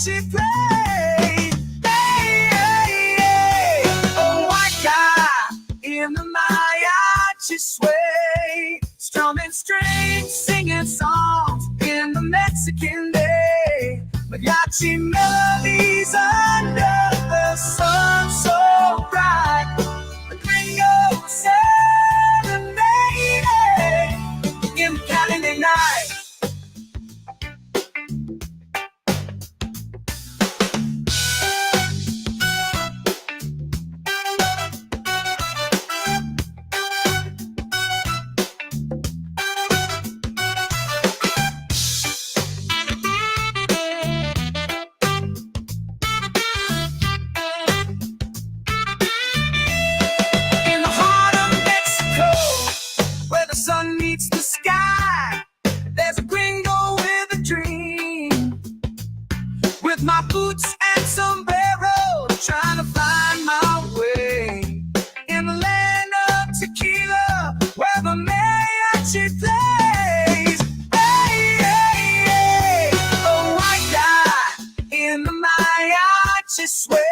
she played. Hey, hey, hey, a white guy in the mariachi sway, strumming strings, singing songs in the Mexican day. Mariachi melodies under the sun so bright. The gringo serenade in the Cali night. My boots and sombrero, trying to find my way in the land of tequila, where the mariachi plays. Hey, hey, hey, a white guy in the mariachi sway.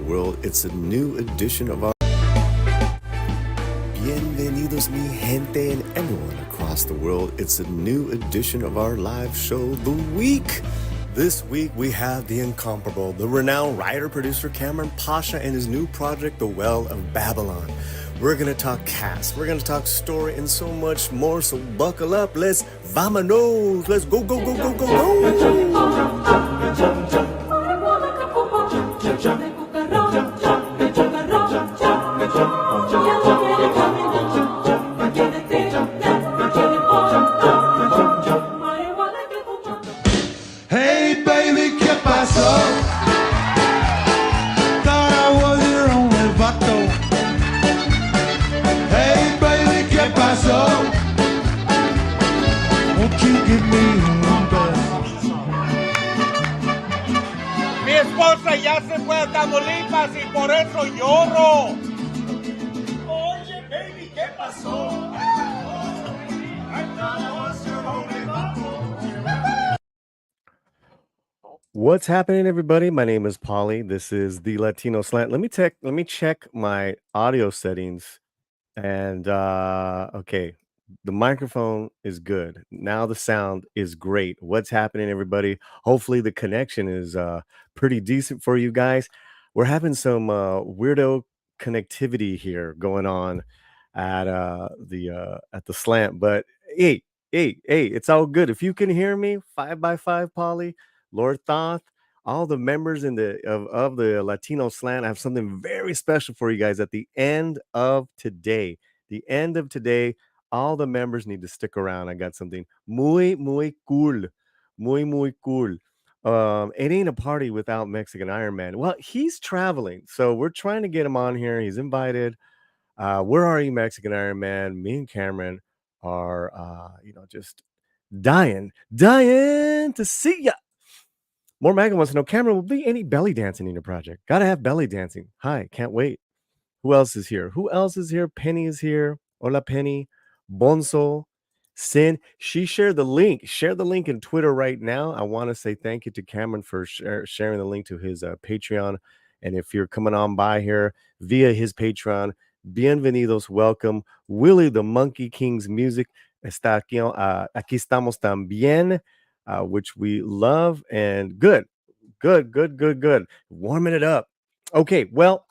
World, it's a new edition of our Bienvenidos mi gente and everyone across the world. It's a new edition of our live show, The Week. This week we have the incomparable, the renowned writer-producer Kamran Pasha and his new project, The Well of Babylon. We're going to talk cast, we're going to talk story, and so much more, so buckle up. Let's vamonos. Let's go, go, go, go, go, go. Hey baby, ¿qué pasó? Thought I was your only vato. Hey baby, ¿qué pasó? Won't you give me a number? Mi esposa ya se fue a Tamaulipas y por eso lloro. Oye baby, ¿qué pasó? I thought I was your only vato. What's happening, everybody? My name is Polly. This is the Latino Slant. Let me check my audio settings. And okay, the microphone is good. Now the sound is great. What's happening, everybody? Hopefully the connection is pretty decent for you guys. We're having some weirdo connectivity here going on at the Slant, but hey, it's all good. If you can hear me, 5x5 Polly, Lord Thoth, all the members in of the Latino Slant, I have something very special for you guys at the end of today. The end of today, all the members need to stick around. I got something muy cool. Muy cool. It ain't a party without Mexican Iron Man. Well, he's traveling, so we're trying to get him on here. He's invited. Where are you, Mexican Iron Man? Me and Cameron are just dying to see ya. More Megan wants to know, Cameron, will be any belly dancing in your project? Gotta have belly dancing. Hi, can't wait. Who else is here? Penny is here. Hola, Penny. Bonzo. Sin, she shared the link. Share the link in Twitter right now. I want to say thank you to Cameron for sharing the link to his Patreon. And if you're coming on by here via his Patreon, bienvenidos, welcome. Willie the Monkey King's music está aquí, aquí estamos también, which we love. And good. Warming it up. Okay, well,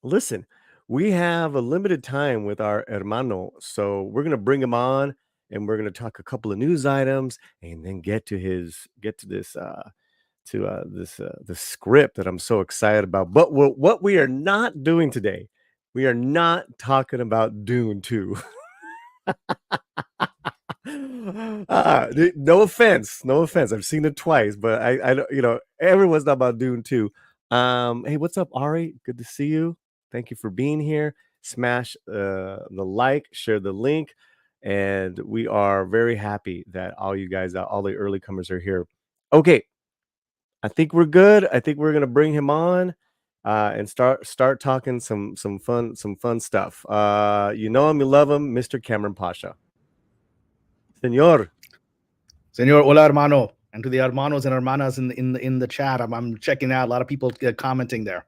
listen, we have a limited time with our hermano, so we're gonna bring him on, and we're gonna talk a couple of news items, and then get to this script that I'm so excited about. But what we are not doing today, we are not talking about Dune 2. No offense, no offense. I've seen it twice, but I don't, everyone's not about Dune 2. Hey, what's up, Ari? Good to see you. Thank you for being here. Smash the like, share the link, and we are very happy that all you guys, all the early comers are here. Okay, I think we're good. I think we're gonna bring him on and start talking some fun stuff. You know him, you love him, Mr. Kamran Pasha. Senor. Hola, hermano. And to the hermanos and hermanas in the chat, I'm checking out a lot of people commenting there.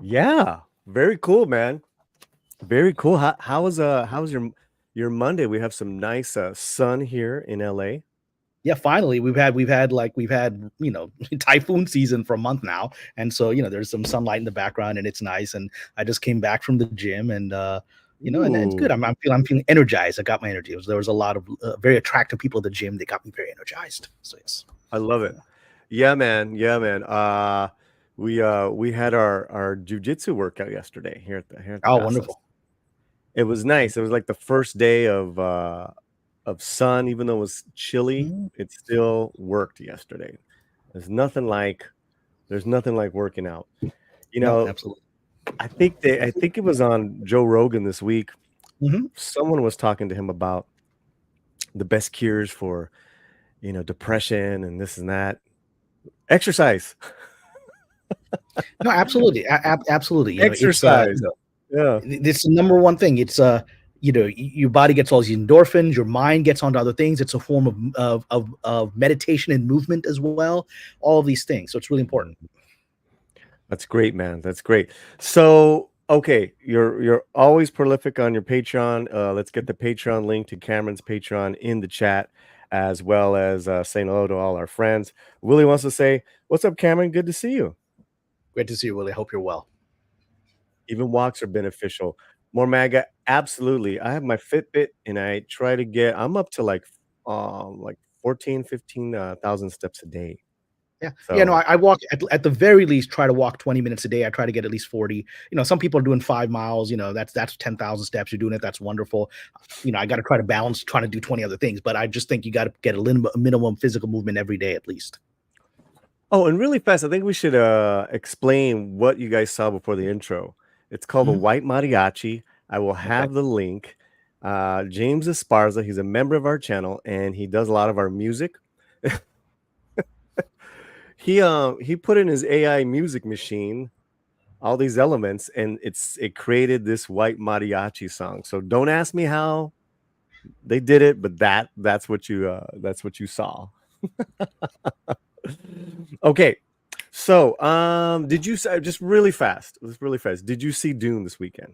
Yeah, very cool, man. Very cool. How's your Monday? We have some nice sun here in LA. Yeah, finally we've had typhoon season for a month now, and so there's some sunlight in the background and it's nice. And I just came back from the gym, and and it's good. I'm feeling energized. I got my energy. There was a lot of very attractive people at the gym. They got me very energized. So yes, I love it. Yeah, man. We had our jujitsu workout yesterday here at the oh, Casas. wonderful. It was nice. It was like the first day of sun, even though it was chilly. It still worked yesterday. There's nothing like working out. No, absolutely. I think it was on Joe Rogan this week. Mm-hmm. Someone was talking to him about the best cures for, depression and this and that. Exercise. No, absolutely, absolutely. Exercise. Yeah, it's the number one thing. It's your body gets all these endorphins, your mind gets onto other things. It's a form of meditation and movement as well. All of these things. So it's really important. That's great, man. That's great. So, okay, you're always prolific on your Patreon. Let's get the Patreon link to Cameron's Patreon in the chat, as well as saying hello to all our friends. Willie wants to say, "What's up, Cameron? Good to see you." Great to see you, Willie. I hope you're well. Even walks are beneficial. More MAGA, absolutely. I have my Fitbit, and I try to get. I'm up to like 15,000 steps a day. Yeah. So, yeah. No, I walk at the very least, try to walk 20 minutes a day. I try to get at least 40. Some people are doing 5 miles, that's 10,000 steps. You're doing it. That's wonderful. I got to try to balance trying to do 20 other things, but I just think you got to get a minimum physical movement every day at least. Oh, and really fast, I think we should explain what you guys saw before the intro. It's called a White Mariachi. I will have the link. James Esparza, he's a member of our channel, and he does a lot of our music. He put in his AI music machine all these elements, and it created this White Mariachi song. So don't ask me how they did it, but that's what you saw. Okay, so did you just really fast? Did you see Dune this weekend?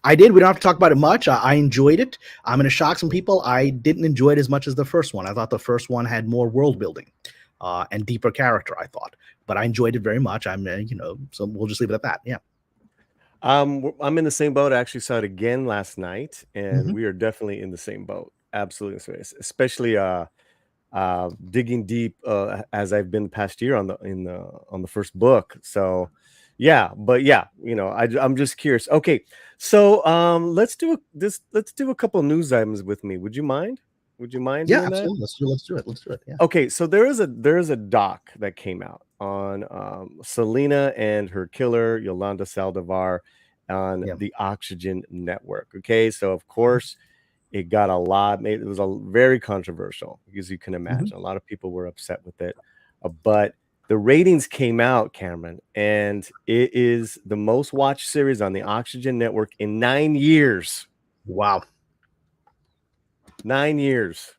I did. We don't have to talk about it much. I enjoyed it. I'm going to shock some people. I didn't enjoy it as much as the first one. I thought the first one had more world building and deeper character, I thought. But I enjoyed it very much. So we'll just leave it at that. Yeah. I'm in the same boat. I actually saw it again last night, and we are definitely in the same boat. Absolutely. Especially digging deep as I've been the past year on the first book. So yeah, but yeah, I'm just curious. Okay, so let's do a couple of news items with me. Would you mind? Yeah, absolutely. Let's do it. Yeah. Okay, so there is a doc that came out on Selena and her killer Yolanda Saldivar on the Oxygen Network. Okay, so of course it got a lot. It was very controversial, because you can imagine a lot of people were upset with it. But the ratings came out, Cameron, and it is the most watched series on the Oxygen Network in 9 years. Wow. 9 years.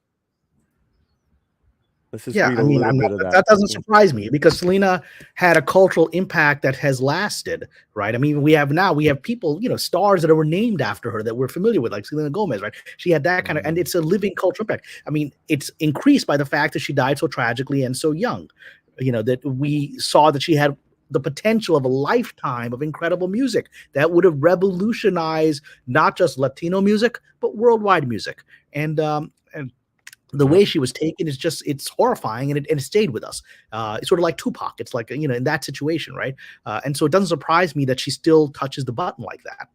Let's just Yeah, read I a mean, little I'm bit not, of that that. doesn't surprise me because Selena had a cultural impact that has lasted, right? I mean, we have people, stars that were named after her that we're familiar with, like Selena Gomez, right? She had that kind of, and it's a living cultural impact. I mean, it's increased by the fact that she died so tragically and so young. That we saw that she had the potential of a lifetime of incredible music that would have revolutionized not just Latino music but worldwide music. And the way she was taken is it's horrifying, and it stayed with us. It's sort of like Tupac. It's like, in that situation, right? And so it doesn't surprise me that she still touches the button like that.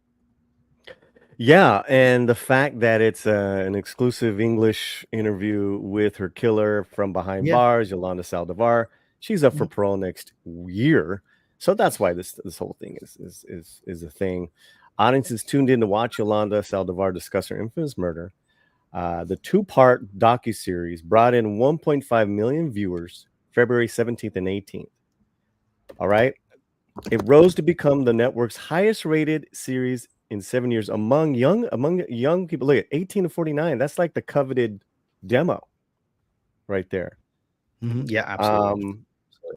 Yeah, and the fact that it's an exclusive English interview with her killer from behind Yeah. bars, Yolanda Saldivar. She's up for Mhm. parole next year, so that's why this whole thing is a thing. Audiences tuned in to watch Yolanda Saldivar discuss her infamous murder. The two-part docuseries brought in 1.5 million viewers February 17th and 18th. All right. It rose to become the network's highest-rated series in 7 years among young people. Look at 18 to 49. That's like the coveted demo right there. Yeah, absolutely. Um,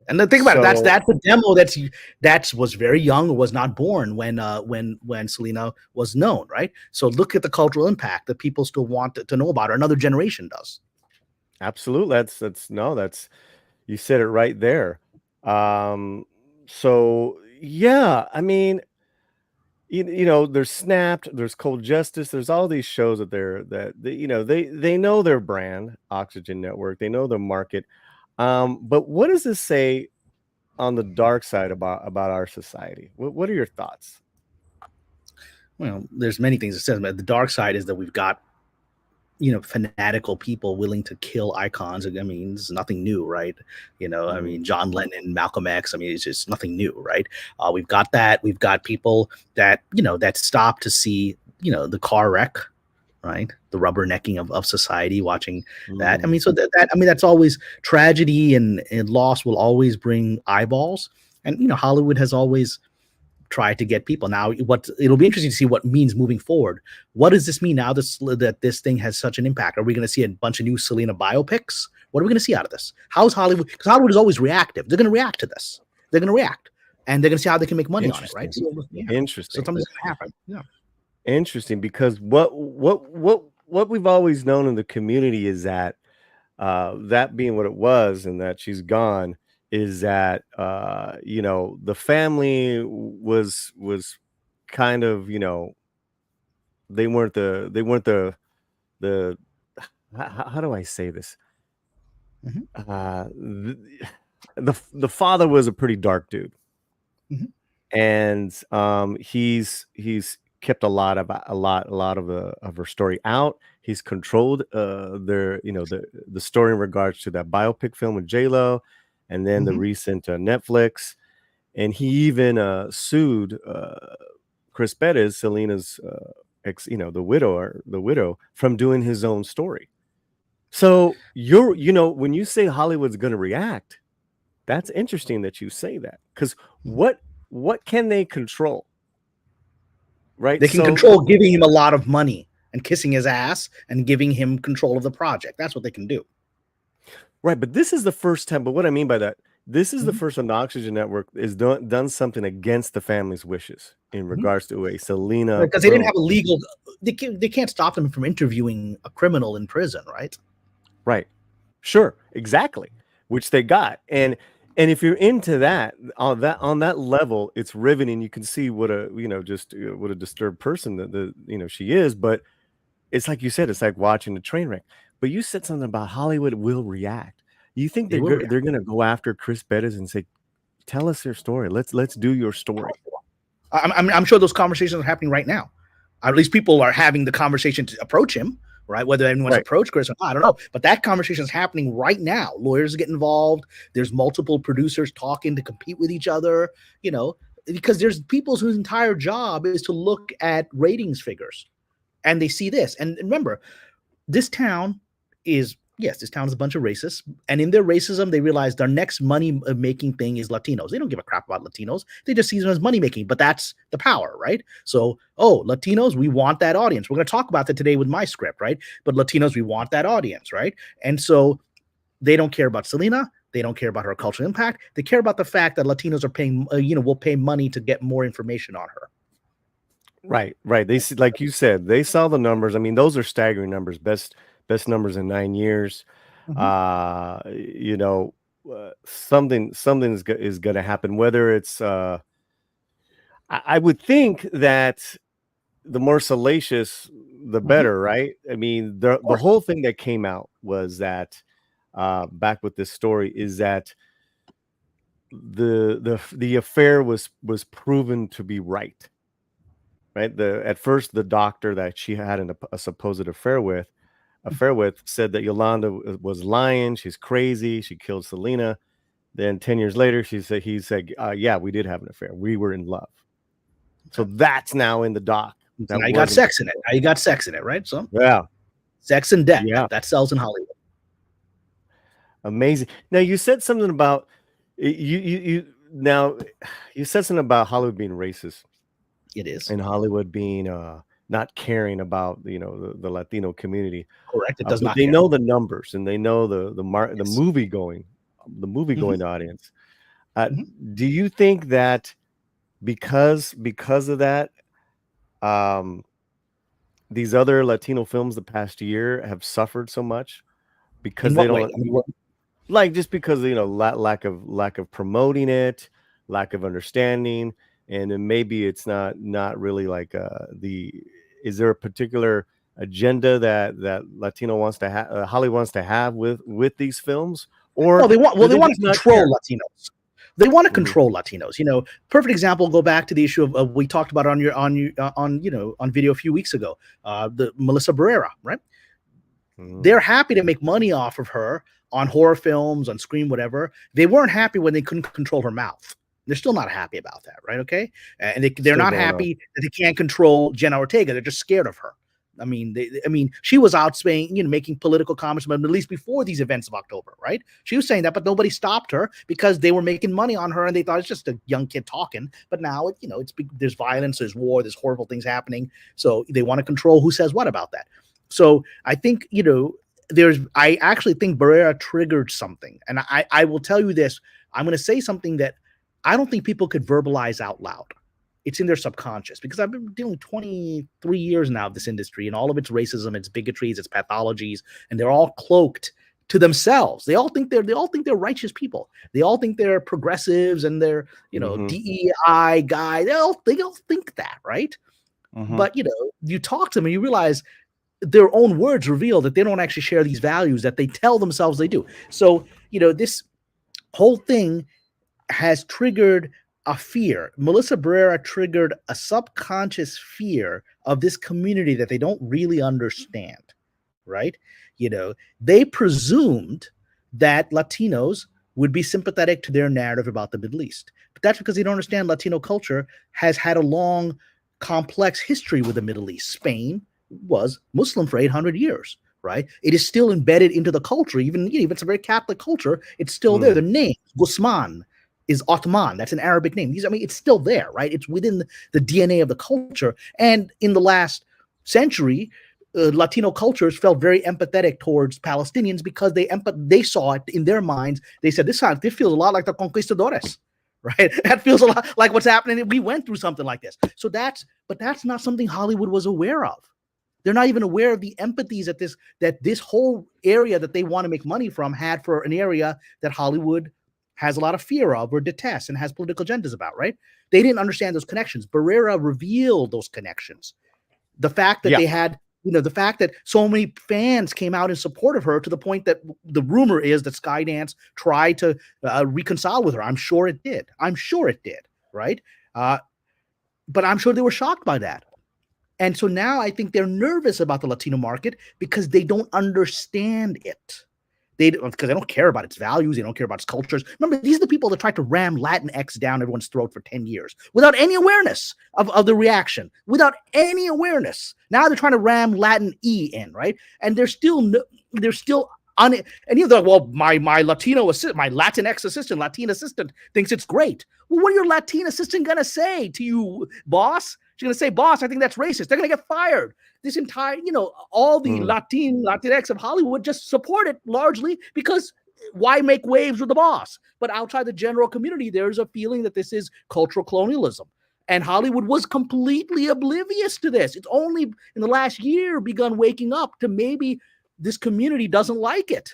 And the thing about it, that's so that's a demo that was very young, was not born when Selena was known, right? So look at the cultural impact that people still want to know about her. Another generation does. absolutely, that's you said it right there. So yeah, I mean, there's Snapped, there's Cold Justice, there's all these shows they know their brand, Oxygen Network, they know their market. But what does this say on the dark side about our society? What are your thoughts? Well, there's many things it says, but the dark side is that we've got fanatical people willing to kill icons. I mean, it's nothing new, right? I mean, John Lennon, Malcolm X. I mean, it's just nothing new, right? We've got that. We've got people that that stop to see the car wreck, right? The rubbernecking of society, watching that. I mean, so that I mean, that's always tragedy, and loss will always bring eyeballs. And Hollywood has always try to get people. Now, it'll be interesting to see what means moving forward. What does this mean now that this thing has such an impact? Are we going to see a bunch of new Selena biopics? What are we going to see out of this? How's Hollywood? Because Hollywood is always reactive. They're going to react to this. They're going to react, and they're going to see how they can make money on it, Interesting. right? So, yeah. So Interesting. something's going to happen. Yeah. Interesting, because what we've always known in the community is that that being what it was and that she's gone is that the family was kind of, they weren't the how do I say this? Mhm. The father was a pretty dark dude. Mhm. And he's kept a lot of her story out. He's controlled the story in regards to that biopic film with J-Lo, and then the Mhm. recent Netflix, and he even sued Chris Perez, Selena's ex, the widow, from doing his own story. So when you say Hollywood's going to react, that's interesting that you say that, because what can they control? Right? They can So control giving him a lot of money and kissing his ass and giving him control of the project. That's what they can do. right, but this is the first time. But what I mean by that, this is the Mhm. first time the Oxygen Network is done something against the family's wishes in Mhm. regards to a Selena Because they didn't film. have a legal. They can't stop them from interviewing a criminal in prison, right? Right. Sure, exactly. Which they got. And if you're into that on that level, it's riveting. You can see what what a disturbed person that she is, but it's like you said, it's like watching a train wreck. But you said something about Hollywood will react. You think They will react. they're gonna go after Chris Bettis and say, "Tell us your story. Let's do your story." I'm sure those conversations are happening right now. At least people are having the conversation to approach him, right? Whether anyone's Right. approached Chris or not, I don't know. But that conversation is happening right now. Lawyers get involved. There's multiple producers talking to compete with each other, because there's people whose entire job is to look at ratings figures, and they see this. And remember, this town is Yes, this town is a bunch of racists, and in their racism, they realize their next money-making thing is Latinos. They don't give a crap about Latinos. They just see them as money-making, but that's the power, right? So, Latinos, we want that audience. We're going to talk about that today with my script, right? But Latinos, we want that audience, right? And so they don't care about Selena. They don't care about her cultural impact. They care about the fact that Latinos are paying, will pay money to get more information on her. Right, right. They see, like you said, they saw the numbers. I mean, those are staggering numbers. Best numbers in 9 years. You know, something is going to happen. Whether it's, I would think that the more salacious, the better, right? I mean, the whole thing that came out was that, back with this story, is that the affair was proven to be right. Right. At first, the doctor that she had a supposed affair with said that Yolanda was lying. She's crazy. She killed Selena. Then 10 years later, he said, yeah, we did have an affair. We were in love. So that's now in the doc. Now you got sex in it. Now you got sex in it, right? So yeah, sex and death. Yeah. That sells in Hollywood. Amazing. Now you said something about you said something about Hollywood being racist. It is. And Hollywood being not caring about the Latino community. Correct. It does not. They know the numbers, and they know the movie going audience. Do you think that because of that, these other Latino films the past year have suffered so much because they don't like, just because lack of promoting it, lack of understanding. And then maybe it's not really like is there a particular agenda that Latino wants to have, Hollywood wants to have with these films, or they want to control Latinos. They want to control Latinos. Perfect example. Go back to the issue of we talked about on video a few weeks ago. The Melissa Barrera, right? They're happy to make money off of her on horror films, on Scream, whatever. They weren't happy when they couldn't control her mouth. They're still not happy about that, right? Okay, and they're not happy that they can't control Jenna Ortega. They're just scared of her. I mean, she was out saying, making political comments, but at least before these events of October, right? She was saying that, but nobody stopped her because they were making money on her, and they thought it's just a young kid talking. But now, there's violence, there's war, there's horrible things happening. So they want to control who says what about that. So I think, I actually think Barrera triggered something, and I will tell you this. I'm going to say something that I don't think people could verbalize out loud. It's in their subconscious, because I've been dealing 23 years now of this industry, and all of its racism, its bigotries, its pathologies, and they're all cloaked to themselves. They all think they're righteous people. They all think they're progressives, and they're DEI guy. They all think that, right? But you talk to them and you realize their own words reveal that they don't actually share these values that they tell themselves they do. So this whole thing has triggered a fear. Melissa Barrera triggered a subconscious fear of this community that they don't really understand, right? They presumed that Latinos would be sympathetic to their narrative about the Middle East. But that's because they don't understand Latino culture has had a long, complex history with the Middle East. Spain was Muslim for 800 years. Right? It is still embedded into the culture. Even if it's a very Catholic culture, it's still there. The name Guzman is Ottoman. That's an Arabic name. It's still there, right? It's within the DNA of the culture. And in the last century, Latino cultures felt very empathetic towards Palestinians because they saw it in their minds. They said, this feels a lot like the conquistadores, right? That feels a lot like what's happening. We went through something like this. But that's not something Hollywood was aware of. They're not even aware of the empathies that this whole area that they want to make money from had for an area that Hollywood has a lot of fear of or detests and has political agendas about, right? They didn't understand those connections. Barrera revealed those connections. The fact that they had, the fact that so many fans came out in support of her, to the point that the rumor is that Skydance tried to reconcile with her. I'm sure it did, right? But I'm sure they were shocked by that. And so now I think they're nervous about the Latino market because they don't understand it. Because they don't care about its values. They don't care about its cultures. Remember, these are the people that tried to ram Latinx down everyone's throat for 10 years without any awareness of the reaction, without any awareness. Now they're trying to ram Latin E in, right? And they're still And you're like, well, my Latino assistant, my Latinx assistant, Latin assistant thinks it's great. Well, what are your Latin assistant gonna say to you, boss? She's gonna say, boss, I think that's racist. They're gonna get fired. This entire, all the Latinx of Hollywood just support it largely because why make waves with the boss? But outside the general community, there's a feeling that this is cultural colonialism. And Hollywood was completely oblivious to this. It's only in the last year begun waking up to maybe this community doesn't like it.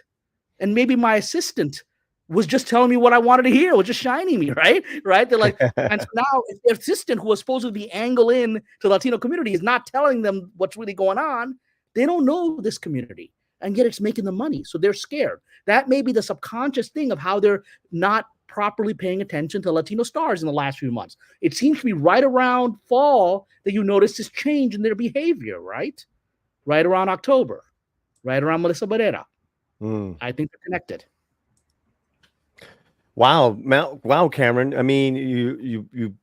And maybe my assistant was just telling me what I wanted to hear, was just shining me, right? They're like, and so now if their assistant, who was supposed to be angle in to the Latino community, is not telling them what's really going on, they don't know this community. And yet it's making them money. So they're scared. That may be the subconscious thing of how they're not properly paying attention to Latino stars in the last few months. It seems to be right around fall that you notice this change in their behavior, right? Right around October, right around Melissa Barrera. I think they're connected. Wow, Cameron. I mean, you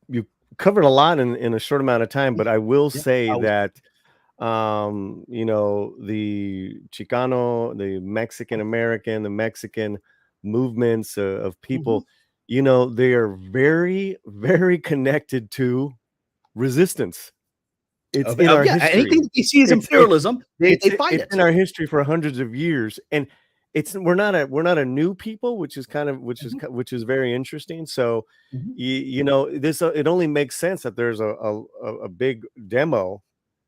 covered a lot in a short amount of time, but I will say that the Chicano, the Mexican American, the Mexican movements of people, they are very, very connected to resistance. It's in our history. Anything that they see as imperialism, they fight it. It's in our history for hundreds of years, and we're not a new people, which is very interesting. So it only makes sense that there's a big demo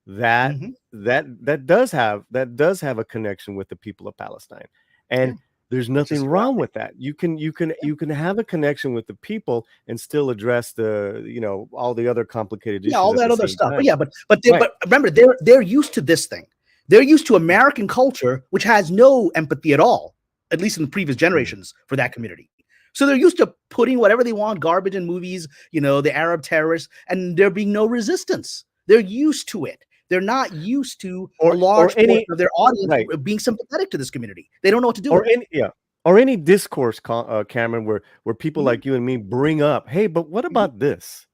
that does have a connection with the people of Palestine, and there's nothing wrong with that. You can have a connection with the people and still address the all the other complicated issues, all that other stuff. But remember, they're used to this thing. They're used to American culture, which has no empathy at all, at least in the previous generations, for that community. So they're used to putting whatever they want, garbage in movies, the Arab terrorists, and there being no resistance. They're used to it. They're not used to a large portion of their audience being sympathetic to this community. They don't know what to do. Or any discourse, Cameron, where people like you and me bring up, hey, but what about this?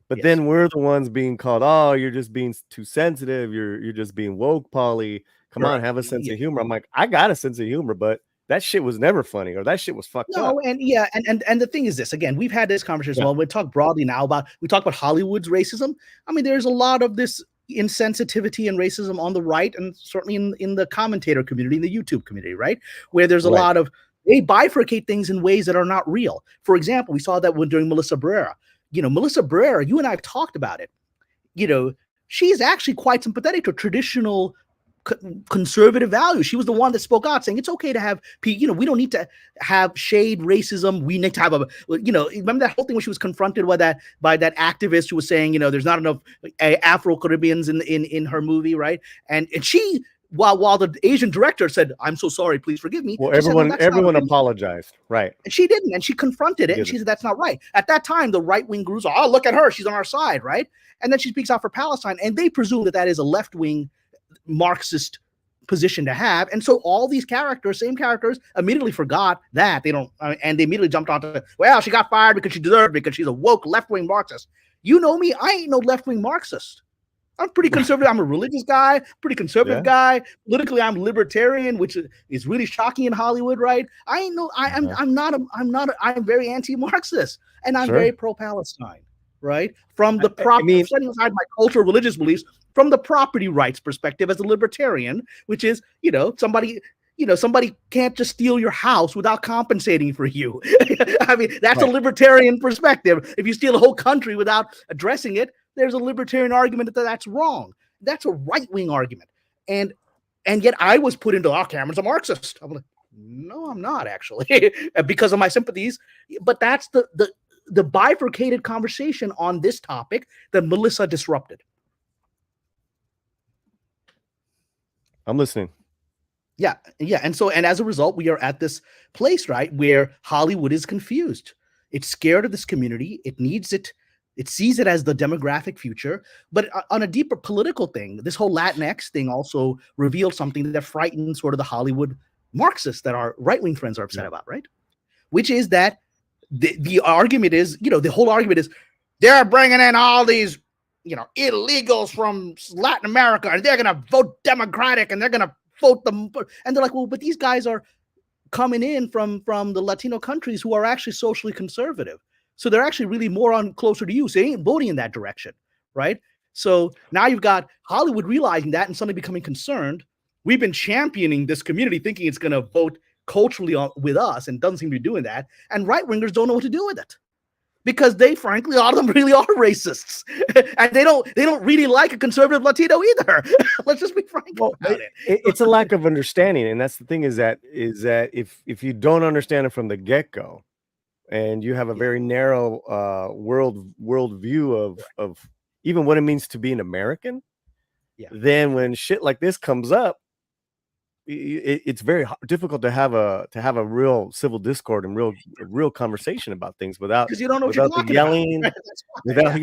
But then we're the ones being called, oh, you're just being too sensitive. You're just being woke, Polly. Come on, have a sense of humor. I'm like, I got a sense of humor, but that shit was never funny, or that shit was fucked up. And the thing is this, again, we've had this conversation. Well, we talk broadly now we talk about Hollywood's racism. I mean, there's a lot of this insensitivity and racism on the right, and certainly in the commentator community, in the YouTube community, right? Where there's a lot of, they bifurcate things in ways that are not real. For example, we saw that during Melissa Barrera. Melissa Barrera, you and I have talked about it. She's actually quite sympathetic to traditional conservative values. She was the one that spoke out saying it's okay to have, we don't need to have shade racism. We need to have remember that whole thing when she was confronted by that activist who was saying, there's not enough Afro-Caribbeans in her movie, right? And she, while the Asian director said, I'm so sorry, please forgive me. Well, everyone apologized, right? And she didn't, and she confronted it, and she said, that's not right. At that time, the right-wing gurus are, oh, look at her, she's on our side, right? And then she speaks out for Palestine, and they presume that is a left-wing Marxist position to have. And so all these same characters, immediately forgot that and they immediately jumped onto, well, she got fired because she deserved it, because she's a woke left-wing Marxist. You know me, I ain't no left-wing Marxist. I'm pretty conservative. I'm a religious guy, pretty conservative guy. Politically, I'm libertarian, which is really shocking in Hollywood, right? I'm very anti-Marxist, and I'm very pro-Palestine, right? From the setting aside my cultural religious beliefs, from the property rights perspective as a libertarian, which is, somebody can't just steal your house without compensating for you. I mean, that's a libertarian perspective. If you steal a whole country without addressing it, there's a libertarian argument that that's wrong. That's a right-wing argument. And yet I was put into, Cameron's a Marxist. I'm like, no, I'm not actually, because of my sympathies. But that's the bifurcated conversation on this topic that Melissa disrupted. I'm listening. Yeah. And as a result, we are at this place, right, where Hollywood is confused. It's scared of this community. It needs it. It sees it as the demographic future. But on a deeper political thing, this whole Latinx thing also revealed something that frightens sort of the Hollywood Marxists that our right-wing friends are upset about, right? Which is that the argument is, the whole argument is they're bringing in all these, illegals from Latin America, and they're going to vote Democratic, and they're going to vote them. And they're like, well, but these guys are coming in from the Latino countries who are actually socially conservative. So they're actually really more on closer to you. So they ain't voting in that direction, right? So now you've got Hollywood realizing that and suddenly becoming concerned. We've been championing this community, thinking it's going to vote culturally with us, and doesn't seem to be doing that. And right wingers don't know what to do with it, because they, frankly, a lot of them really are racists, and they don't really like a conservative Latino either. Let's just be frank about it. It's a lack of understanding, and that's the thing, is that if you don't understand it from the get-go, and you have a very narrow world view of even what it means to be an American, then when shit like this comes up, it's very difficult to have a real civil discord and real conversation about things without, because you don't know what you're talking yelling, without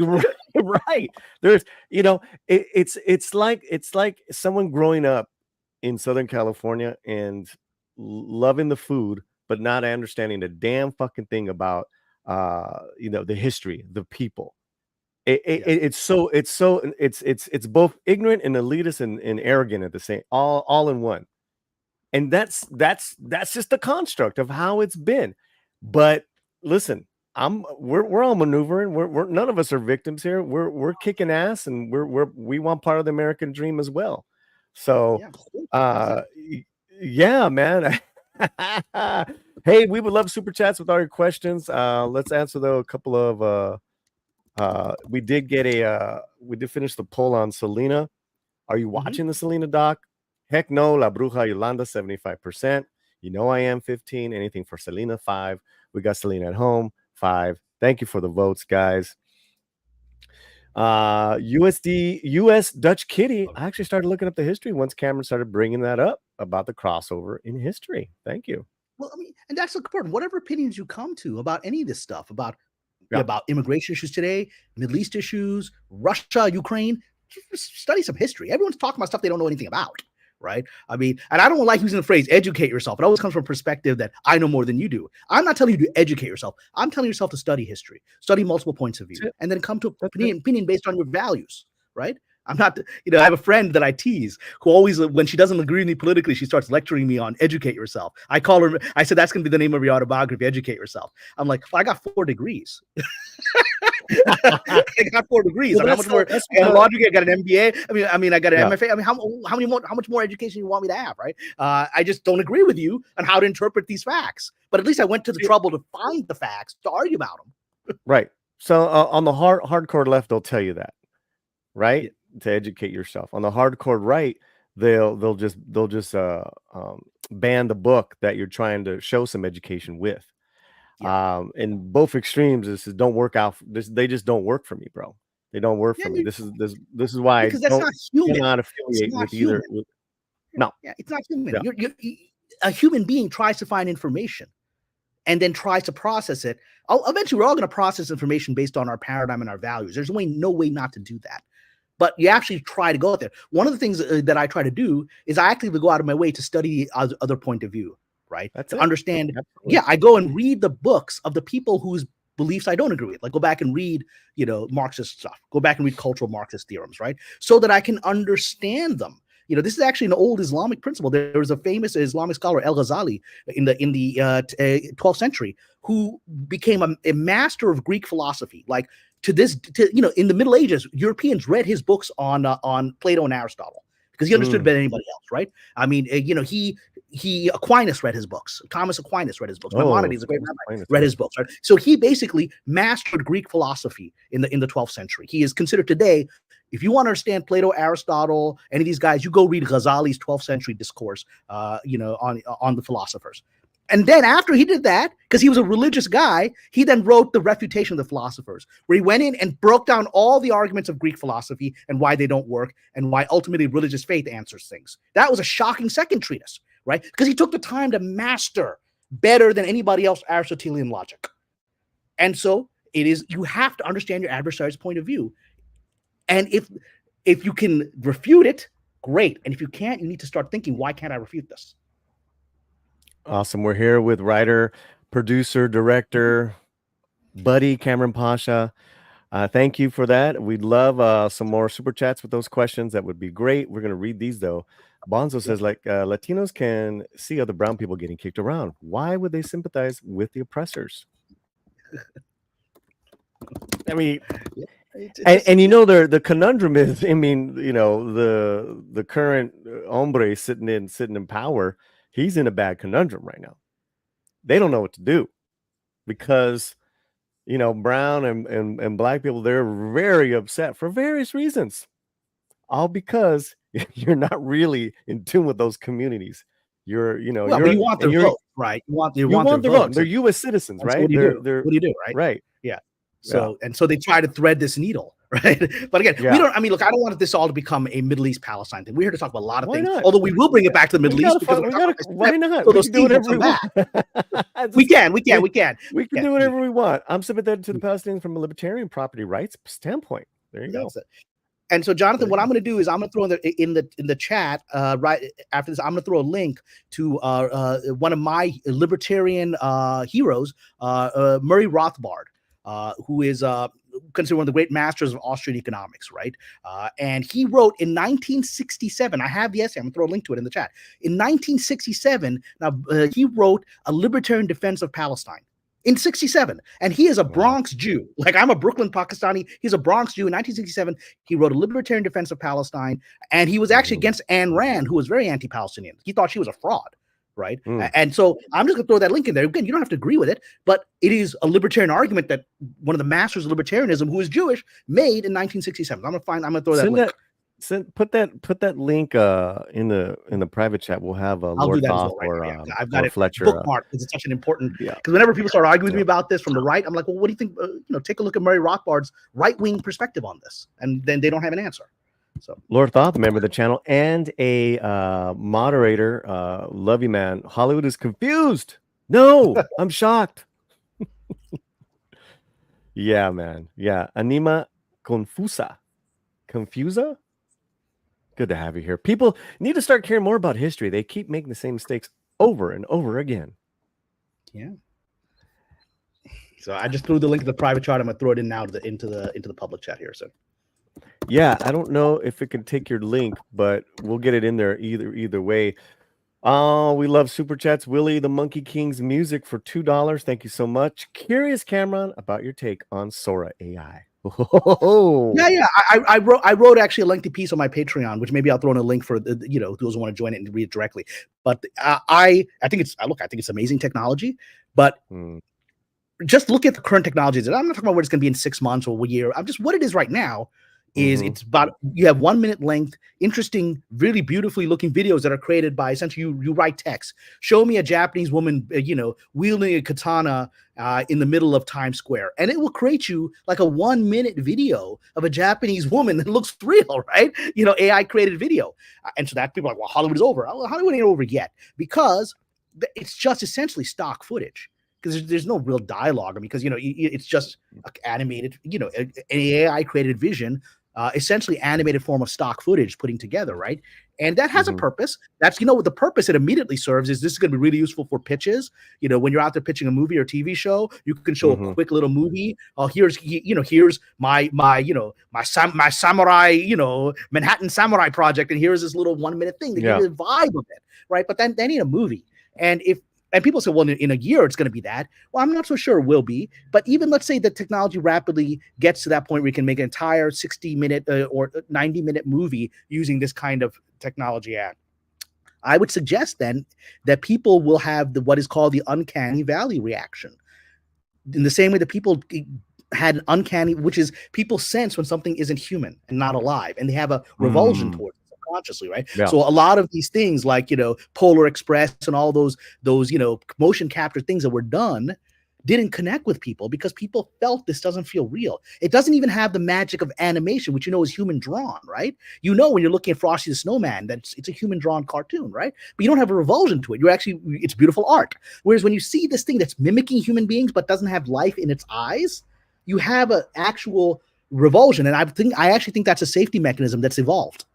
right. There's, it's like someone growing up in Southern California and loving the food, but not understanding the damn fucking thing about the history, the people. It's both ignorant and elitist and arrogant at the same, all in one. And that's just the construct of how it's been. But listen, we're all maneuvering. We're none of us are victims here. We're kicking ass, and we want part of the American dream as well. So yeah, man. Hey, we would love super chats with all your questions. Let's answer though a couple of we did finish the poll on Selena. Are you watching the Selena doc? Heck no. La Bruja Yolanda 75%. You know I am 15. Anything for Selena 5. We got Selena at home 5. Thank you for the votes, guys. US Dutch Kitty. I actually started looking up the history once Cameron started bringing that up about the crossover in history. Thank you. Well, I mean, and that's important. Whatever opinions you come to about any of this stuff, about immigration issues today, Middle East issues, Russia, Ukraine, just study some history. Everyone's talking about stuff they don't know anything about, right? I mean, and I don't like using the phrase educate yourself. It always comes from a perspective that I know more than you do. I'm not telling you to educate yourself. I'm telling yourself to study history, study multiple points of view, and then come to an opinion based on your values, right? I'm not, I have a friend that I tease who always, when she doesn't agree with me politically, she starts lecturing me on educate yourself. I said, that's going to be the name of your autobiography, educate yourself. I'm like, well, I got 4 degrees. I got 4 degrees. Well, I mean, how much more? I got logic. I got an MBA. I mean, I got an MFA. I mean, how much more education you want me to have, right? I just don't agree with you on how to interpret these facts. But at least I went to the trouble to find the facts to argue about them. Right. So on the hardcore left, they'll tell you that, right? To educate yourself. On the hardcore right, they'll just ban the book that you're trying to show some education with. And both extremes, this don't work out. They just don't work for me, bro. They don't work for me. This is why because that's not human. Cannot affiliate with either. No, it's not human. A human being tries to find information and then tries to process it. Eventually, we're all going to process information based on our paradigm and our values. There's no way not to do that. But you actually try to go out there. One of the things that I try to do is I actively go out of my way to study the other point of view, right? That's to understand. Absolutely. Yeah, I go and read the books of the people whose beliefs I don't agree with. Like go back and read, Marxist stuff. Go back and read cultural Marxist theorems, right? So that I can understand them. This is actually an old Islamic principle. There was a famous Islamic scholar, Al-Ghazali, in the 12th century, who became a master of Greek philosophy. Like in the Middle Ages, Europeans read his books on Plato and Aristotle because he understood better than anybody else, right? I mean, Aquinas read his books. Thomas Aquinas read his books. Maimonides, a great rabbi, read his books, right? So he basically mastered Greek philosophy in the 12th century. He is considered today, if you want to understand Plato, Aristotle, any of these guys, you go read Ghazali's 12th century discourse, on the philosophers. And then after he did that, because he was a religious guy, he then wrote The Refutation of the Philosophers, where he went in and broke down all the arguments of Greek philosophy and why they don't work and why ultimately religious faith answers things. That was a shocking second treatise, right? Because he took the time to master better than anybody else Aristotelian logic. And so you have to understand your adversary's point of view. And if you can refute it, great. And if you can't, you need to start thinking, why can't I refute this? Awesome. We're here with writer, producer, director, buddy Kamran Pasha. Thank you for that. We'd love some more super chats with those questions. That would be great. We're going to read these though. Bonzo says, like, Latinos can see other brown people getting kicked around. Why would they sympathize with the oppressors? I mean, and you know, the conundrum is, I mean, you know, the current hombre sitting in power, he's in a bad conundrum right now. They don't know what to do because, you know, brown and black people, they're very upset for various reasons, all because you're not really in tune with those communities. You're, you know, well, but you want their vote, right? You want their vote. vote. They're U.S. citizens, right? So what do you do? They're What do you do, right? right. Yeah. So and so they try to thread this needle, right? But again, we don't. I mean, look, I don't want this all to become a Middle East Palestine thing. We're here to talk about a lot of things. Not? Although we will bring it back to the Middle East because why not? So we can do whatever we want. We can do whatever we want. I'm sympathetic to the Palestinians from a libertarian property rights standpoint. There you go. And so, Jonathan, what I'm going to do is I'm going to throw in the chat right after this. I'm going to throw a link to one of my libertarian heroes, Murray Rothbard, who is considered one of the great masters of Austrian economics, right? And he wrote in 1967. I have the essay. I'm going to throw a link to it in the chat. In 1967, now he wrote A Libertarian Defense of Palestine. In 67, and he is a Bronx Jew. Like, I'm a Brooklyn Pakistani. He's a Bronx Jew. In 1967, he wrote A Libertarian Defense of Palestine, and he was actually against Ayn Rand, who was very anti-Palestinian. He thought she was a fraud, right? And so I'm just going to throw that link in there. Again, you don't have to agree with it, but it is a libertarian argument that one of the masters of libertarianism, who is Jewish, made in 1967. I'm going to throw that link. Put that link in the private chat. We'll have Lord Thoth or I've got it Fletcher bookmarked because it's such an important. Because whenever people start arguing with me about this from the right, I'm like, well, what do you think? Take a look at Murray Rothbard's right-wing perspective on this, and then they don't have an answer. So Lord Thoth, a member of the channel and a moderator, love you, man. Hollywood is confused. No, I'm shocked. Yeah, man. Yeah, Anima Confusa. Good to have you here. People need to start caring more about history. They keep making the same mistakes over and over again. Yeah. So I just threw the link to the private chat. I'm gonna throw it in now into the public chat here. So yeah, I don't know if it can take your link, but we'll get it in there either way. Oh, we love super chats. Willie the Monkey King's music for $2. Thank you so much. Curious, Kamran, about your take on Sora AI. Yeah. I wrote actually a lengthy piece on my Patreon, which maybe I'll throw in a link for those who want to join it and read it directly. But I think it's amazing technology. But just look at the current technologies. I'm not talking about where it's going to be in 6 months or a year. I'm just what it is right now. It's about, you have 1 minute length, interesting, really beautifully looking videos that are created by essentially you write text. Show me a Japanese woman, wielding a katana in the middle of Times Square, and it will create you like a 1 minute video of a Japanese woman that looks real, right? AI created video, and so that people are like, well, Hollywood is over. Well, Hollywood ain't over yet because it's just essentially stock footage. Because there's no real dialogue. I mean, because it's just animated, an AI created vision. Essentially animated form of stock footage putting together, right? And that has a purpose. That's, what the purpose it immediately serves is this is going to be really useful for pitches. When you're out there pitching a movie or TV show, you can show a quick little movie. Here's my samurai, Manhattan Samurai project, and here's this little 1 minute thing to give you the vibe of it, right? But then they need a movie, and people say, well, in a year, it's going to be that. Well, I'm not so sure it will be. But even let's say the technology rapidly gets to that point where we can make an entire 60-minute or 90-minute movie using this kind of technology ad. I would suggest then that people will have what is called the uncanny valley reaction. In the same way that people had an uncanny, which is people sense when something isn't human and not alive, and they have a revulsion towards it. Consciously, right? Yeah. So a lot of these things like Polar Express and all those motion capture things that were done didn't connect with people because people felt this doesn't feel real. It doesn't even have the magic of animation, which is human drawn, right? When you're looking at Frosty the Snowman, that it's a human drawn cartoon, right? But you don't have a revulsion to it. It's beautiful art. Whereas when you see this thing that's mimicking human beings but doesn't have life in its eyes, you have an actual revulsion. And I actually think that's a safety mechanism that's evolved.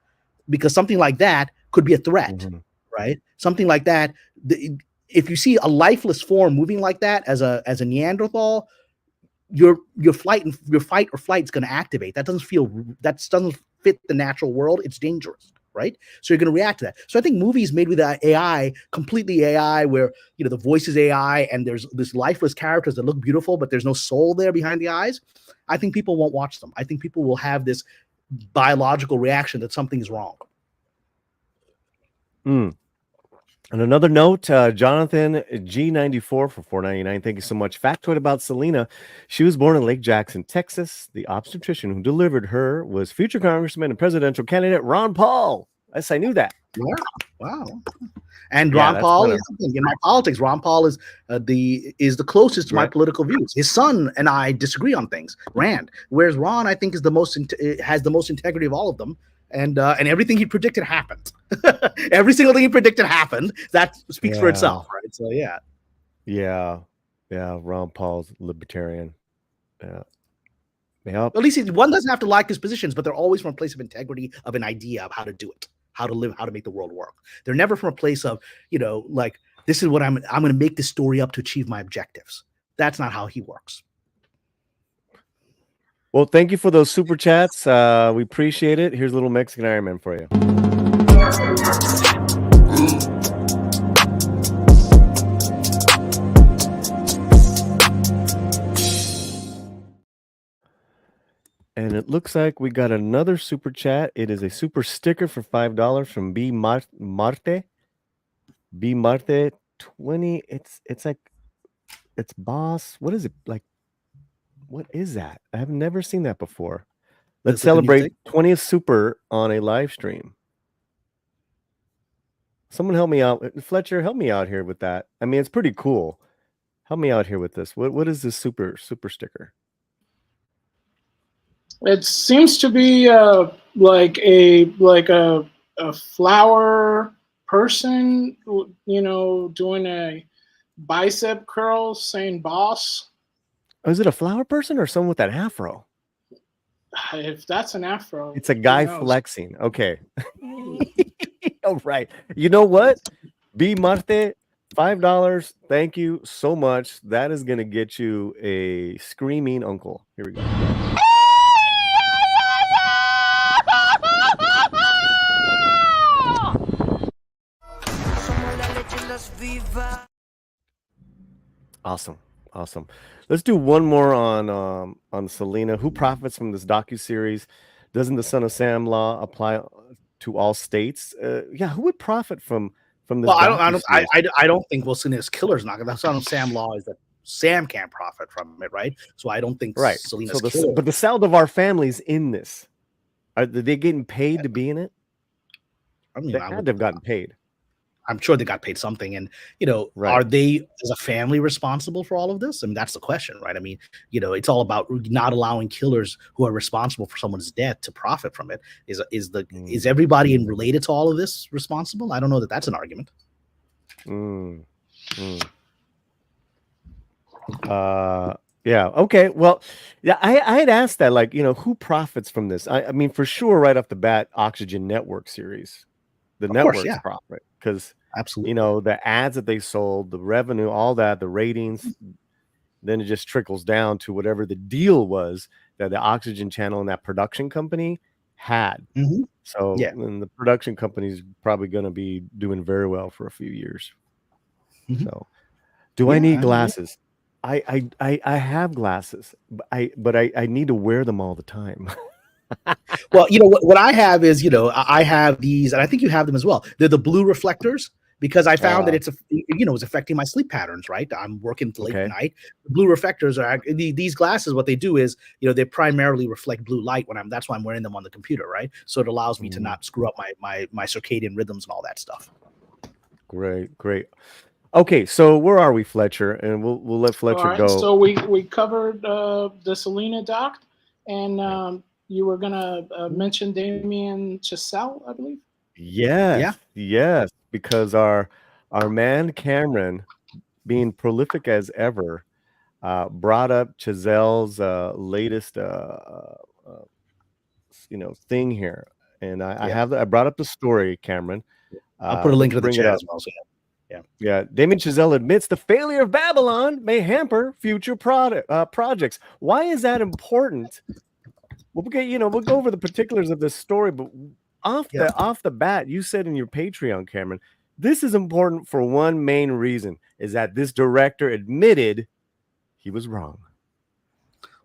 Because something like that could be a threat, right? Something like that. If you see a lifeless form moving like that as a Neanderthal, your fight or flight is going to activate. That doesn't fit the natural world. It's dangerous, right? So you're going to react to that. So I think movies made with AI, completely AI, where the voice is AI and there's this lifeless characters that look beautiful, but there's no soul there behind the eyes. I think people won't watch them. I think people will have this biological reaction that something is wrong. On another note, Jonathan G94 for $4.99. Thank you so much. Factoid about Selena. She was born in Lake Jackson, Texas. The obstetrician who delivered her was future congressman and presidential candidate Ron Paul. Yes, I knew that. Yeah. Wow. And Ron Paul is in my politics. Ron Paul is the closest to my political views. His son and I disagree on things. Rand, whereas Ron, I think, is has the most integrity of all of them. And everything he predicted happened. Every single thing he predicted happened. That speaks for itself, right? So yeah. Ron Paul's libertarian. At least one doesn't have to like his positions, but they're always from a place of integrity, of an idea of how to do it, how to live, how to make the world work. They're never from a place of like, this is what I'm going to make this story up to achieve my objectives. That's not how he works. Well, thank you for those super chats. We appreciate it. Here's a little Mexican Iron Man for you. And it looks like we got another super chat. It is a super sticker for $5 from B Marte. B Marte 20. It's like, it's boss. What is it like? What is that? I have never seen that before. Let's celebrate 20th super on a live stream. Someone help me out. Fletcher, help me out here with that. I mean, it's pretty cool. Help me out here with this. What is this super sticker? It seems to be like a flower person, doing a bicep curl saying boss. Oh, is it a flower person or someone with that afro? If that's an afro, it's a guy flexing. Okay. Oh, right. You know what? B Marte, $5. Thank you so much. That is going to get you a screaming uncle. Here we go. Awesome. Let's do one more on Selena. Who profits from this docuseries? Doesn't the Son of Sam law apply to all states? Who would profit from this? Well, I don't think Selena's killer's not. The Son of Sam law is that Sam can't profit from it, right? So I don't think Selena's killer. But the Saldivar family's in this. Are they getting paid to be in it? I mean, they had to have gotten paid. I'm sure they got paid something. And, are they as a family responsible for all of this? I mean, that's the question, right? I mean, it's all about not allowing killers who are responsible for someone's death to profit from it. Is everybody related to all of this responsible? I don't know that that's an argument. Yeah. Okay. Well, yeah, I had asked that, like, who profits from this? I mean, for sure, right off the bat, Oxygen Network series. The networks profit because absolutely, the ads that they sold, the revenue, all that, the ratings, then it just trickles down to whatever the deal was that the Oxygen channel and that production company had. So and the production company is probably going to be doing very well for a few years. So do I need glasses? I have glasses, but I need to wear them all the time. Well, what I have is, I have these, and I think you have them as well. They're the blue reflectors because I found that it's affecting my sleep patterns. Right, I'm working late at night. The blue reflectors are these glasses. What they do is, they primarily reflect blue light that's why I'm wearing them on the computer. Right, so it allows me to not screw up my circadian rhythms and all that stuff. Great. Okay, so where are we, Fletcher? And we'll let Fletcher go. So we covered the Selena doc, and you were gonna mention Damien Chazelle, I believe. Yes, because our man Kamran, being prolific as ever, brought up Chazelle's latest thing here, and I brought up the story, Kamran. I'll put a link to the chat as well. So yeah. Damien Chazelle admits the failure of Babylon may hamper future projects. Why is that important? We'll go over the particulars of this story, but off the bat, you said in your Patreon, Cameron, this is important for one main reason, is that this director admitted he was wrong.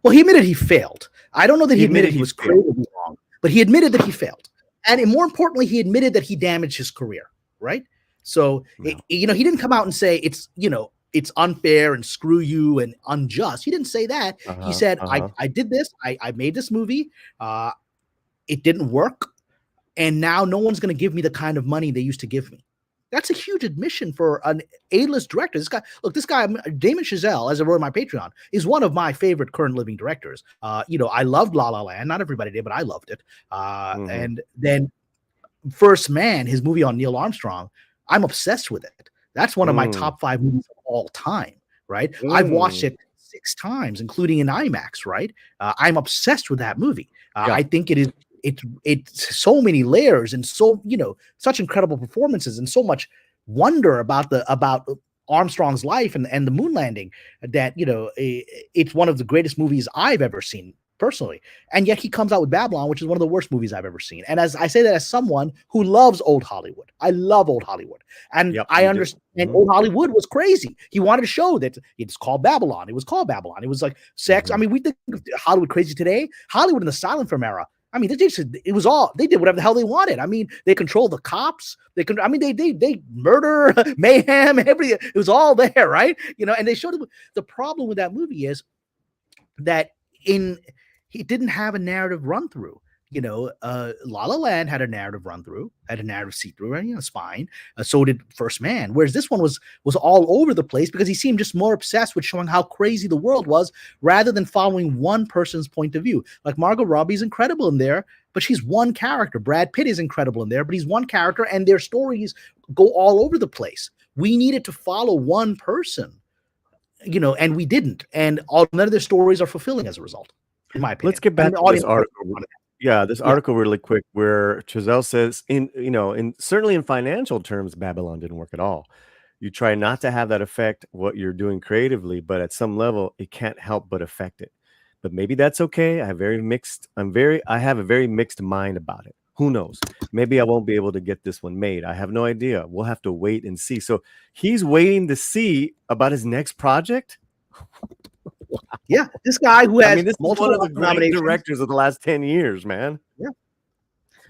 Well, he admitted he failed. I don't know that he admitted he was creatively wrong, but he admitted that he failed. And more importantly, he admitted that he damaged his career, right? So, he didn't come out and say it's unfair and screw you and unjust. He didn't say that. He said, I did this. I made this movie. It didn't work. And now no one's going to give me the kind of money they used to give me. That's a huge admission for an A-list director. This guy, Damien Chazelle, as I wrote on my Patreon, is one of my favorite current living directors. I loved La La Land. Not everybody did, but I loved it. And then First Man, his movie on Neil Armstrong, I'm obsessed with it. That's one of my top 5 movies of all time, right? I've watched it 6 times, including in IMAX, right? I'm obsessed with that movie. I think it's so many layers and so such incredible performances and so much wonder about Armstrong's life and the moon landing that it's one of the greatest movies I've ever seen personally. And yet he comes out with Babylon, which is one of the worst movies I've ever seen. And as I say that as someone who loves old Hollywood, I love old Hollywood, and I understand old Hollywood was crazy. He wanted to show that it's called Babylon. It was called Babylon. It was like sex. I mean, we think of Hollywood crazy today. Hollywood in the silent film era, I mean, they did whatever the hell they wanted. I mean, they controlled the cops. They murder, mayhem, everything. It was all there, right? And they showed the problem with that movie is that he didn't have a narrative run through. La La Land had a narrative run through, had a narrative see through, and spine. So did First Man. Whereas this one was all over the place because he seemed just more obsessed with showing how crazy the world was rather than following one person's point of view. Like Margot Robbie's incredible in there, but she's one character. Brad Pitt is incredible in there, but he's one character, and their stories go all over the place. We needed to follow one person, and we didn't. And none of their stories are fulfilling as a result, in my opinion. Let's get back to this article. Yeah, this article really quick, where Chazelle says, certainly in financial terms, Babylon didn't work at all. You try not to have that affect what you're doing creatively, but at some level, it can't help but affect it. But maybe that's okay. I have a very mixed mind about it. Who knows? Maybe I won't be able to get this one made. I have no idea. We'll have to wait and see. So he's waiting to see about his next project. Yeah, this guy who has this is one of the great directors of the last 10 years, man.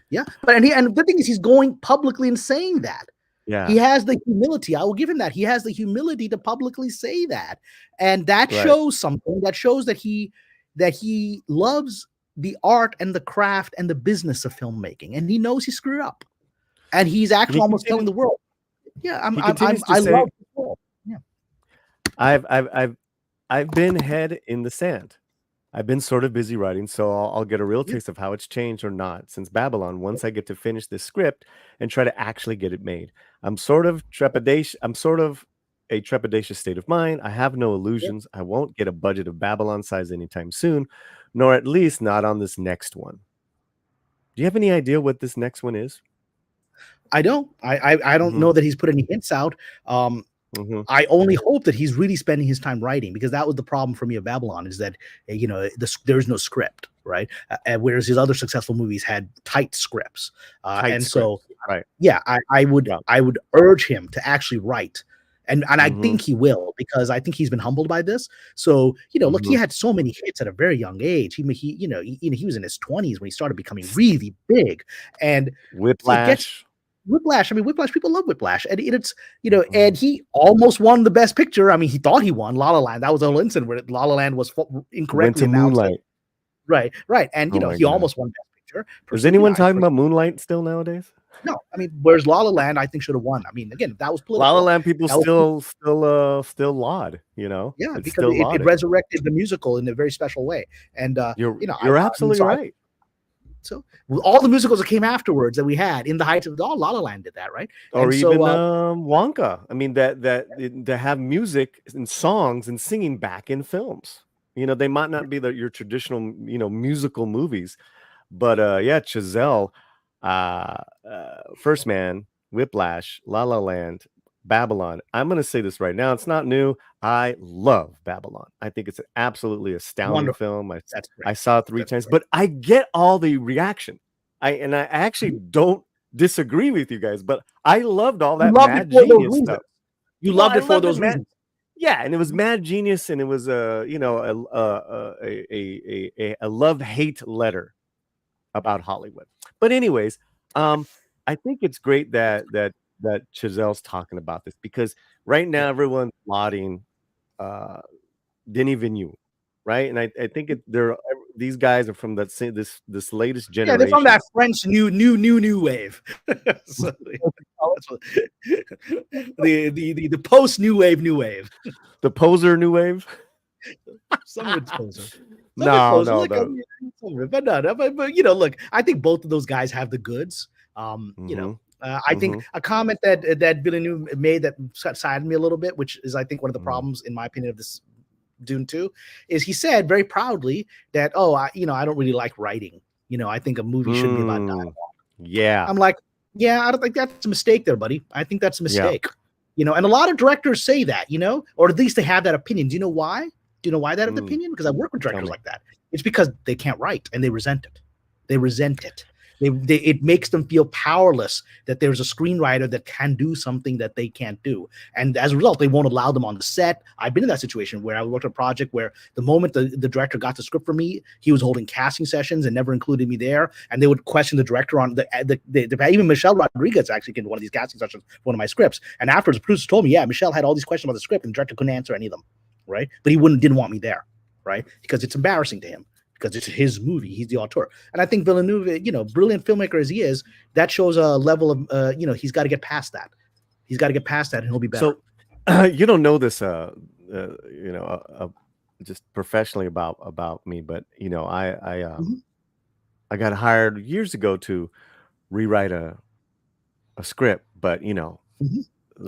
Yeah. But the thing is, he's going publicly and saying that. Yeah, he has the humility. I will give him that. He has the humility to publicly say that, and that shows something. That shows that he loves the art and the craft and the business of filmmaking, and he knows he screwed up, and he's actually almost telling the world, "Yeah, I love the world." Yeah, I've been head in the sand. I've been sort of busy writing, so I'll get a real taste of how it's changed or not since Babylon. Once I get to finish this script and try to actually get it made, I'm sort of a trepidatious state of mind. I have no illusions. I won't get a budget of Babylon size anytime soon, nor at least not on this next one. Do you have any idea what this next one is? I don't. I don't know that he's put any hints out. I only hope that he's really spending his time writing, because that was the problem for me of Babylon, is that there's no script, right? Whereas his other successful movies had tight scripts, so I would urge him to actually write, and I think he will, because I think he's been humbled by this. So look, he had so many hits at a very young age. He was in his 20s when he started becoming really big, and Whiplash. Whiplash. I mean, Whiplash. People love Whiplash, and and he almost won the Best Picture. I mean, he thought he won La La Land. That was a little incident where La La Land was incorrectly announced. Moonlight. Right, and he almost won Best Picture. Is anyone talking about Moonlight still nowadays? No, I mean, whereas La La Land, I think, should have won. I mean, again, that was political. La La Land people still laud. Yeah, because it resurrected the musical in a very special way. And you're absolutely right. So all the musicals that came afterwards that we had in the heights of La La Land did that, right? Or and even Wonka. I mean, that to have music and songs and singing back in films. They might not be your traditional musical movies, but Chazelle, First Man, Whiplash, La La Land, Babylon. I'm going to say this right now. It's not new. I love Babylon. I think it's an absolutely astounding film. I saw it 3 times, but I get all the reaction. I actually don't disagree with you guys, but I loved all You that loved it Mad for those Genius reasons. stuff. You Well, loved I it for loved those Mad, reasons. yeah, and it was Mad Genius, and it was a love hate letter about Hollywood. But anyways, I think it's great that Chazelle's talking about this because right now everyone's lauding uh Denis Villeneuve, right? And I think they're these guys are from this latest Yeah, they're from generation. that French new wave. So, that's what, the post new wave. The poser new wave. Some of it's poser. No, Look, I no. mean, some of it, but no, but you know, look, I think both of those guys have the goods. You know, I think a comment that Villeneuve made that sided me a little bit, which is I think one of the problems, in my opinion, of this Dune 2, is he said very proudly that, oh, I don't really like writing. You know, I think a movie should be about dialogue. Yeah. I'm like, yeah, I don't think that's a mistake there, buddy. I think that's a Yeah. mistake. You know, and a lot of directors say that, you know, or at least they have that opinion. Do you know why? Do you know why that opinion? Because I work with directors like that. It's because they can't write and they resent it. They resent it. It makes them feel powerless that there's a screenwriter that can do something that they can't do. And as a result, they won't allow them on the set. I've been in that situation where I worked on a project where the moment the director got the script for me, he was holding casting sessions and never included me there. And they would question the director on even Michelle Rodriguez actually came to one of these casting sessions for one of my scripts. And afterwards, the producer told me, yeah, Michelle had all these questions about the script and the director couldn't answer any of them. Right. But he didn't want me there. Right. Because it's embarrassing to him. Because it's his movie, he's the auteur, and I think Villeneuve, you know, brilliant filmmaker as he is, that shows a level of, you know, he's got to get past that. He's got to get past that, and he'll be better. So, you don't know this, you know, just professionally about me, but you know, I got hired years ago to rewrite a script, but you know,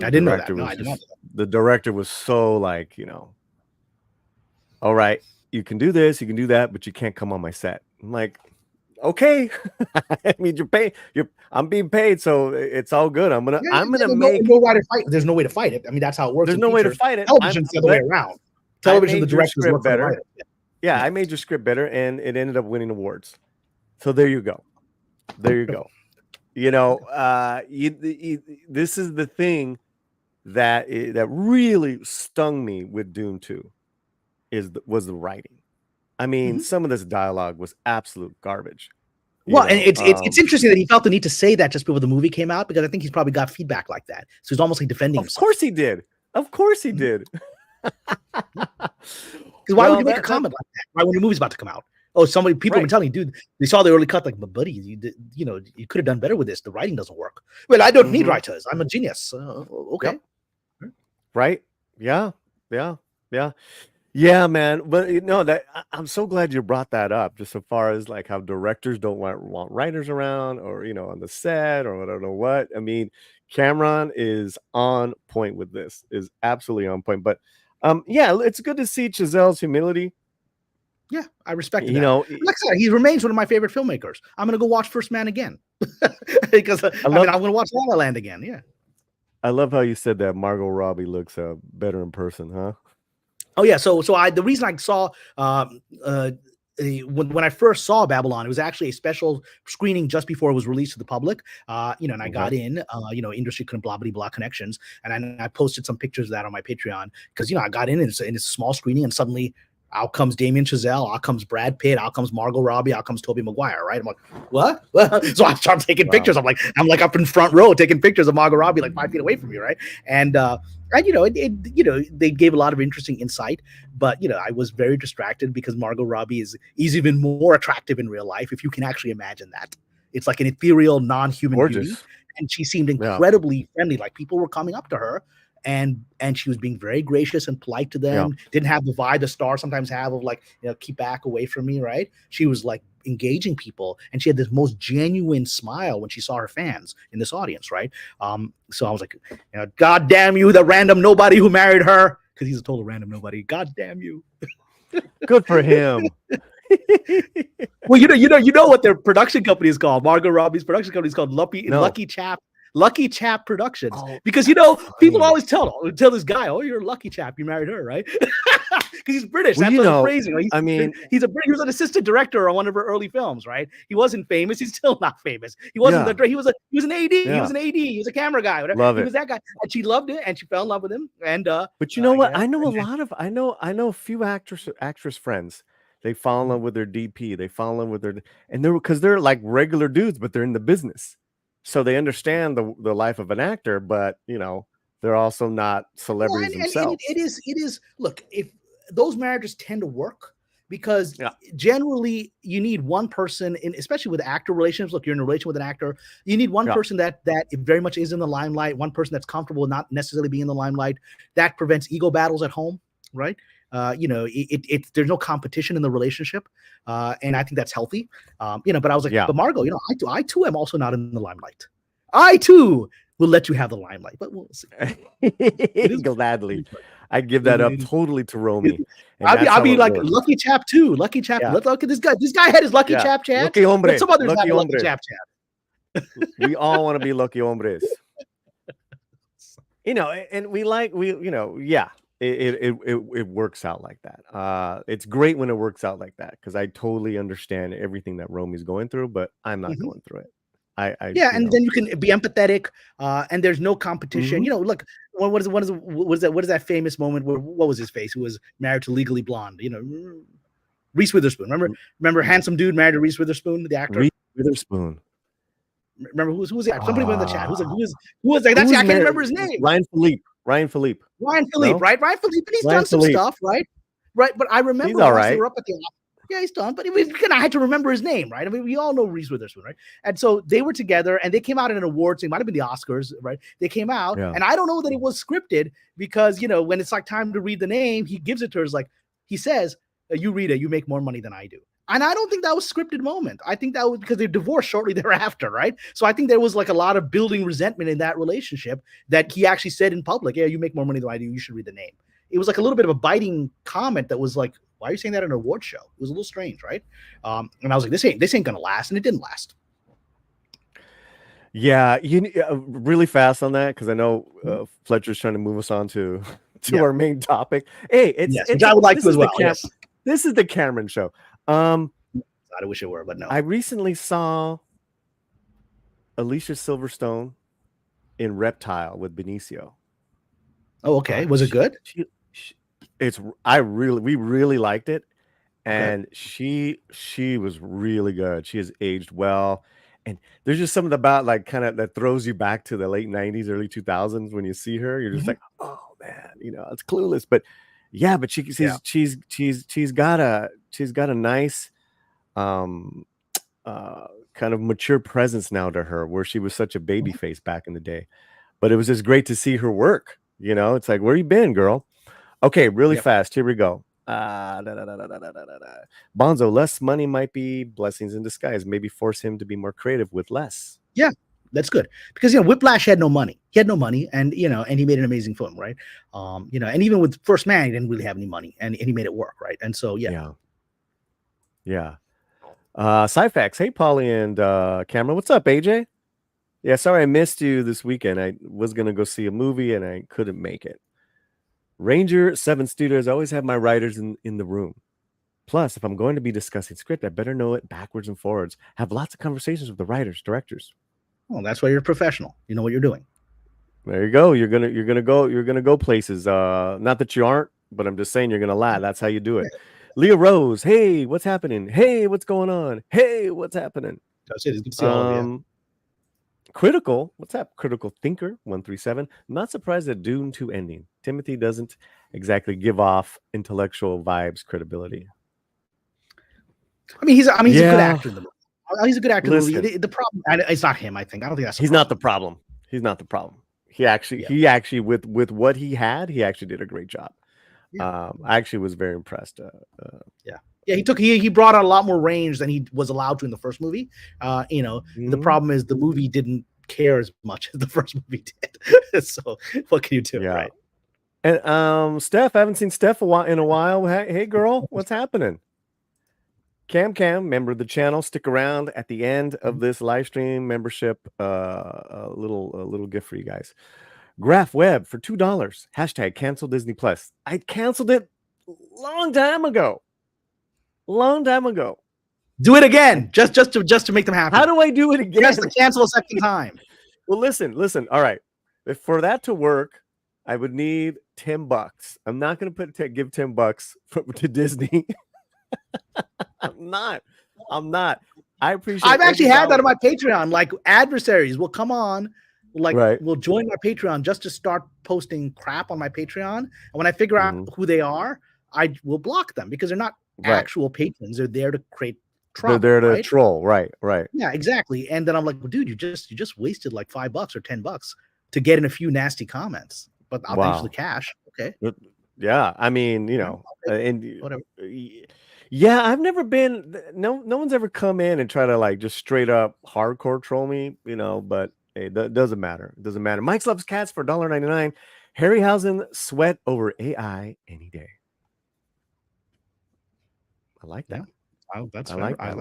I didn't know that. No, I did not. The director was so like, you know, all right, you can do this, you can do that, but you can't come on my set. I'm like, okay. I mean, I'm being paid, so it's all good. I'm gonna make. No way to fight. There's no way to fight it. I mean, that's how it works. There's no way to fight it. Television's the other way around. Television, the directors work better. Yeah, I made your script better, and it ended up winning awards. So there you go. There you go. You know, this is the thing that really stung me with Dune 2. Was the writing. I mean, some of this dialogue was absolute garbage. Well, and it's interesting that he felt the need to say that just before the movie came out, because I think he's probably got feedback like that. So he's almost like defending himself. Of course he did. Of course he did. Because why would you make a comment like that? Right when the movie's about to come out? Oh, people were telling you, dude, they saw the early cut, like, but buddy, you know, you could have done better with this. The writing doesn't work. Well, I don't need writers. I'm a genius. Okay. Yep. Right. Yeah. Yeah, man. But you know that I'm so glad you brought that up. Just so far as like how directors don't want writers around, or you know, on the set, or I don't know what. I mean, Kamran is on point with this. Is absolutely on point. But yeah, it's good to see Chazelle's humility. Yeah, I respect that. You know, like I said, he remains one of my favorite filmmakers. I'm gonna go watch First Man again because I'm gonna watch La La Land again. Yeah. I love how you said that Margot Robbie looks better in person, huh? Oh yeah, so the reason I saw when I first saw Babylon, it was actually a special screening just before it was released to the public. You know, and I got in. You know, industry couldn't blah connections, and I posted some pictures of that on my Patreon because you know I got in and it's a small screening, and suddenly out comes Damien Chazelle, out comes Brad Pitt, out comes Margot Robbie, out comes Tobey Maguire, right? I'm like, what? So I start taking pictures. I'm like up in front row taking pictures of Margot Robbie like 5 feet away from me, right? And you know, you know, they gave a lot of interesting insight, but you know, I was very distracted because Margot Robbie is even more attractive in real life, if you can actually imagine that. It's like an ethereal, non-human beauty, and she seemed incredibly friendly. Like people were coming up to her. And she was being very gracious and polite to them. Didn't have the vibe the stars sometimes have of like, you know, keep back away from me, right? She was like engaging people, and she had this most genuine smile when she saw her fans in this audience, right? So I was like, you know, God damn you, the random nobody who married her, because he's a total random nobody. God damn you. Good for him. Well, you know what their production company is called. Margot Robbie's production company is called Lucky Chap. Lucky Chap Productions, Oh, because you know people funny. always tell this guy, "Oh, you're a lucky chap, you married her, right?" Because he's British. Well, That's you what the know, phrasing. Like, I mean, he was an assistant director on one of her early films, right? He wasn't famous. He's still not famous. He wasn't yeah, the he was an AD. He yeah, was an AD. He was a camera guy. Whatever. love He it. was that guy, and she loved it, and she fell in love with him. And But you know what? yeah, I know a lot of I know a few actress friends. They fall in love with their DP. They fall in love with their and they're because they're like regular dudes, but they're in the business, so they understand the life of an actor. But you know, they're also not well, celebrities and themselves. it is. Look, if those marriages tend to work because Yeah, generally you need one person in, especially with actor relationships. Look, you're in a relation with an actor. You need one yeah, person that very much is in the limelight. One person that's comfortable not necessarily being in the limelight. That prevents ego battles at home, right? You know, there's no competition in the relationship, and I think that's healthy. You know, but I was like, yeah. but Margot, you know, I too am also not in the limelight. I too will let you have the limelight, but we'll see. It is Gladly, I'd give that up totally to Romy, and I'll that's be how it like works. lucky chap too. Lucky chap. Yeah, Look at this guy. This guy had his lucky yeah. chap chat. Lucky hombre, Let some others have lucky a lucky hombre. chap. We all want to be lucky hombres. You know, and you know, yeah, it works out like that. It's great when it works out like that because I totally understand everything that Romy's going through, but I'm not Mhm. going through it. Yeah, You and know, then you can be empathetic, and there's no competition. mhm. You know, look, what is that famous moment where what was his face? Who was married to Legally Blonde? You know, Reese Witherspoon. Remember, handsome dude married to Reese Witherspoon, the actor. Reese Witherspoon. Remember who was the actor? Somebody put in the chat. Uh, Who was like? That's I who's can't married? remember his name. Ryan Philippe. Ryan Philippe. Ryan Philippe, No, right? Ryan Philippe, but he's Ryan done some Philippe. stuff, right? Right, but I He's remember all once they right. were up at the yeah, he's done, but I had to remember his name, right? I mean, we all know Reese Witherspoon, right? And so they were together, and they came out in an awards. It might have been the Oscars, right? They came out, Yeah. and I don't know that it was scripted because you know when it's like time to read the name, he gives it to her. It's like he says, "You read it, you make more money than I do." And I don't think that was a scripted moment. I think that was because they divorced shortly thereafter, right? So I think there was like a lot of building resentment in that relationship that he actually said in public, "Yeah, you make more money than I do. You should read the name." It was like a little bit of a biting comment that was like, "Why are you saying that at an award show?" It was a little strange, right? And I was like, "This ain't gonna last," and it didn't last. Yeah, really fast on that because I know Fletcher's trying to move us on to Yeah. our main topic. Hey, Yes, which I would like to as well. Yes. This is the Cameron show. I wish it were, but no. I recently saw Alicia Silverstone in Reptile with Benicio. Oh, okay. Was it good? We really liked it, and she was really good. She has aged well, and there's just something about like kind of that throws you back to the late 90s, early 2000s when you see her. You're just like, oh man, you know, it's Clueless, but yeah, but she's got a nice kind of mature presence now to her, where she was such a baby face back in the day. But it was just great to see her work. You know, it's like, where you been, girl? Okay, really fast. Here we go. Bonzo, less money might be blessings in disguise. Maybe force him to be more creative with less. Yeah, that's good because you know Whiplash had no money. He had no money, and you know, and he made an amazing film, right? You know, and even with First Man, he didn't really have any money, and he made it work, right? And so yeah. Cyfax, hey Polly and Cameron, what's up, AJ? Yeah, sorry I missed you this weekend. I was gonna go see a movie and I couldn't make it. Ranger 7 Studios, I always have my writers in the room. Plus, if I'm going to be discussing script, I better know it backwards and forwards. Have lots of conversations with the writers, directors. Well, that's why you're a professional. You know what you're doing. There you go. You're gonna go places. Not that you aren't, but I'm just saying you're gonna lie. That's how you do it. Leah Rose, hey, what's happening? Hey, what's going on? Hey, what's happening? That's it. It's good to see all of you. Critical, what's up? Critical Thinker 137. Not surprised at Dune 2 ending. Timothy doesn't exactly give off intellectual vibes credibility. I mean, he's a good actor in the movie. He's a good actor in the movie. The problem, and it's not him. I think. I don't think that's. He's not the problem. He's not the problem. He actually with what he had, he actually did a great job. I actually was very impressed. He brought out a lot more range than he was allowed to in the first movie. The problem is the movie didn't care as much as the first movie did. So what can you do, right? And Steph, I haven't seen Steph in a while. Hey girl, what's happening? Cam, member of the channel. Stick around at the end of this live stream membership. A little gift for you guys. Graph Web for $2. Hashtag cancel Disney Plus. I canceled it long time ago. Do it again, just to make them happy. How do I do it again? Just to cancel a second time. Well, listen. All right. If for that to work, I would need $10. I'm not going to give $10 to Disney. I'm not. I appreciate. I've actually had that on my Patreon. Like adversaries will come on, will join my Patreon just to start posting crap on my Patreon. And when I figure out who they are, I will block them because they're not actual patrons. They're there to create trouble. They're there to troll. Right. Yeah, exactly. And then I'm like, well, dude, you just wasted like $5 or $10 to get in a few nasty comments. But I'll thanks for the cash. Okay. Yeah, I mean, and whatever. Yeah, I've never been. No one's ever come in and try to like just straight up hardcore troll me, But hey, it doesn't matter. It doesn't matter. Mike loves cats for $1.99. Harryhausen sweat over AI any day. I like that. Oh, that's I like that.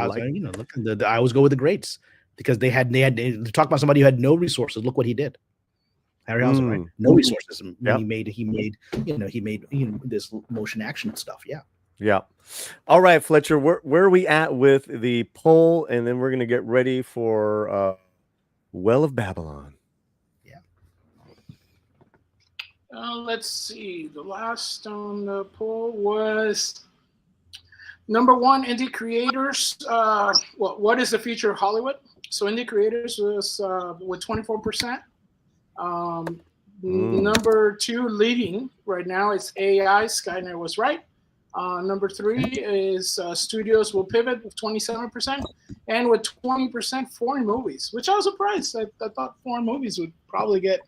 Look, I always go with the greats because they talk about somebody who had no resources. Look what he did. Harryhausen, right? No resources. He made this motion action stuff. Yeah. Yeah. All right, Fletcher, where are we at with the poll? And then we're going to get ready for Well of Babylon. Yeah. Let's see. The last on the poll was number 1, indie creators. What is the future of Hollywood? So indie creators was with 24%. Number 2, leading right now is AI. Skynet was right. Number 3 is studios will pivot with 27%, and with 20% foreign movies, which I was surprised. I thought foreign movies would probably get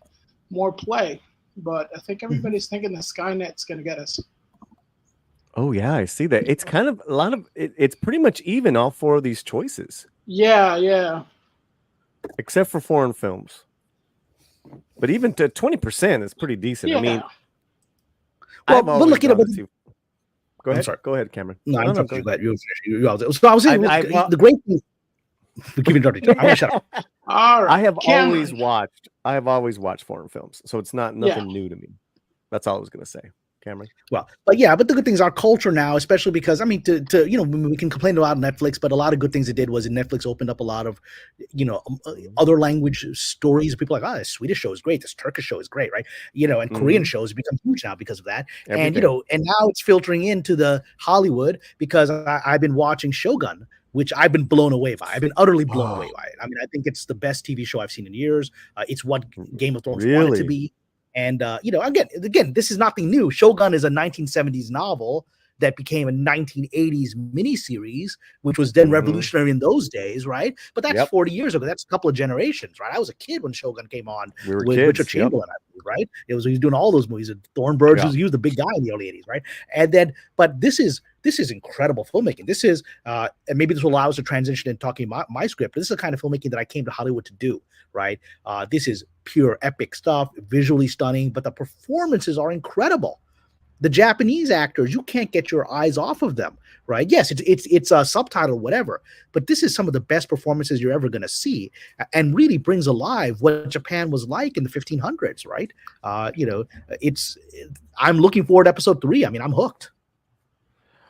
more play, but I think everybody's thinking the Skynet's going to get us. Oh yeah, I see that. It's kind of it's pretty much even all 4 of these choices. Yeah. Except for foreign films. But even to 20% is pretty decent. Yeah. I mean, but look at it. Go ahead. Sorry. Go ahead, Cameron. No, I'm sorry. Go ahead. So I was saying the great thing. Keep interrupting. I'm gonna shut up. All right. I have always watched foreign films, so it's nothing new to me. That's all I was gonna say, Cameron. Well, but the good thing is our culture now, especially because we can complain about Netflix, but a lot of good things it did was Netflix opened up a lot of, other language stories. People are like, this Swedish show is great, this Turkish show is great, right? And Korean shows become huge now because of that. Everything. And now it's filtering into the Hollywood because I've been watching Shogun, which I've been blown away by. I've been utterly blown away by it. I mean, I think it's the best TV show I've seen in years. It's what Game of Thrones wanted to be. And, again, this is nothing new. Shogun is a 1970s novel that became a 1980s miniseries, which was then revolutionary in those days, right? But that's 40 years ago. That's a couple of generations, right? I was a kid when Shogun came on with Richard Chamberlain, I believe, right? He was doing all those movies. And Thornburg, he was the big guy in the early 80s, right? And then, but this is incredible filmmaking. This is, and maybe this will allow us to transition in talking about my script, but this is the kind of filmmaking that I came to Hollywood to do, right? This is pure epic stuff, visually stunning, but the performances are incredible. The Japanese actors, you can't get your eyes off of them, right? Yes, it's a subtitle, whatever, but this is some of the best performances you're ever going to see, and really brings alive what Japan was like in the 1500s, right? I'm looking forward to episode 3. I mean, I'm hooked.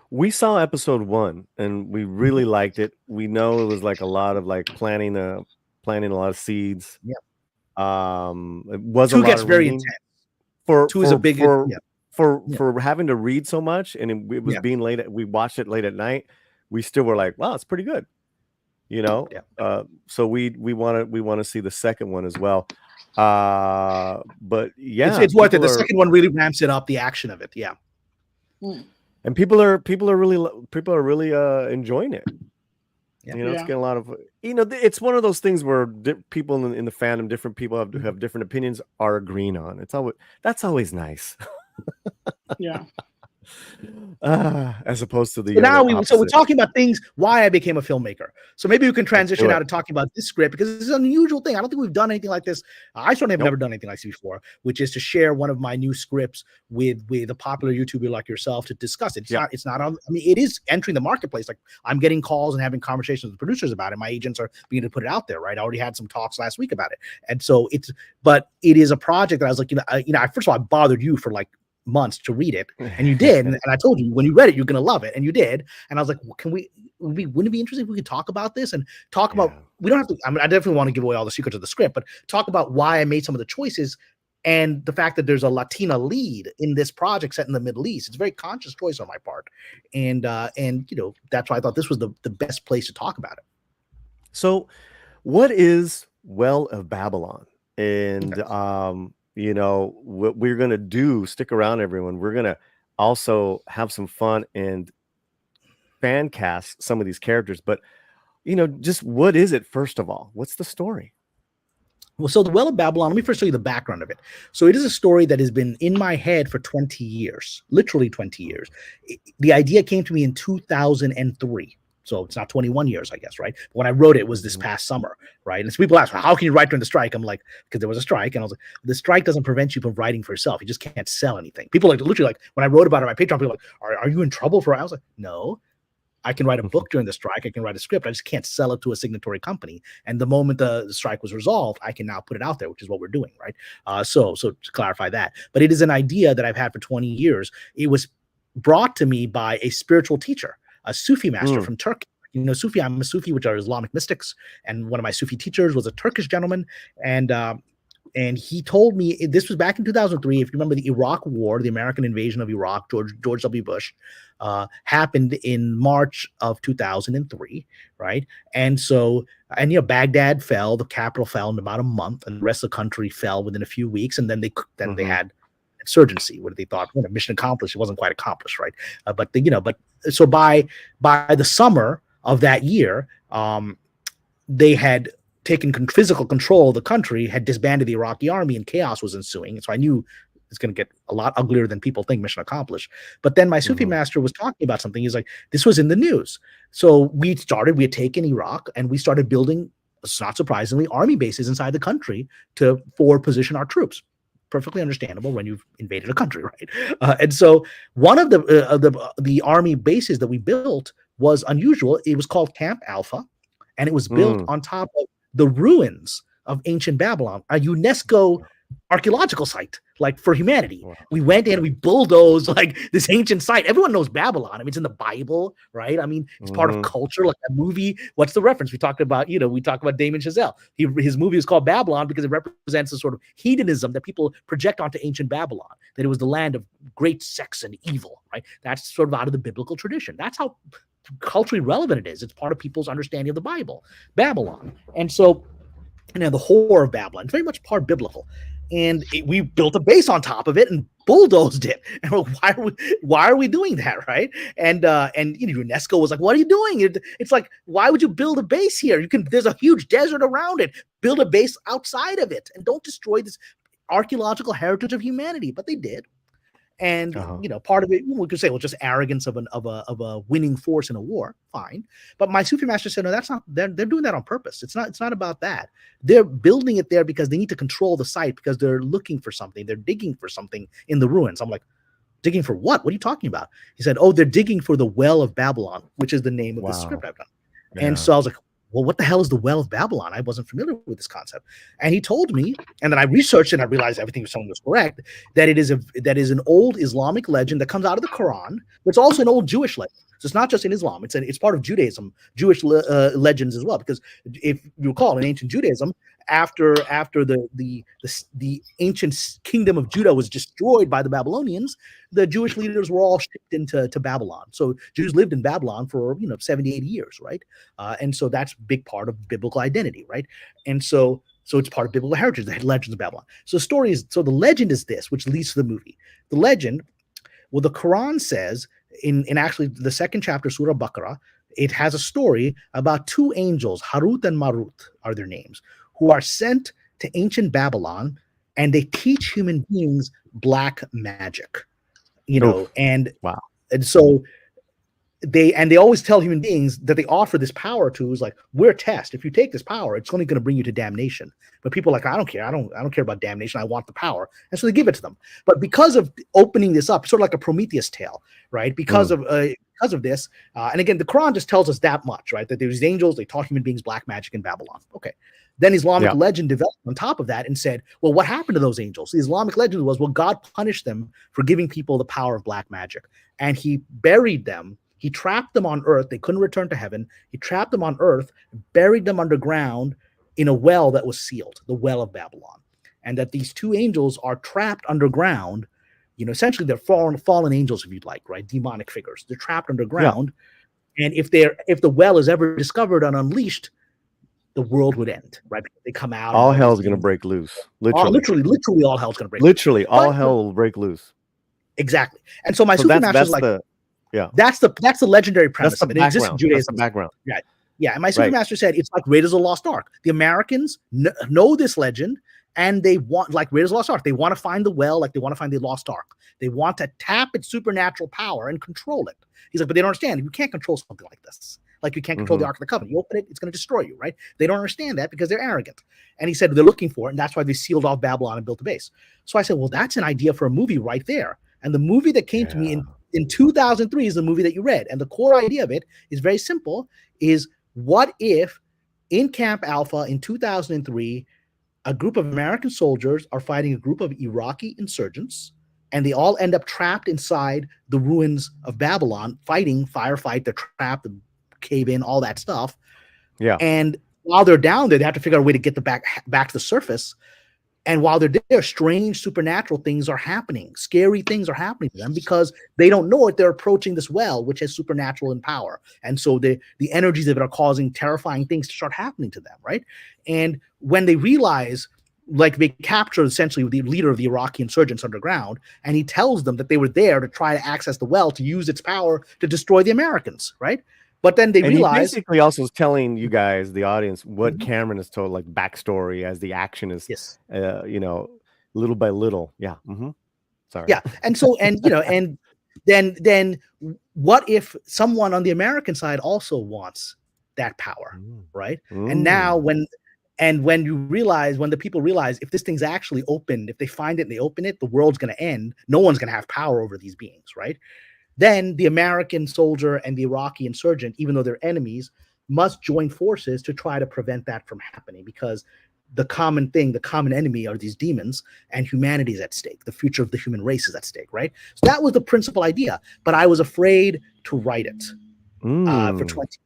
We saw episode 1 and we really liked it. We know it was like a lot of like planting a lot of seeds. Yeah. It was 2 gets very intense. 2 is a big for having to read so much, and it was being late. We watched it late at night. We still were like, wow, it's pretty good. So we want to see the second one as well. But yeah, it's worth it. The second one really ramps it up, the action of it. Yeah. And people are really enjoying it. Yeah. It's getting a lot of, it's one of those things where people in the fandom, different people have different opinions, are agreeing on. That's always nice. Yeah. As opposed to So the now other we're opposite. talking about things why I became a filmmaker. So maybe we can Let's transition do now it. to talking about this script because this is an unusual thing. I don't think we've done anything like this. I certainly have Nope. never done anything like this before, which is to share one of my new scripts with a popular YouTuber like yourself to discuss it. It's not on. I mean, it is entering the marketplace. Like I'm getting calls and having conversations with producers about it. My agents are beginning to put it out there. Right. I already had some talks last week about it, and so but it is a project that I was like, first of all, I bothered you for like months to read it, and you did, and I told you when you read it you're gonna love it, and you did, and I was like, well, wouldn't it be interesting if we could talk about this and talk about, we don't have to, I mean, I definitely want to give away all the secrets of the script, but talk about why I made some of the choices and the fact that there's a Latina lead in this project set in the Middle East. It's a very conscious choice on my part, and that's why I thought this was the best place to talk about it. So, what is Well of Babylon? And what we're gonna do, stick around, everyone. We're gonna also have some fun and fan cast some of these characters. But just what is it first of all? What's the story? Well, so the Well of Babylon, let me first show you the background of it. So it is a story that has been in my head for 20 years, literally 20 years. The idea came to me in 2003. So it's not 21 years, I guess, right? But when I wrote it, it was this past summer, right? And so people ask, how can you write during the strike? I'm like, because there was a strike. And I was like, the strike doesn't prevent you from writing for yourself. You just can't sell anything. People literally like, when I wrote about it on my Patreon, people were like, are you in trouble for it? I was like, no. I can write a book during the strike. I can write a script. I just can't sell it to a signatory company. And the moment the strike was resolved, I can now put it out there, which is what we're doing, right? So to clarify that. But it is an idea that I've had for 20 years. It was brought to me by a spiritual teacher, a Sufi master from Turkey. Sufi, I'm a Sufi, which are Islamic mystics. And one of my Sufi teachers was a Turkish gentleman. And he told me, this was back in 2003. If you remember the Iraq War, the American invasion of Iraq, George W. Bush, happened in March of 2003, right? And so, Baghdad fell, the capital fell in about a month, and the rest of the country fell within a few weeks. And then they had insurgency, where they thought, mission accomplished. It wasn't quite accomplished, right? But so by the summer of that year, they had taken physical control of the country, had disbanded the Iraqi army, and chaos was ensuing. And so I knew it's going to get a lot uglier than people think. Mission accomplished. But then my Sufi master was talking about something. He's like, this was in the news. So we had taken Iraq, and we started building, not surprisingly, army bases inside the country to forward position our troops. Perfectly understandable when you've invaded a country, right? And so one of the army bases that we built was unusual. It was called Camp Alpha, and it was built on top of the ruins of ancient Babylon, a UNESCO archaeological site, like for humanity. Wow. We went in, we bulldozed like this ancient site. Everyone knows Babylon. I mean, it's in the Bible, right? I mean, it's part of culture, like that movie. What's the reference? We talked about Damien Chazelle. His movie is called Babylon because it represents a sort of hedonism that people project onto ancient Babylon, that it was the land of great sex and evil, right? That's sort of out of the biblical tradition. That's how culturally relevant it is. It's part of people's understanding of the Bible, Babylon. And so, the horror of Babylon, it's very much part biblical. And we built a base on top of it and bulldozed it. And why are we doing that, right? And UNESCO was like, what are you doing? It's like, why would you build a base here? There's a huge desert around it. Build a base outside of it and don't destroy this archaeological heritage of humanity. But they did. And part of it, we could say, well, just arrogance of a winning force in a war. Fine, but my Sufi master said, no, that's not. They're doing that on purpose. It's not about that. They're building it there because they need to control the site, because they're looking for something. They're digging for something in the ruins. I'm like, digging for what? What are you talking about? He said, oh, they're digging for the Well of Babylon, which is the name of the script I've done. Yeah. And so I was like, well, what the hell is the Well of Babylon? I wasn't familiar with this concept. And he told me, and then I researched and I realized everything was correct, that it is an old Islamic legend that comes out of the Quran, but it's also an old Jewish legend. So it's not just in Islam, it's part of Judaism, Jewish legends as well, because if you recall, in ancient Judaism, after the ancient kingdom of Judah was destroyed by the Babylonians, the Jewish leaders were all shipped into Babylon. So Jews lived in Babylon for 70, 80 years, right? And so that's a big part of biblical identity, right? And so it's part of biblical heritage, the legends of Babylon. So the legend is this, which leads to the movie. The legend, well, the Quran says in actually the second chapter, Surah Baqarah, it has a story about two angels, Harut and Marut are their names, who are sent to ancient Babylon, and they teach human beings black magic. you know, Oof. and Wow. so they always tell human beings that they offer this power to is like, we're a test. If you take this power, it's only going to bring you to damnation. But people are like, I don't care. I don't care about damnation. I want the power. And so they give it to them. But because of opening this up, sort of like a Prometheus tale, right? Because of this, and again, the Quran just tells us that much, right? That there's these angels, they taught human beings black magic in Babylon. Okay. Then Islamic legend developed on top of that and said, well, what happened to those angels? The Islamic legend was, well, God punished them for giving people the power of black magic. And he buried them. He trapped them on earth. They couldn't return to heaven. He trapped them on earth, buried them underground in a well that was sealed, the well of Babylon. And that these two angels are trapped underground. You know, essentially they're fallen angels, if you'd like, right? Demonic figures. They're trapped underground. Yeah. And if the well is ever discovered and unleashed, the world would end, right? Because they come out. All hell's going to break loose. Literally all hell's going to break loose. Literally, all hell will break loose. Exactly. And so my super master's like, that's the legendary premise. That's the background. That's the background. Right. Yeah. And my super master said it's like Raiders of the Lost Ark. The Americans know this legend, and they want, like Raiders of the Lost Ark, they want to find the well, like they want to find the Lost Ark. They want to tap its supernatural power and control it. He's like, but they don't understand. You can't control something like this. Like you can't control the Ark of the Covenant. You open it, it's going to destroy you, right? They don't understand that because they're arrogant. And he said they're looking for it, and that's why they sealed off Babylon and built a base. So I said, well, that's an idea for a movie right there. And the movie that came to me in 2003 is the movie that you read. And the core idea of it is very simple, is what if in Camp Alpha in 2003, a group of American soldiers are fighting a group of Iraqi insurgents, and they all end up trapped inside the ruins of Babylon, fighting, firefight, they're trapped, cave in, all that stuff. Yeah. And while they're down there, they have to figure out a way to get back to the surface. And while they're there, strange supernatural things are happening. Scary things are happening to them because they don't know it. They're approaching this well, which has supernatural in power. And so the energies of it are causing terrifying things to start happening to them, right? And when they realize, like they capture essentially the leader of the Iraqi insurgents underground, and he tells them that they were there to try to access the well to use its power to destroy the Americans, right? But then they realize, he basically also is telling you guys, the audience, what Cameron has told, like backstory as the action is, you know, little by little. Yeah. Sorry. Yeah. And so, and you know, and then what if someone on the American side also wants that power, right? And now when the people realize, if this thing's actually opened, if they find it and they open it, the world's going to end. No one's going to have power over these beings, right? Then the American soldier and the Iraqi insurgent, even though they're enemies, must join forces to try to prevent that from happening, because the common enemy are these demons, and humanity is at stake. The future of the human race is at stake, right? So that was the principal idea, but I was afraid to write it for 20 years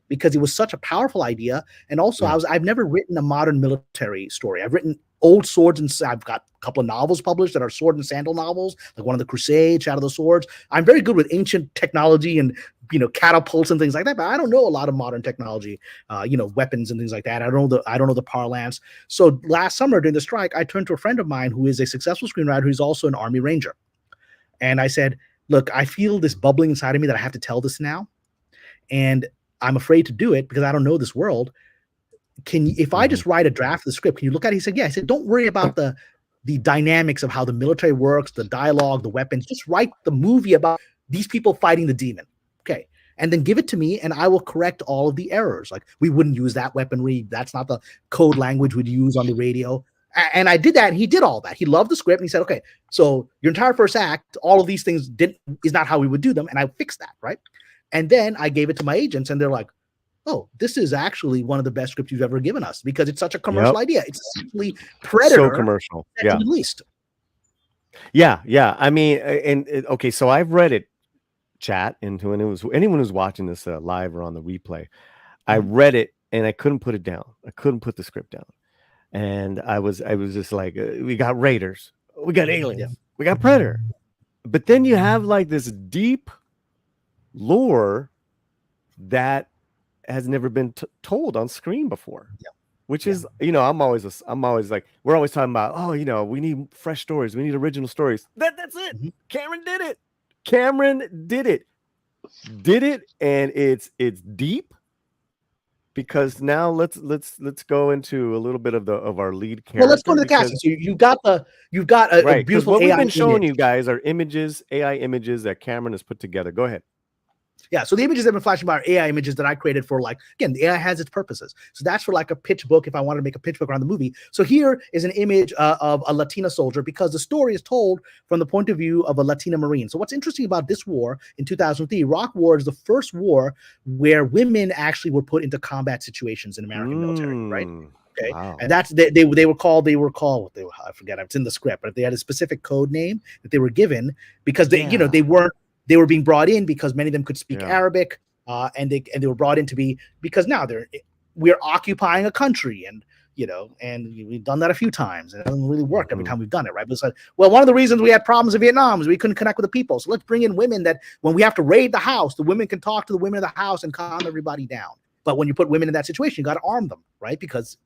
because it was such a powerful idea. And also I've never written a modern military story. I've written old swords, and I've got a couple of novels published that are sword and sandal novels, like one of the Crusades, Shadow of the Swords. I'm very good with ancient technology and, you know, catapults and things like that, but I don't know a lot of modern technology, you know, weapons and things like that. I don't know the parlance. So last summer during the strike, I turned to a friend of mine who is a successful screenwriter who's also an Army Ranger. And I said, look, I feel this bubbling inside of me that I have to tell this now. And I'm afraid to do it because I don't know this world. If I just write a draft of the script, can you look at it? He said, yeah. I said, don't worry about the dynamics of how the military works, the dialogue, the weapons. Just write the movie about these people fighting the demon. Okay. And then give it to me, and I will correct all of the errors. Like, we wouldn't use that weaponry. That's not the code language we'd use on the radio. And I did that, and he did all that. He loved the script, and he said, okay, so your entire first act, all of these things is not how we would do them. And I fixed that, right? And then I gave it to my agents, and they're like, oh, this is actually one of the best scripts you've ever given us, because it's such a commercial idea. It's essentially Predator. So commercial. Yeah. At least. Yeah. Yeah. I mean, okay, so I've read it, chat, and anyone who's watching this live or on the replay, I read it and I couldn't put it down. I couldn't put the script down. And I was just like, we got Raiders, we got aliens, we got Predator. But then you have like this deep lore that has never been told on screen before, which is, you know, I'm always like, we're always talking about, oh, you know, we need fresh stories, we need original stories. That's it. Cameron did it. Cameron did it, and it's deep, because now let's go into a little bit of our lead character. Well, let's go to the casting. So you've got a right, because beautiful what we've AI been showing image. you guys are images, AI images that Cameron has put together. Go ahead. Yeah, so the images that have been flashing by are AI images that I created for, like, again, the AI has its purposes. So that's for like a pitch book if I wanted to make a pitch book around the movie. So here is an image of a Latina soldier because the story is told from the point of view of a Latina Marine. So what's interesting about this war in 2003, Iraq War is the first war where women actually were put into combat situations in American military, right? Okay, Wow. and that's they were called what they were, I forget, it's in the script, but they had a specific code name that they were given because they they were being brought in because many of them could speak Arabic, and they were brought in to be, because now we're occupying a country, and we've done that a few times, and it doesn't really work every time we've done it, right? But it's like, well, one of the reasons we had problems in Vietnam is we couldn't connect with the people, so let's bring in women that when we have to raid the house, the women can talk to the women of the house and calm everybody down. But when you put women in that situation, you got to arm them, right? Because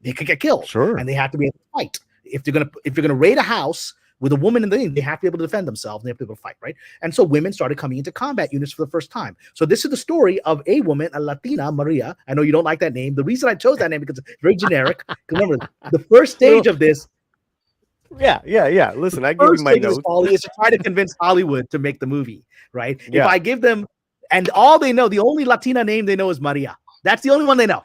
they could get killed, and they have to be able to fight. If you're gonna raid a house with a woman in the thing, they have to be able to defend themselves, and they have to be able to fight, right? And so women started coming into combat units for the first time. So this is the story of a woman, a Latina, Maria. I know you don't like that name. The reason I chose that name because it's very generic. Remember, the first stage of this. Yeah. Listen, I give you my notes. Is to try to convince Hollywood to make the movie, right? Yeah. If I give them, and all they know, the only Latina name they know is Maria. That's the only one they know.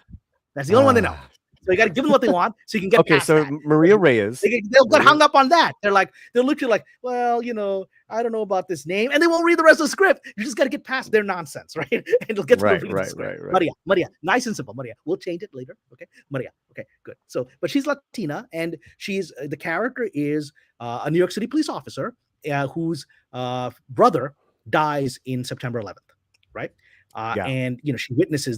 That's the only one they know. So you got to give them what they want, so you can get past that. Maria Reyes. They'll get hung up on that. They're literally like, well, I don't know about this name, and they won't read the rest of the script. You just got to get past their nonsense, right? And it'll get to the script. Right. Maria, nice and simple. Maria, we'll change it later. Okay, Maria. Okay, good. So, but she's Latina, and she's the character is a New York City police officer whose brother dies in September 11th, right? And she witnesses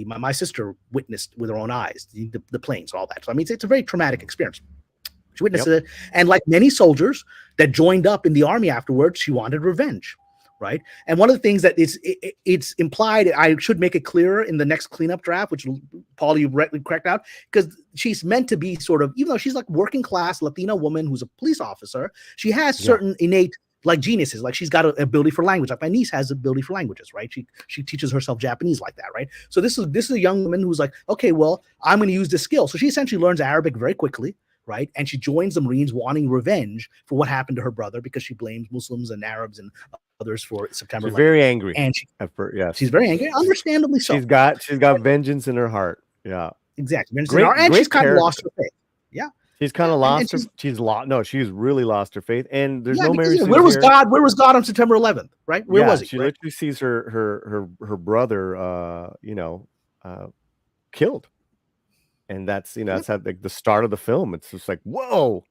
my sister witnessed with her own eyes the planes, all that. So I mean, it's a very traumatic experience. She witnessed it, and like many soldiers that joined up in the army afterwards, she wanted revenge, right? And one of the things that it's implied, I should make it clearer in the next cleanup draft, which Paul, you correct out, because she's meant to be sort of, even though she's like working class Latina woman who's a police officer, she has certain innate geniuses, like she's got an ability for language. Like my niece has ability for languages, right? She teaches herself Japanese like that, right? So this is a young woman who's like, okay, well, I'm going to use this skill. So she essentially learns Arabic very quickly, right? And she joins the Marines wanting revenge for what happened to her brother because she blames Muslims and Arabs and others for September 11th. She's very angry, and she's very angry, understandably so. She's got vengeance in her heart. Yeah, exactly. And she's kind of lost her faith. Yeah. She's kind of lost her. She's really lost her faith. And there's no Mary. Where was God? Where was God on September 11th? Right? Where was he? She literally sees her brother, killed, and that's that's how the start of the film. It's just like, whoa.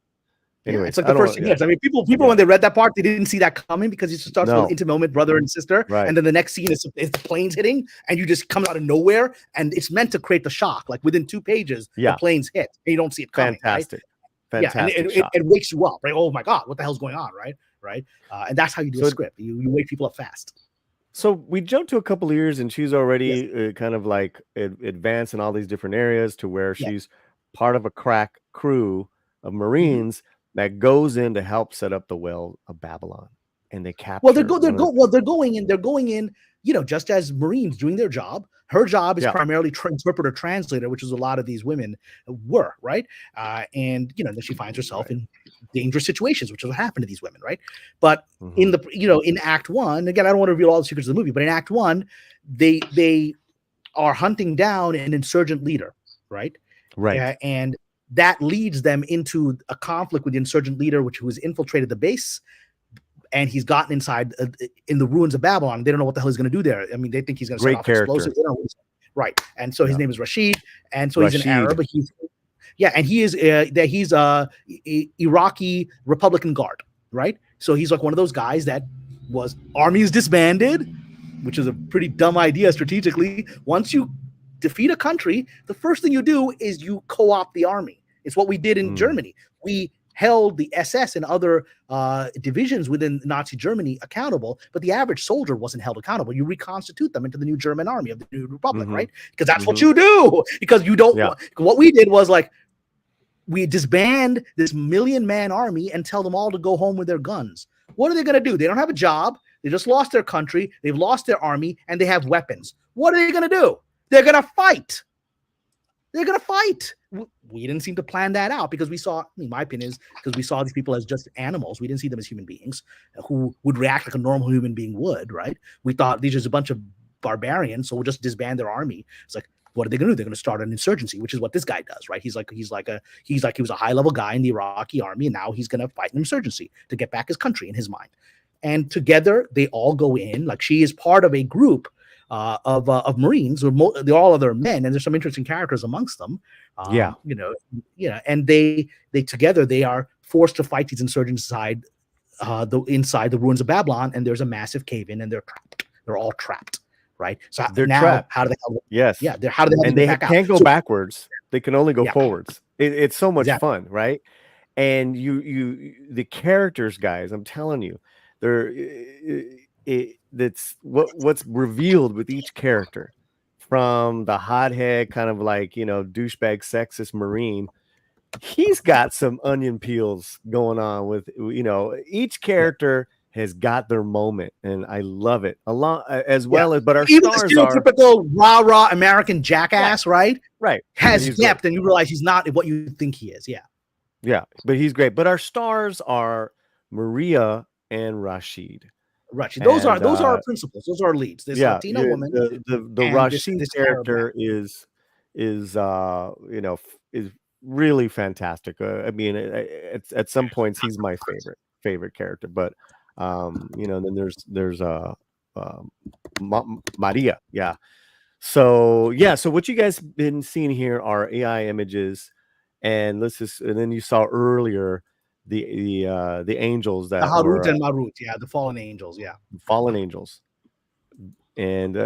Anyway, it's like the first thing. I mean, people when they read that part, they didn't see that coming because it starts with an intimate moment, brother and sister, and then the next scene is the planes hitting, and you just come out of nowhere, and it's meant to create the shock. Like within 2 pages, the planes hit, and you don't see it coming. Fantastic. And it wakes you up, right? Oh my God, what the hell's going on, right? And that's how you do a script. You wake people up fast. So we jumped to a couple of years, and she's already kind of like advanced in all these different areas to where she's part of a crack crew of Marines that goes in to help set up the well of Babylon, and they capture. Well, they're going in. Just as Marines doing their job. Her job is primarily interpreter translator, which is a lot of these women were, right? And then she finds herself in dangerous situations, which is what happened to these women, right? But in in Act 1, again, I don't want to reveal all the secrets of the movie, but in Act 1, they are hunting down an insurgent leader, right? Right, and that leads them into a conflict with the insurgent leader, who has infiltrated the base, and he's gotten inside in the ruins of Babylon. They don't know what the hell he's going to do there. I mean, they think he's going to set off explosives. They don't know right. And so his name is Rashid, and so he's an Arab, but he's Iraqi Republican Guard, right? So he's like one of those guys that was armies disbanded, which is a pretty dumb idea strategically. Once you defeat a country, the first thing you do is you co-opt the army. It's what we did in Germany. We held the SS and other divisions within Nazi Germany accountable, but the average soldier wasn't held accountable. You reconstitute them into the new German army of the new republic, right? Because that's what you do. Because you don't. What we did was we disband this 1 million man army and tell them all to go home with their guns. What are they going to do? They don't have a job. They just lost their country. They've lost their army, and they have weapons. What are they going to do? They're gonna fight. They're gonna fight. We didn't seem to plan that out because we saw, in my opinion, is because we saw these people as just animals. We didn't see them as human beings who would react like a normal human being would, right? We thought these are a bunch of barbarians, so we'll just disband their army. It's like, what are they gonna do? They're gonna start an insurgency, which is what this guy does, right? He was a high-level guy in the Iraqi army, and now he's gonna fight an insurgency to get back his country in his mind. And together they all go in, like she is part of a group of Marines, they're all other men, and there's some interesting characters amongst them. And they together they are forced to fight these insurgents inside the ruins of Babylon, and there's a massive cave in, and they're trapped. They're all trapped, right? So They're now, trapped. how do they? Yes. Yeah, how do they? And they back can't out? go backwards. They can only go Yeah. forwards. It's so much Exactly. fun, right? And the characters, guys, I'm telling you, they're that's what's revealed with each character, from the hothead kind of like, douchebag sexist Marine. He's got some onion peels going on with, each character has got their moment, and I love it a lot as well as, but our Even the stars are stereotypical rah American jackass, right? Has He's depth, and you realize he's not what you think he is. Yeah, but he's great. But our stars are Maria and Rashid. Right. Those are our principals. Those are our leads. This Latino woman. The Rashid character is really fantastic. I mean, at some points he's my favorite character. But then there's Maria. Yeah. So what you guys been seeing here are AI images, and and then you saw earlier the angels that the Harut were, and Marut, the fallen angels, fallen angels. And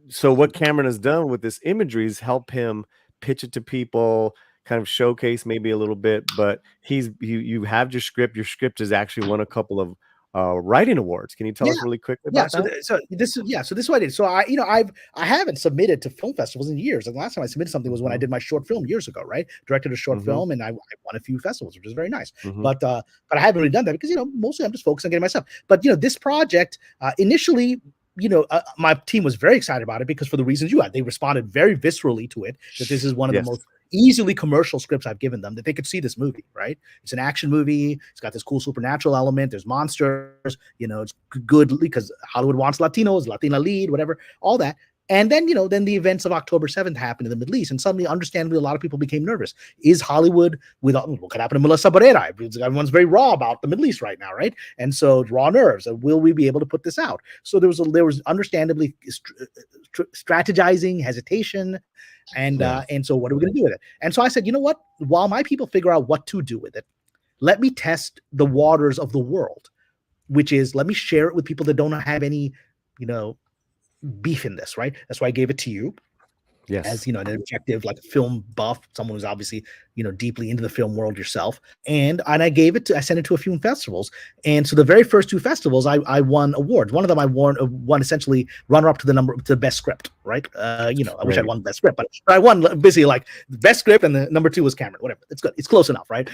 so what Kamran has done with this imagery is help him pitch it to people, kind of showcase maybe a little bit. But you have your script. Your script has actually won a couple of writing awards. Can you tell us really quickly about that? So this is what I did. So I haven't submitted to film festivals in years. And the last time I submitted something was when I did my short film years ago, right? Directed a short film, and I won a few festivals, which was very nice. But I haven't really done that because mostly I'm just focused on getting myself. But this project initially, my team was very excited about it because for the reasons you had, they responded very viscerally to it. That this is one of the most easily commercial scripts I've given them, that they could see this movie, right? It's an action movie. It's got this cool supernatural element. There's monsters, it's good because Hollywood wants Latinos, Latina lead, whatever, all that. And then, then the events of October 7th happened in the Middle East. And suddenly, understandably, a lot of people became nervous. Is Hollywood what could happen to Melissa Barrera? Everyone's very raw about the Middle East right now, right? And so raw nerves. Will we be able to put this out? So there was understandably strategizing, hesitation. And so what are we going to do with it? And so I said, you know what? While my people figure out what to do with it, let me test the waters of the world, which is let me share it with people that don't have any, beef in this, right? That's why I gave it to you. Yes. As an objective, like a film buff, someone who's obviously, deeply into the film world yourself. And I sent it to a few festivals. And so the very first two festivals, I won awards. One of them I won essentially runner up to the best script, right? I wish I'd won best script, but I won basically like the best script, and the number two was Kamran. Whatever, it's good, it's close enough, right?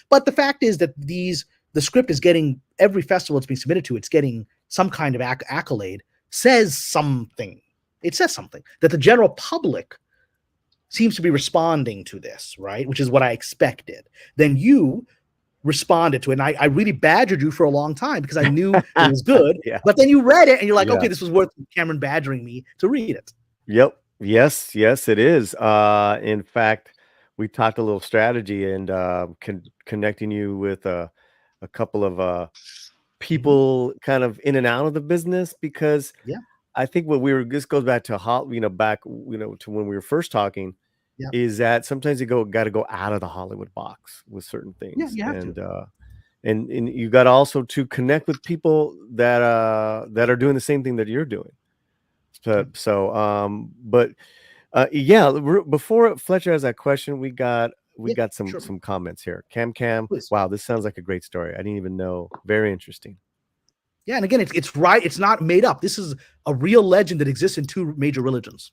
But the fact is that the script is getting, every festival it's being submitted to, it's getting some kind of accolade. Says something. It says something that the general public seems to be responding to this, right? Which is what I expected. Then you responded to it, and I really badgered you for a long time because I knew it was good. But then you read it, and you're like, okay, this was worth Kamran badgering me to read it. Yep. Yes, it is. In fact, we talked a little strategy and connecting you with a couple of people kind of in and out of the business, because I think this goes back to to when we were first talking, is that sometimes you got to go out of the Hollywood box with certain things. And you got also to connect with people that are doing the same thing that you're doing. Before Fletcher has that question, we got some comments here. Cam, please. Wow, this sounds like a great story. I didn't even know. Very interesting. Yeah, and again, it's right. It's not made up. This is a real legend that exists in two major religions.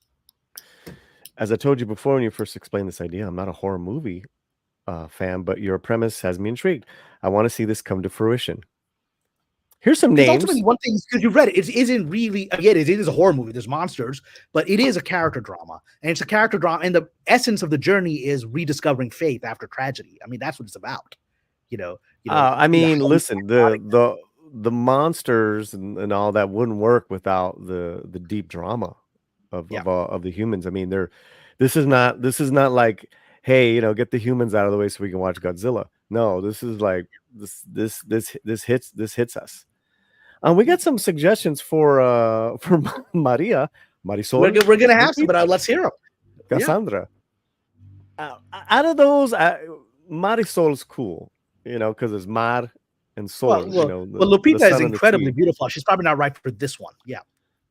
As I told you before when you first explained this idea, I'm not a horror movie fan, but your premise has me intrigued. I want to see this come to fruition. Here's some Because names. ultimately, one thing is because you read it, it isn't really again, it is a horror movie. There's monsters, but it is a character drama, and it's a character drama. And the essence of the journey is rediscovering faith after tragedy. I mean, that's what it's about. I mean, how- listen, the monsters and all that wouldn't work without the deep drama of the humans. I mean, this is not like, hey, get the humans out of the way so we can watch Godzilla. No, this is like this hits us. We got some suggestions for Maria, Marisol, we're gonna have some, Lupita, but let's hear them. Cassandra. Out of those, Marisol's cool, because it's Mar and Sol. Well, The Lupita sun is and the incredibly sea. beautiful. She's probably not right for this one. Yeah.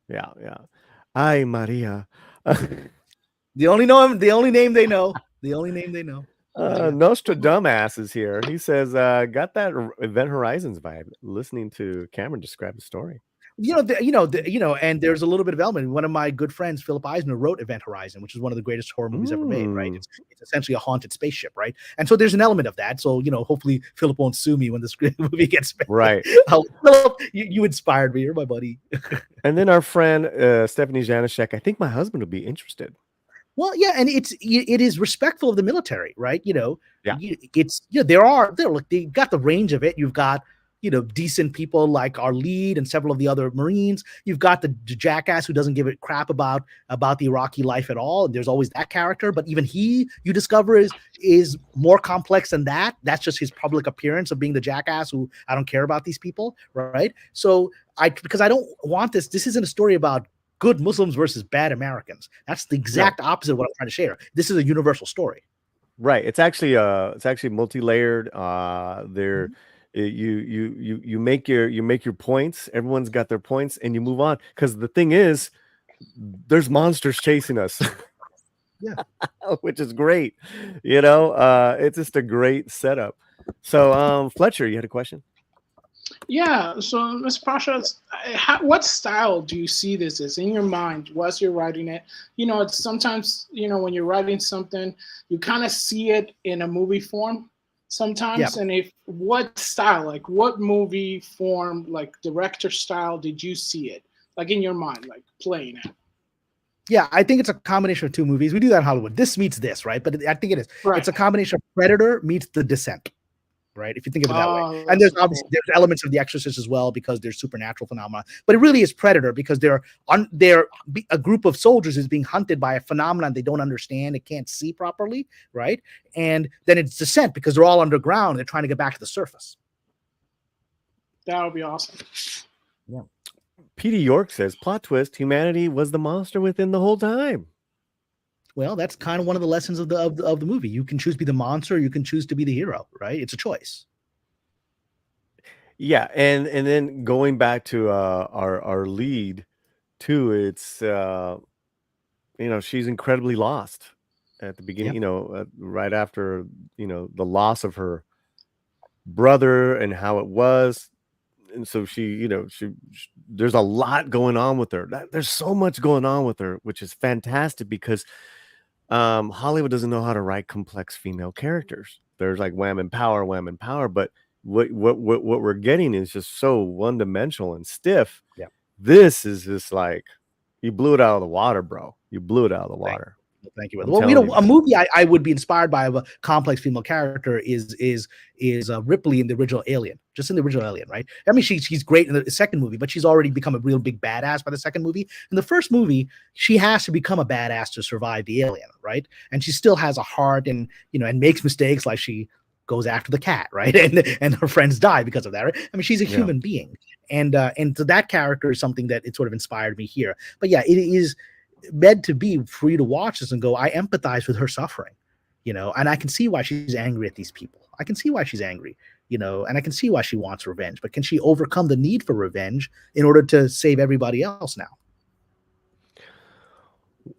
Yeah. Ay, Maria. The only name they know. The only name they know. Nostradamus is here. He says, got that Event Horizons vibe listening to Cameron describe the story. And there's a little bit of element. One of my good friends, Philip Eisner, wrote Event Horizon, which is one of the greatest horror movies ever made, right? It's essentially a haunted spaceship, right? And so there's an element of that. So, hopefully Philip won't sue me when this movie gets made. Right. Philip, you inspired me. You're my buddy. And then our friend, Stephanie Janashek, I think my husband would be interested. Well, yeah, and it is respectful of the military, right? Yeah. They got the range of it. You've got decent people like our lead and several of the other Marines. You've got the jackass who doesn't give a crap about the Iraqi life at all. And there's always that character, but even you discover is more complex than that. That's just his public appearance of being the jackass who I don't care about these people, right? So because I don't want this. This isn't a story about good Muslims versus bad Americans. That's the exact opposite of what I'm trying to share. This is a universal story. Right. It's actually multi-layered. You make your points. Everyone's got their points, and you move on. Because the thing is, there's monsters chasing us. Yeah, which is great. It's just a great setup. So, Fletcher, you had a question? Yeah. So, Mr. Pasha, what style do you see this as in your mind whilst you're writing it? It's sometimes when you're writing something, you kind of see it in a movie form. Sometimes, and what style, like what movie form, like director style, did you see it, like in your mind, like playing it? Yeah, I think it's a combination of two movies. We do that in Hollywood. This meets this, right? But I think it is. Right. It's a combination of Predator meets The Descent, right? If you think of it that way. And there's obviously there's elements of The Exorcist as well because there's supernatural phenomena. But it really is Predator because they're a group of soldiers is being hunted by a phenomenon they don't understand, it can't see properly, right? And then it's Descent because they're all underground. They're trying to get back to the surface. That would be awesome. Yeah. Petey York says, plot twist, humanity was the monster within the whole time. Well, that's kind of one of the lessons of the movie. You can choose to be the monster, or you can choose to be the hero, right? It's a choice. Yeah, and then going back to our lead too, it's she's incredibly lost at the beginning, right after the loss of her brother and how it was. And so she there's a lot going on with her. There's so much going on with her, which is fantastic because Hollywood doesn't know how to write complex female characters. There's like wham and power, but what we're getting is just so one-dimensional and stiff. Yeah. This is just like you blew it out of the water, bro. You blew it out of the water. Thank you. Well, a movie I would be inspired by of a complex female character is Ripley in the original Alien. Just in the original Alien, right? I mean, she's great in the second movie, but she's already become a real big badass by the second movie. In the first movie, she has to become a badass to survive the alien, right? And she still has a heart and and makes mistakes, like she goes after the cat, right? And her friends die because of that, right? I mean, she's a human being, and so that character is something that it sort of inspired me here. But yeah, it is meant to be for you to watch this and go, I empathize with her suffering, and I can see why she's angry at these people. I can see why she's angry, and I can see why she wants revenge. But can she overcome the need for revenge in order to save everybody else now?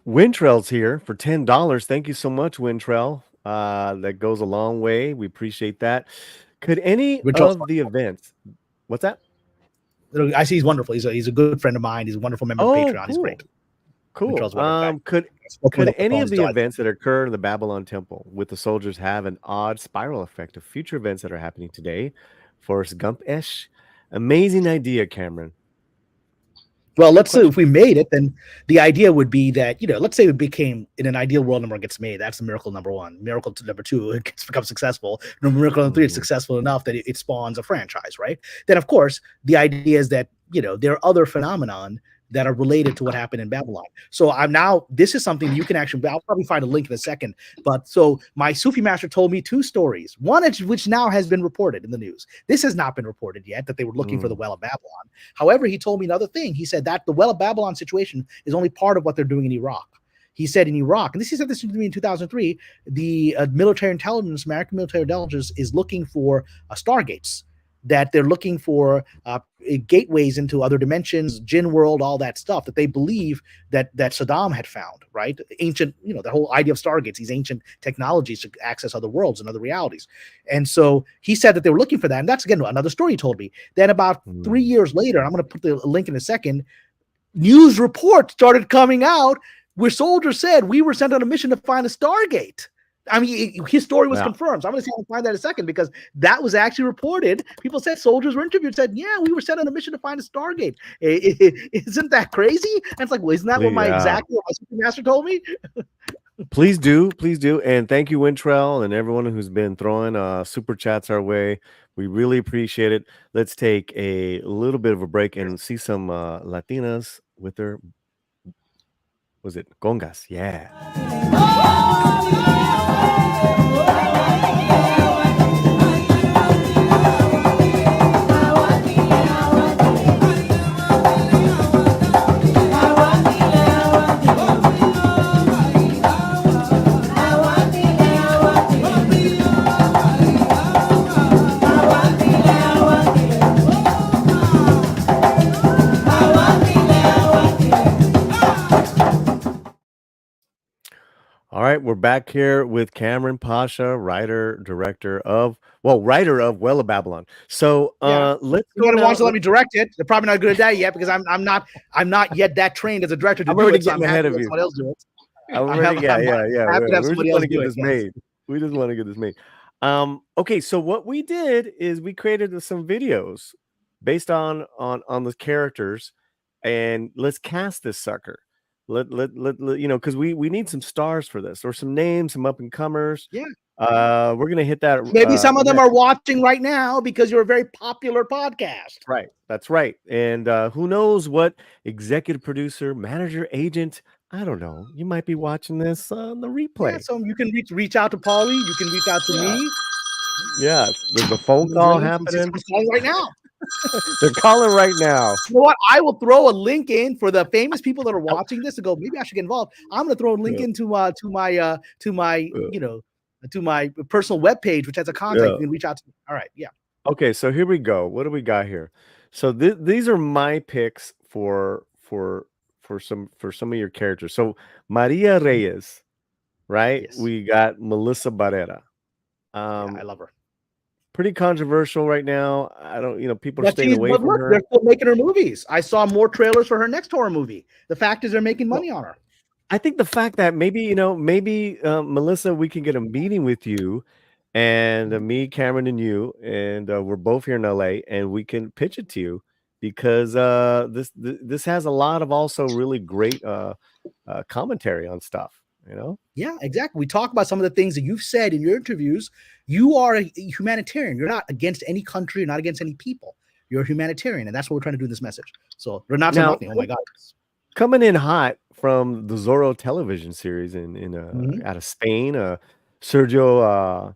Wintrell's here for $10. Thank you so much, Wintrell. That goes a long way. We appreciate that. Could any of the events? What's that? I see he's wonderful. He's a good friend of mine. He's a wonderful member of Patreon. Cool. He's great. Cool. Could any of the events that occur in the Babylon Temple with the soldiers have an odd spiral effect of future events that are happening today? Forrest Gump-ish. Amazing idea, Cameron. Well, let's say if we made it, then the idea would be that, let's say it became, in an ideal world, number one gets made. That's the miracle number one. Miracle number two, it becomes successful. Miracle number three, it's successful enough that it spawns a franchise, right? Then, of course, the idea is that, there are other phenomenon that are related to what happened in Babylon. So this is something you can actually, I'll probably find a link in a second. But so my Sufi master told me 2 stories, one which now has been reported in the news. This has not been reported yet, that they were looking for the Well of Babylon. However, he told me another thing. He said that the Well of Babylon situation is only part of what they're doing in Iraq. He said in Iraq, and he said this to me in 2003, the military intelligence, American military intelligence, is looking for stargates, that they're looking for gateways into other dimensions, Jinn world, all that stuff that they believe that Saddam had found, right? Ancient, the whole idea of stargates, these ancient technologies to access other worlds and other realities. And so he said that they were looking for that. And that's, again, another story he told me. Then about 3 years later, I'm going to put the link in a second, news reports started coming out where soldiers said, we were sent on a mission to find a stargate. I mean, his story was confirmed. So I'm going to see if I can find that in a second, because that was actually reported. People said, soldiers were interviewed, said, yeah, we were sent on a mission to find a stargate. Isn't that crazy? And it's like, well, isn't that what my Super Master told me? Please do. And thank you, Wintrell, and everyone who's been throwing super chats our way. We really appreciate it. Let's take a little bit of a break and see some Latinas with their, was it congas? Yeah. All right, we're back here with Kamran Pasha, writer of Well of Babylon. So let's go. Someone wants to let me direct it. They're probably not good at that yet, because I'm not yet that trained as a director to I'm do already it. So getting ahead of you. Somebody else do it. We just want to get this made. We just want to get this made. Okay, so what we did is we created some videos based on the characters, and let's cast this sucker. Let because we need some stars for this, or some names, some up and comers. Yeah. We're gonna hit that. Maybe some of them are watching right now because you're a very popular podcast. Right. That's right. And who knows what executive producer, manager, agent, I don't know. You might be watching this on the replay. Yeah, so you can reach out to Paulie. You can reach out to me. Yeah. There's a phone call happening right now. They're calling right now. You know what? I will throw a link in for the famous people that are watching this to go, maybe I should get involved. I'm going to throw a link into to my personal webpage, which has a contact. You can reach out to me. All right. Yeah. Okay. So here we go. What do we got here? So these are my picks for some of your characters. So Maria Reyes, right? Yes. We got Melissa Barrera. I love her. Pretty controversial right now. I don't, people are staying away from her. They're still making her movies. I saw more trailers for her next horror movie. The fact is, they're making money on her. I think the fact that maybe Melissa, we can get a meeting with you, and me, Cameron, and you, and we're both here in LA, and we can pitch it to you, because this has a lot of also really great commentary on stuff. Yeah, exactly. We talk about some of the things that you've said in your interviews. You are a humanitarian. You're not against any country. You're not against any people. You're a humanitarian, and that's what we're trying to do in this message. So Renato, nothing. Oh my God, coming in hot from the Zorro television series out of Spain, Sergio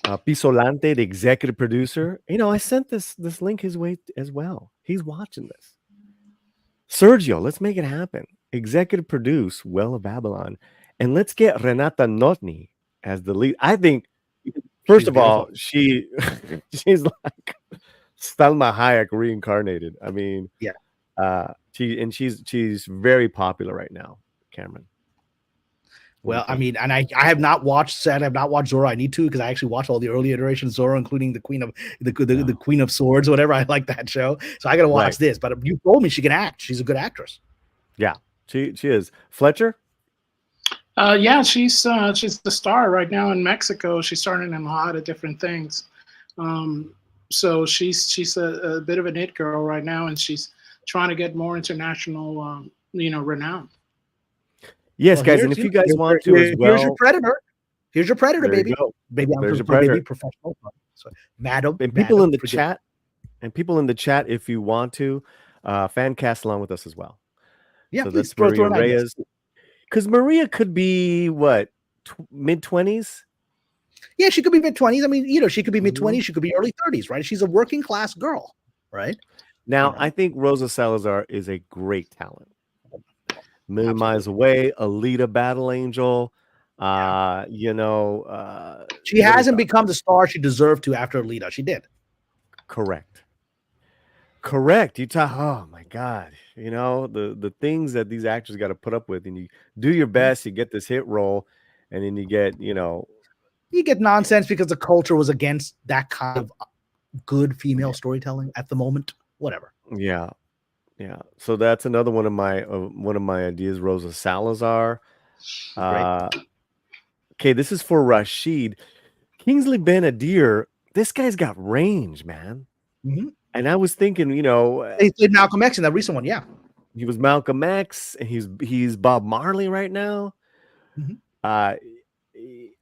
Pisolante, the executive producer. I sent this link his way as well. He's watching this. Sergio, let's make it happen. Executive produce Well of Babylon. And let's get Renata Notny as the lead. I think, first of all, she's like Salma Hayek reincarnated. I mean, she's very popular right now, Cameron. Well, I mean, and I have not watched Zorro. I need to, because I actually watched all the early iterations of Zorro, including the Queen of Swords, whatever. I like that show, so I got to watch this. But you told me she can act. She's a good actress. Yeah, she is. Fletcher. Yeah, she's the star right now in Mexico. She's starting in a lot of different things. So she's a bit of an it girl right now, and she's trying to get more international, renown. Yes, Well, guys, and if you guys want to as here's your well, predator. Here's your predator, there you baby. go. Baby, I'm There's your put baby predator. professional. So, madam, And people in the forgive- chat, if you want to, fan cast along with us as well. Yeah, So please that's throw Maria an idea. Reyes. Because Maria could be what, mid-20s? Yeah, she could be mid-20s. I mean, she could be Mhm. mid-20s. She could be early 30s, right? She's a working class girl, right? Now, I think Rosa Salazar is a great talent. Million Miles Away, Alita, Battle Angel. She what hasn't is become the star she deserved to after Alita. She did. Correct. You talk. Oh my God! The things that these actors got to put up with, and you do your best. You get this hit role, and then you get you get nonsense because the culture was against that kind of good female storytelling at the moment. Whatever. Yeah. So that's another one of my ideas. Rosa Salazar. Okay, this is for Rashid. Kingsley Ben-Adir. This guy's got range, man. Mm-hmm. And I was thinking, he played Malcolm X in that recent one. Yeah, he was Malcolm X, and he's Bob Marley right now. Mm-hmm.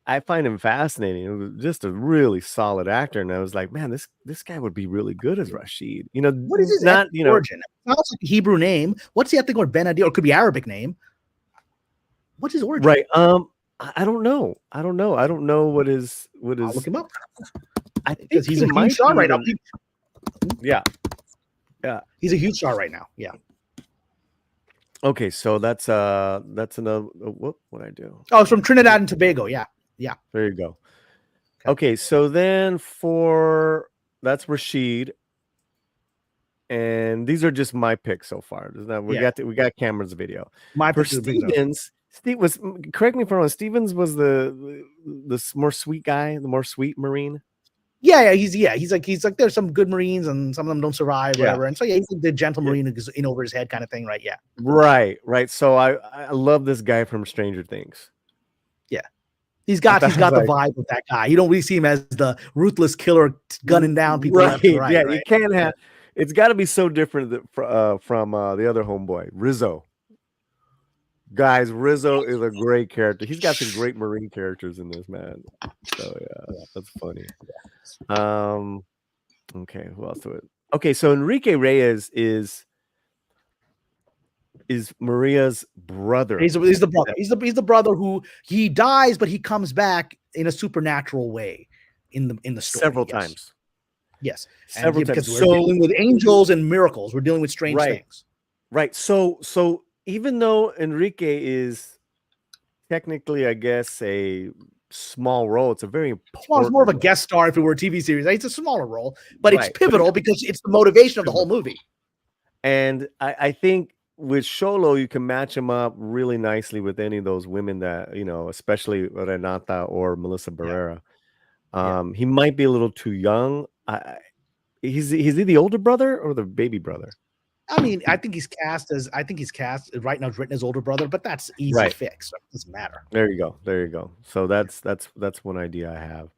I find him fascinating. It was just a really solid actor, and I was like, man, this guy would be really good as Rashid. What is his origin? It sounds like a Hebrew name. What's the ethnic or Ben-Adir? Or it could be Arabic name. What's his origin? Right. I don't know. I don't know what is. I'll look him up. I think because he's a huge star right now. Yeah. He's a huge star right now. Yeah. Okay, so that's another. What I do? Oh, it's from Trinidad and Tobago. Yeah. There you go. Okay, so then that's Rashid, and these are just my picks so far. We got Cameron's video. For Stevens. Steve was, correct me if I'm wrong. Stevens was the more sweet guy, the more sweet Marine. Yeah, he's like there's some good Marines and some of them don't survive, whatever. And so he's the gentle Marine who's in over his head kind of thing, right? Yeah. Right. So I love this guy from Stranger Things. Yeah. He's got the vibe of that guy. You don't really see him as the ruthless killer gunning down people left and right. Yeah, right? You can't have. It's got to be so different from the other homeboy, Rizzo. Guys, Rizzo is a great character. He's got some great Marine characters in this, man. So yeah, that's funny. Okay, who else do it? Okay, so Enrique Reyes is Maria's brother. He's the brother. He's the brother who he dies, but he comes back in a supernatural way in the story. Several times. Yes, several times. Because we're dealing with angels and miracles. We're dealing with strange things. Right. So even though Enrique is technically, I guess, a small role, it's a very important. Well, it's more of a guest star if it were a TV series. It's a smaller role, but it's pivotal because it's the motivation of the whole movie. And I think with Xolo, you can match him up really nicely with any of those women that, especially Renata or Melissa Barrera. He might be a little too young. Is he the older brother or the baby brother? I mean, I think he's cast right now. It's written as older brother, but that's easy to fix. So it doesn't matter. There you go. So that's one idea I have.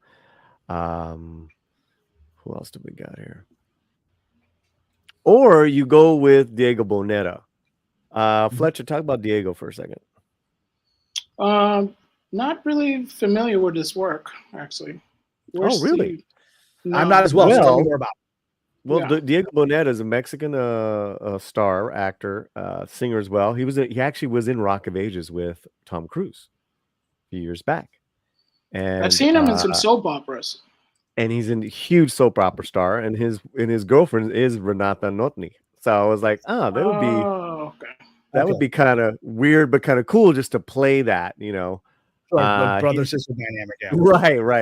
Who else do we got here? Or you go with Diego Boneta. Fletcher, talk about Diego for a second. Not really familiar with his work, actually. Oh, really? No. I'm not as well. So tell me more about. Well, Diego Boneta is a Mexican star, actor, singer as well. He actually was in Rock of Ages with Tom Cruise a few years back. And I've seen him in some soap operas. And he's a huge soap opera star, and his girlfriend is Renata Notny. So I was like, that would be kind of weird, but kind of cool just to play that, brother sister dynamic. Yeah.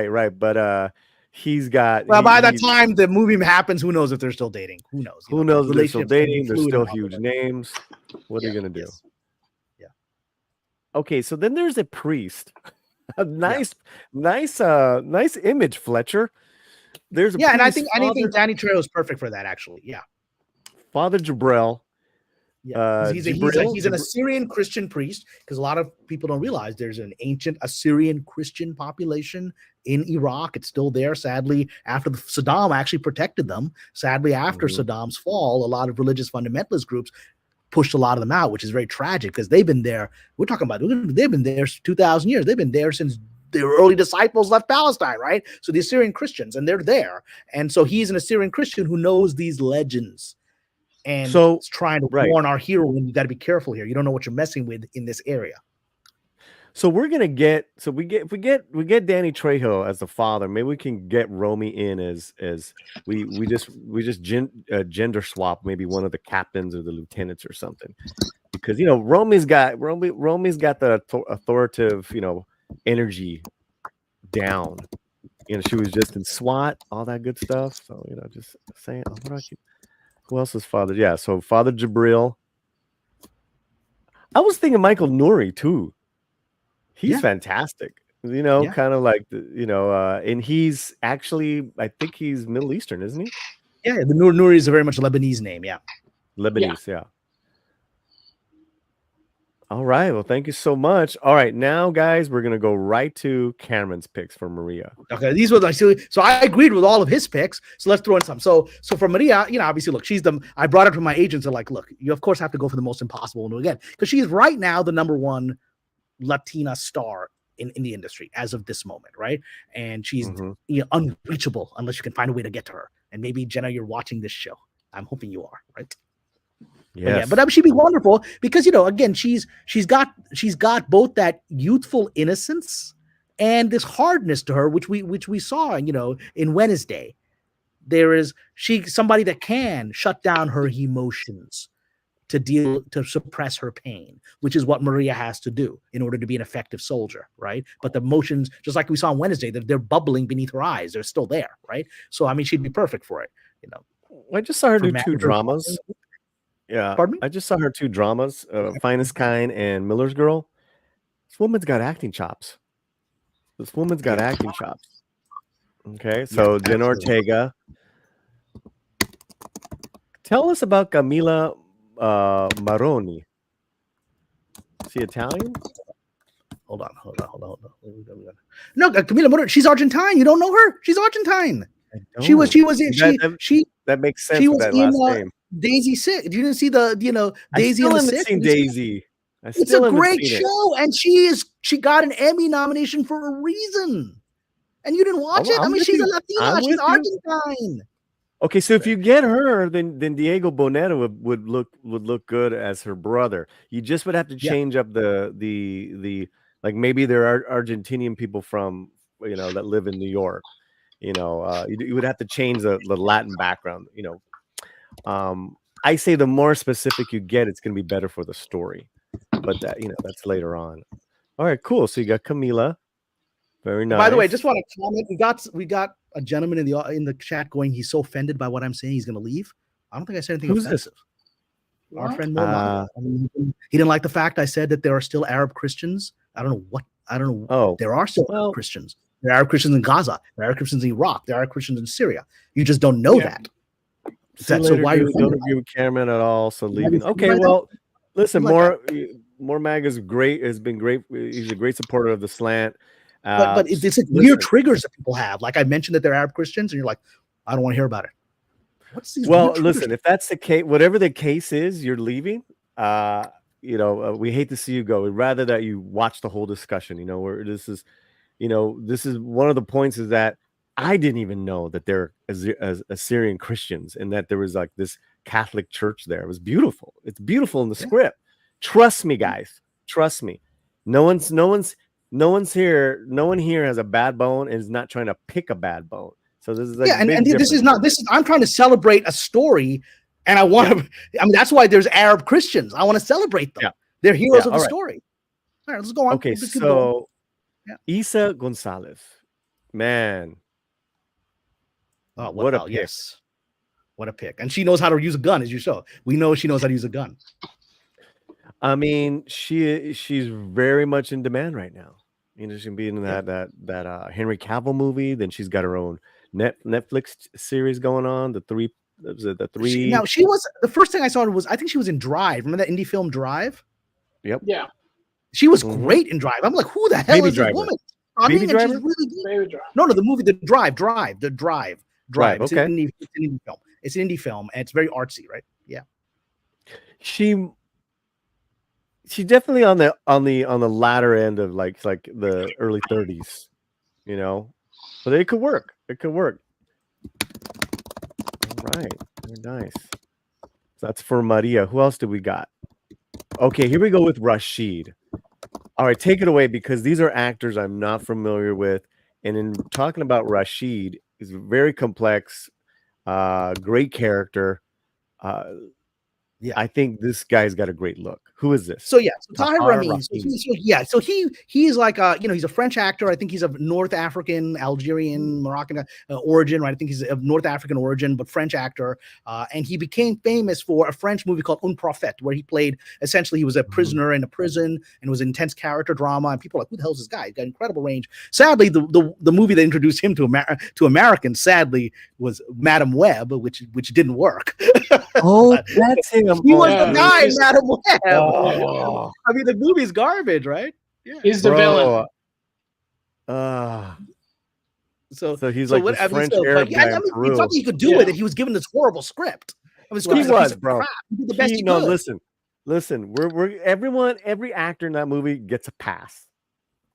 Right. But he's got. Well, by the time the movie happens, who knows if they're still dating? Who knows? Who knows if they're still dating? They're still huge names. What are you gonna do? Yeah. Okay, so then there's a priest. A nice image, Fletcher. There's and I think Danny Trejo is perfect for that. Actually, yeah. Father Jabril. Yeah, he's an Assyrian Christian priest, because a lot of people don't realize there's an ancient Assyrian Christian population in Iraq. It's still there, sadly. After Saddam actually protected them. Sadly, after Saddam's fall, a lot of religious fundamentalist groups pushed a lot of them out, which is very tragic because they've been there. We're talking about they've been there 2,000 years. They've been there since the early disciples left Palestine, right? So the Assyrian Christians, and they're there. And so he's an Assyrian Christian who knows these legends. And so it's trying to warn our hero, and you got to be careful here. You don't know what you're messing with in this area. So we're gonna get we get Danny Trejo as the father. Maybe we can get Romy in as we just gender swap maybe one of the captains or the lieutenants or something, because Romy's got the authoritative energy down. She was just in SWAT, all that good stuff. So just saying. Who else is father? Yeah, so Father Jabril. I was thinking Michael Nouri too. He's fantastic. Kind of like and he's actually, I think he's Middle Eastern, isn't he? Yeah, the Nouri is a very much Lebanese name. Yeah, Lebanese. Yeah. All right. Well, thank you so much. All right, now, guys, we're gonna go right to Cameron's picks for Maria. Okay, these were so I agreed with all of his picks. So let's throw in some. So for Maria, obviously, look, I brought it to my agents. They're like, look, you of course have to go for the most impossible one again, because she's right now the number one Latina star in the industry as of this moment, right? And she's unreachable unless you can find a way to get to her. And maybe, Jenna, you're watching this show. I'm hoping you are, right? Yes. But she'd be wonderful because again, she's got both that youthful innocence and this hardness to her, which we saw in Wednesday. There is somebody that can shut down her emotions to suppress her pain, which is what Maria has to do in order to be an effective soldier, right? But the emotions, just like we saw on Wednesday, they're bubbling beneath her eyes. They're still there, right? So I mean, she'd be perfect for it. I just saw her do two dramas. Yeah, pardon me? I just saw her two dramas, Finest Kind and Miller's Girl. This woman's got acting chops. Okay, so Jenna Ortega. Tell us about Camila Maroni. Is she Italian? Hold on. No, Camila Maroni. She's Argentine. You don't know her? She's Argentine. She was in. That makes sense. She was that in last name. Daisy 6. You didn't see the Daisy in the 6? Seen Daisy. It's a great show, and she got an Emmy nomination for a reason. And you didn't watch it? I mean, she's a Latina. She's Argentine. Okay, so if you get her, then Diego Boneta would look good as her brother. You just would have to change up the like, maybe there are Argentinian people from that live in New York. You would have to change the Latin background. I say the more specific you get, it's going to be better for the story. But that's later on. All right, cool. So you got Camila. Very nice. By the way, just want to comment. We got a gentleman in the chat going, he's so offended by what I'm saying, he's going to leave. I don't think I said anything offensive. This? Our friend Mo. He didn't like the fact I said that there are still Arab Christians. I don't know. Oh, there are still Arab Christians. There are Arab Christians in Gaza. There are Arab Christians in Iraq. There are Arab Christians in Syria. You just don't know that. So why you don't agree with Cameron at all? So leaving. Okay, well, listen. More Mag is great. Has been great. He's a great supporter of the slant. But it's weird triggers that people have. Like I mentioned that they're Arab Christians, and you're like, I don't want to hear about it. What's these? Well, listen. If that's the case, whatever the case is, you're leaving. We hate to see you go. We'd rather that you watch the whole discussion. Where this is one of the points is that I didn't even know that they're Assyrian Christians and that there was like this Catholic church there. It was beautiful. It's beautiful in the script. Trust me, guys. Trust me. No one here has a bad bone and is not trying to pick a bad bone. So this is I'm trying to celebrate a story, and I want to. I mean, that's why there's Arab Christians. I want to celebrate them. Yeah. They're heroes of the story. All right, let's go on. Okay, so Isa Gonzalez, man. Oh, what a pick. Yes. What a pick. And she knows how to use a gun, as you saw. We know she knows how to use a gun. I mean, she's very much in demand right now. She's gonna be in that Henry Cavill movie. Then she's got her own Netflix series going on, the Was it the three? Now she was the first thing I saw was I think she was in Drive. Remember that indie film Drive? Yep. Yeah, She was Mhm. great in Drive. I'm like, who the hell Baby is Driver. this woman? Baby And Driver? she's really good. Baby Drive. No, the movie, the Drive. Drive, It's okay. an indie film. It's an indie film, and it's very artsy, right? Yeah. She definitely on the latter end of like the early 30s, you know, but it could work. It could work. All right, very nice. So that's for Maria. Who else do we got? Okay, here we go with Rashid. All right, take it away because these are actors I'm not familiar with, and in talking about Rashid, he's very complex, great character. Yeah. I think this guy's got a great look. Who is this? So yeah, so Tahir Tahir Rahim. Rahim. So he's like he's a French actor. I think he's of North African, Algerian, Moroccan origin, right? I think he's of North African origin, but French actor. And he became famous for a French movie called Un Prophète, where he played essentially he was a prisoner in a prison and it was intense character drama. And people were like, who the hell is this guy? He's got incredible range. Sadly, the movie that introduced him to Americans, sadly, was Madame Web, which didn't work. Oh, that's him. He was Yeah, the guy in he's- Madame Web. Oh, I mean, the movie's garbage, right? Yeah. He's the villain. So he's so like what- this I mean, French so, Arab but yeah, guy in I mean, Peru. it's nothing he could do Yeah. with it. He was given this horrible script. I mean, the script He is a piece was, of bro. crap. He did the best he No, could. listen. Every actor in that movie gets a pass.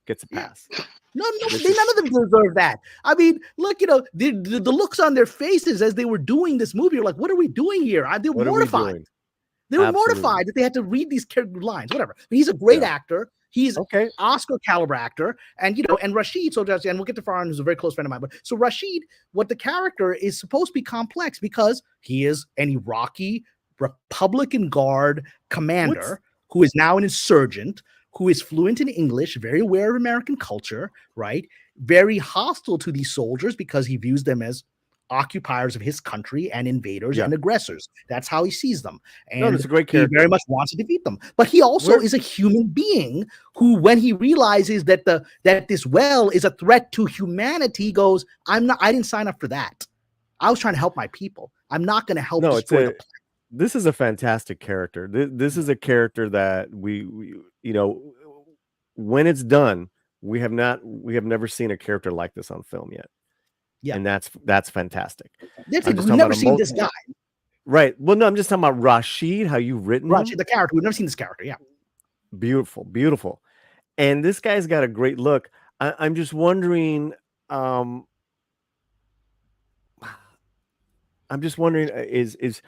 Gets a pass. No, This none of them deserve that. I mean, look, the looks on their faces as they were doing this movie are like, what are we doing here? They're What are we mortified. doing? They were Absolutely. mortified that they had to read these lines, whatever. But he's a great Yeah. actor. He's Okay. Oscar caliber actor, and and Rashid. So, and we'll get to Farhan, who's a very close friend of mine. But so Rashid, what the character is supposed to be complex because he is an Iraqi Republican Guard commander who is now an insurgent, who is fluent in English, very aware of American culture, right? Very hostile to these soldiers because he views them as occupiers of his country and invaders and aggressors. That's how he sees them. And that's a great he character. very much wants to defeat them. But he also is a human being who, when he realizes that this well is a threat to humanity, goes, I didn't sign up for that. I was trying to help my people. I'm not going to help destroy the planet. This is a fantastic character. This is a character that we when it's done, we have never seen a character like this on film yet. Yeah. And that's fantastic. We've never seen this guy. Right. Well, no, I'm just talking about Rashid, how you've written him. The character. We've never seen this character. Yeah. Beautiful, beautiful. And this guy's got a great look. I'm just wondering, is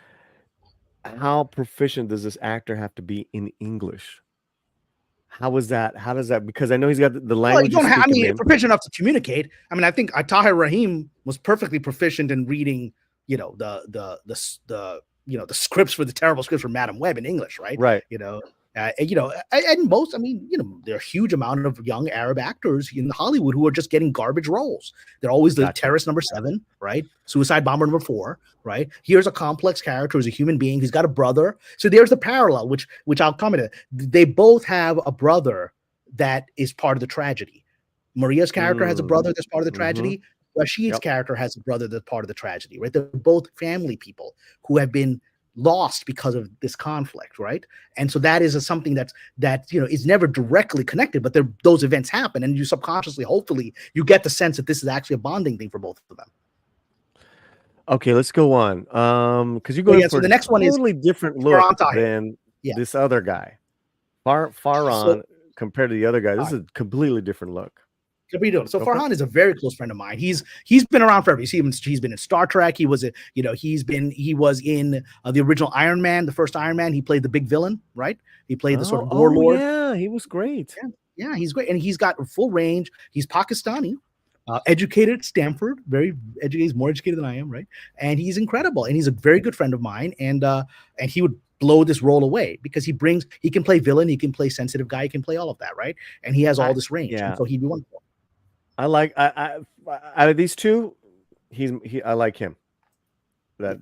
how proficient does this actor have to be in English? How does that? Because I know he's got the language. Well, proficient enough to communicate. I mean, I think Tahir Rahim was perfectly proficient in reading, the scripts for the terrible scripts for Madame Web in English, right? Right. And most, there are a huge amount of young Arab actors in Hollywood who are just getting garbage roles. They're always the terrorist number 7, right? Suicide bomber number 4, right? Here's a complex character who's a human being. He's got a brother. So there's the parallel, which I'll comment on. They both have a brother that is part of the tragedy. Maria's character has a brother that's part of the tragedy. Rashid's character has a brother that's part of the tragedy, right? They're both family people who have been lost because of this conflict, right? And so that is something that is never directly connected, but those events happen, and you subconsciously, hopefully, you get the sense that this is actually a bonding thing for both of them. Okay, let's go on. Because you go for the next one is totally different look than this other guy. Farhan compared to the other guy, this is a completely different look. So Farhan is a very close friend of mine. He's been around forever. You see him. He's been in Star Trek. He was in the original Iron Man, the first Iron Man. He played the big villain, right? He played the sort of warlord. Yeah, he was great. Yeah, he's great, and he's got full range. He's Pakistani, educated at Stanford, very educated. He's more educated than I am, right? And he's incredible, and he's a very good friend of mine. And he would blow this role away because he can play villain, he can play sensitive guy, he can play all of that, right? And he has all this range, and so he'd be wonderful. I out of these two, I like him. That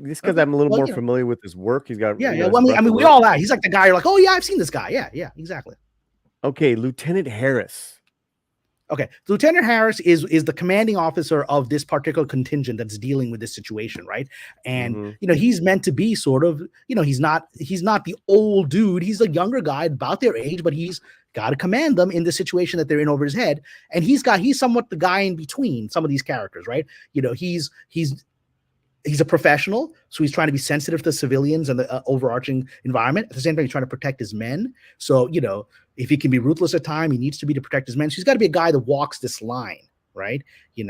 just because I'm a little more familiar with his work. He's got we all are. He's like the guy you're like, oh yeah, I've seen this guy. Yeah, exactly. Okay, Lieutenant Harris. Okay, so Lieutenant Harris is the commanding officer of this particular contingent that's dealing with this situation, right? And he's meant to be sort of, he's not the old dude. He's a younger guy about their age, but he's got to command them in the situation that they're in over his head. And he's somewhat the guy in between some of these characters, right? He's a professional, so he's trying to be sensitive to civilians and the overarching environment. At the same time, he's trying to protect his men. So, if he can be ruthless at time, he needs to be to protect his men. So he's got to be a guy that walks this line, right? He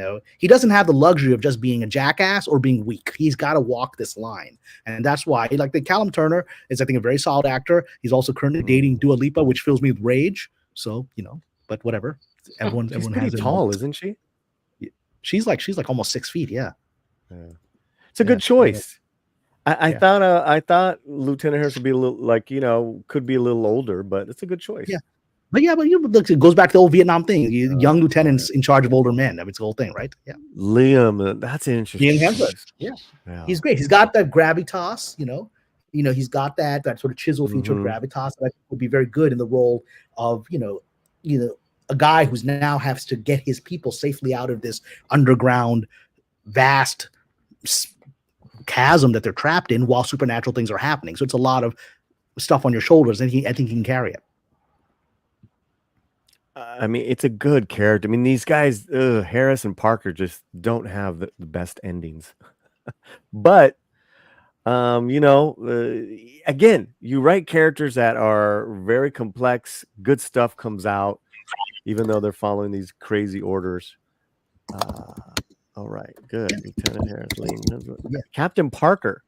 doesn't have the luxury of just being a jackass or being weak. He's got to walk this line. And that's why, like, the Callum Turner is, I think, a very solid actor. He's also currently dating Dua Lipa, which fills me with rage. So, but whatever. Everyone has it. Tall, isn't she? She's like almost 6 feet. Yeah. It's a good choice. I thought Lieutenant Harris would be a little could be a little older, but it's a good choice. Yeah. But look, it goes back to the old Vietnam thing. Young lieutenants in charge of older men. I mean, it's the whole thing, right? Yeah. Liam, that's interesting. Liam Hemsworth. Yeah. He's great. He's got that gravitas, he's got that sort of chisel feature gravitas that would be very good in the role of, a guy who's now has to get his people safely out of this underground, vast chasm that they're trapped in while supernatural things are happening. So it's a lot of stuff on your shoulders, and I think he can carry it. I mean, it's a good character. I mean, these guys, Harris and Parker, just don't have the best endings. But, again, you write characters that are very complex. Good stuff comes out, even though they're following these crazy orders. All right, good. Lieutenant Harris, Captain Parker.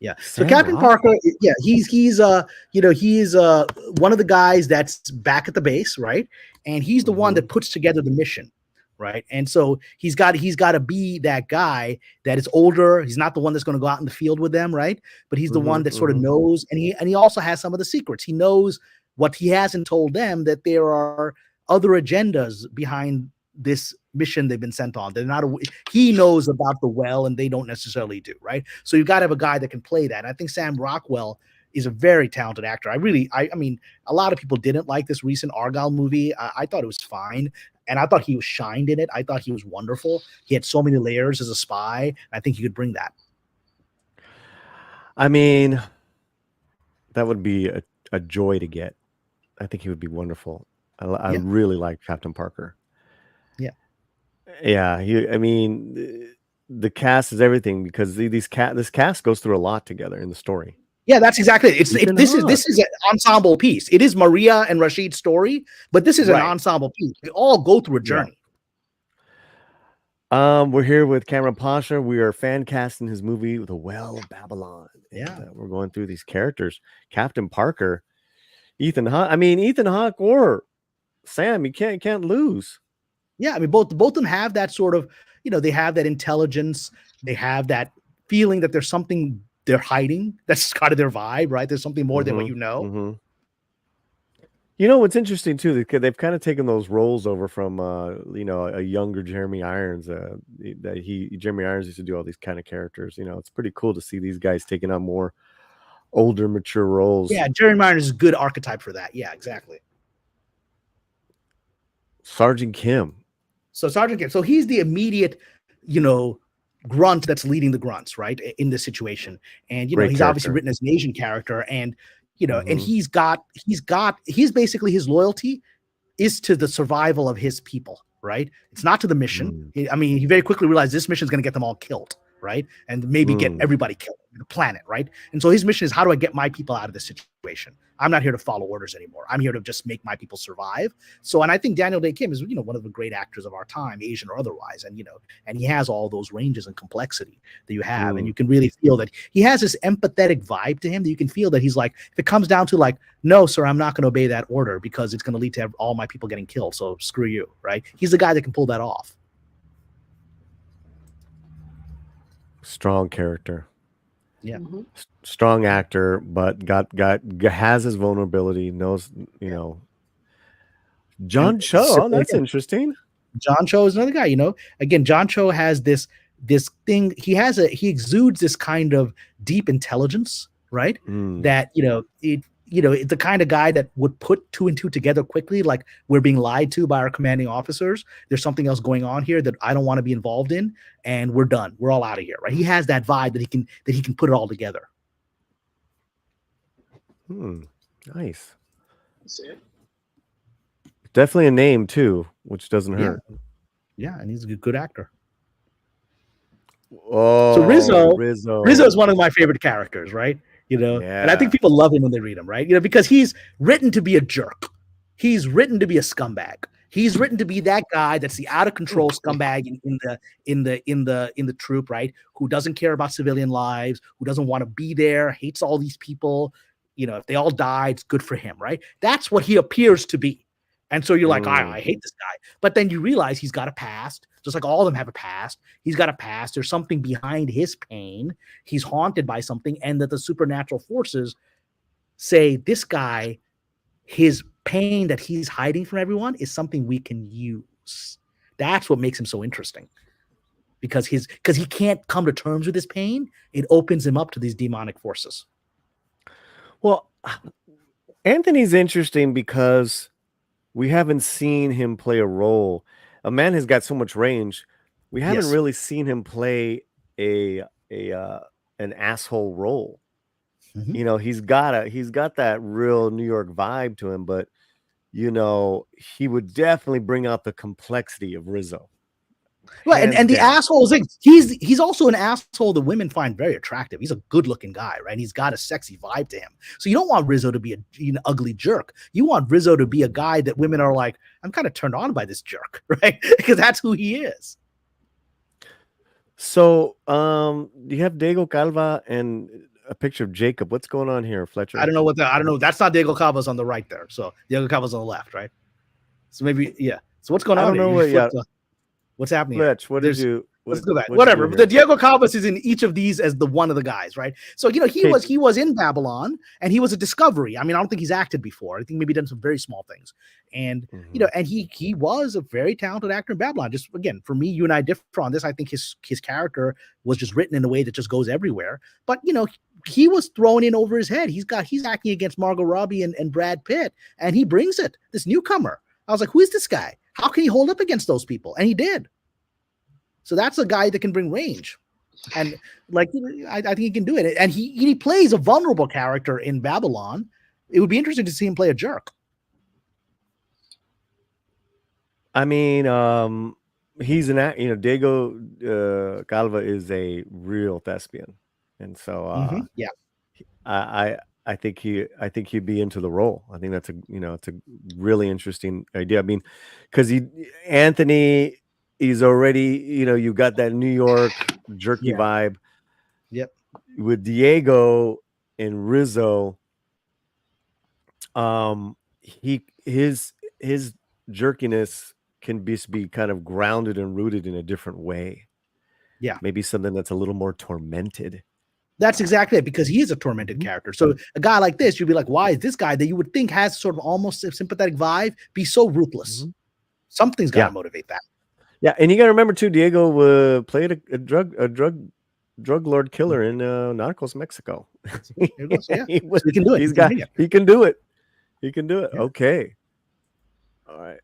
Yeah. So Captain Parker, he's one of the guys that's back at the base, right? And he's the one that puts together the mission, right? And so he's got to be that guy that is older. He's not the one that's going to go out in the field with them, right? But he's the one that sort of knows, and he also has some of the secrets. He knows what he hasn't told them, that there are other agendas behind this mission they've been sent on. He knows about the well, and they don't necessarily do, right? So you've got to have a guy that can play that. And I think Sam Rockwell is a very talented actor. I mean, a lot of people didn't like this recent Argyle movie. I thought it was fine, and I thought he was shined in it. I thought he was wonderful. He had so many layers as a spy. I think he could bring that. I mean, that would be a joy to get. I think he would be wonderful. I really like Captain Parker. Yeah, the cast is everything, because this cast goes through a lot together in the story. Yeah, that's exactly it. This is an ensemble piece. It is Maria and Rashid's story, but this is an ensemble piece. They all go through a journey. We're here with Kamran Pasha. We are fan casting his movie The Well of Babylon. And, we're going through these characters. Captain Parker, Ethan Hawke or Sam, you can't lose. Yeah, I mean, both of them have that sort of, they have that intelligence. They have that feeling that there's something they're hiding. That's kind of their vibe, right? There's something more than what you know. What's interesting too, they've kind of taken those roles over from, a younger Jeremy Irons. Jeremy Irons used to do all these kind of characters. It's pretty cool to see these guys taking on more older, mature roles. Yeah, Jeremy Irons is a good archetype for that. Yeah, exactly. Sergeant Kim. So Sergeant Kim. So he's the immediate, grunt that's leading the grunts, right, in this situation. And he's obviously written as an Asian character, and and he's basically, his loyalty is to the survival of his people, right? It's not to the mission. He very quickly realized this mission is going to get them all killed, right? And maybe get everybody killed on the planet, right? And so his mission is, how do I get my people out of this situation? I'm not here to follow orders anymore. I'm here to just make my people survive. So, and I think Daniel Day Kim is, one of the great actors of our time, Asian or otherwise. And, and he has all those ranges and complexity that you have. And you can really feel that he has this empathetic vibe to him, that you can feel that he's like, if it comes down to like, no, sir, I'm not going to obey that order because it's going to lead to all my people getting killed. So screw you, right? He's the guy that can pull that off. Strong character. Yeah. Strong actor, but has his vulnerability, knows, John Cho. That's interesting. John Cho is another guy, Again, John Cho has this thing. He exudes this kind of deep intelligence, right? That, the kind of guy that would put 2 and 2 together quickly. Like, we're being lied to by our commanding officers. There's something else going on here that I don't want to be involved in, and we're done. We're all out of here, right? He has that vibe that he can put it all together. Nice. That's it. Definitely a name too, which doesn't hurt. Yeah, and he's a good actor. Oh, So Rizzo is Rizzo. one of my favorite characters, right? And I think Yeah. people love him when they read him, right? Because he's written to be a jerk. He's written to be a scumbag. He's written to be that guy that's the out of control scumbag in the troop, right? Who doesn't care about civilian lives, who doesn't want to be there, hates all these people. If they all die, it's good for him, right? That's what he appears to be. And so you're like, I hate this guy. But then you realize he's got a past, just like all of them have a past. He's got a past. There's something behind his pain. He's haunted by something, and that the supernatural forces say this guy, his pain that he's hiding from everyone is something we can use. That's what makes him so interesting. Because he can't come to terms with his pain, it opens him up to these demonic forces. Well, Anthony's interesting because we haven't seen him play a role. A man has got so much range. We haven't Yes. really seen him play an asshole role. Mhm. He's got that real New York vibe to him, but he would definitely bring out the complexity of Rizzo. Right, and Hands the down. asshole thing, he's also an asshole that women find very attractive. He's a good-looking guy, right? He's got a sexy vibe to him. So you don't want Rizzo to be an ugly jerk. You want Rizzo to be a guy that women are like, I'm kind of turned on by this jerk, right? Because that's who he is. So, you have Diego Calva and a picture of Jacob. What's going on here, Fletcher? I don't know. That's not Diego Calva's on the right there. So Diego Calva's on the left, right? So maybe, yeah. So what's going on? I don't know here? what. What's happening? Here? Fletch, what did you? Let's go back. what'd you Whatever. do But here? the Diego Calvas is in each of these as the one of the guys, right? So he was in Babylon, and he was a discovery. I mean, I don't think he's acted before. I think maybe done some very small things, and and he was a very talented actor in Babylon. Just again, for me, you and I differ on this. I think his character was just written in a way that just goes everywhere. But he was thrown in over his head. He's acting against Margot Robbie and Brad Pitt, and he brings it. This newcomer. I was like, who is this guy? How can he hold up against those people? And he did. So that's a guy that can bring range, and I think he can do it. And he plays a vulnerable character in Babylon. It would be interesting to see him play a jerk. I mean, he's Diego Calva is a real thespian, and so Yeah. I think he'd be into the role. I think that's it's a really interesting idea. I mean, because Anthony. He's already, you got that New York jerky vibe. Yep. With Diego and Rizzo, his jerkiness can be kind of grounded and rooted in a different way. Yeah. Maybe something that's a little more tormented. That's exactly it, because he is a tormented character. So a guy like this, you'd be like, why is this guy that you would think has sort of almost a sympathetic vibe be so ruthless? Something's got to motivate that. Yeah, and you got to remember too, Diego played a drug lord killer in Narcos Mexico. He can do it. He can do it. He can do it. Yeah. Okay. All right.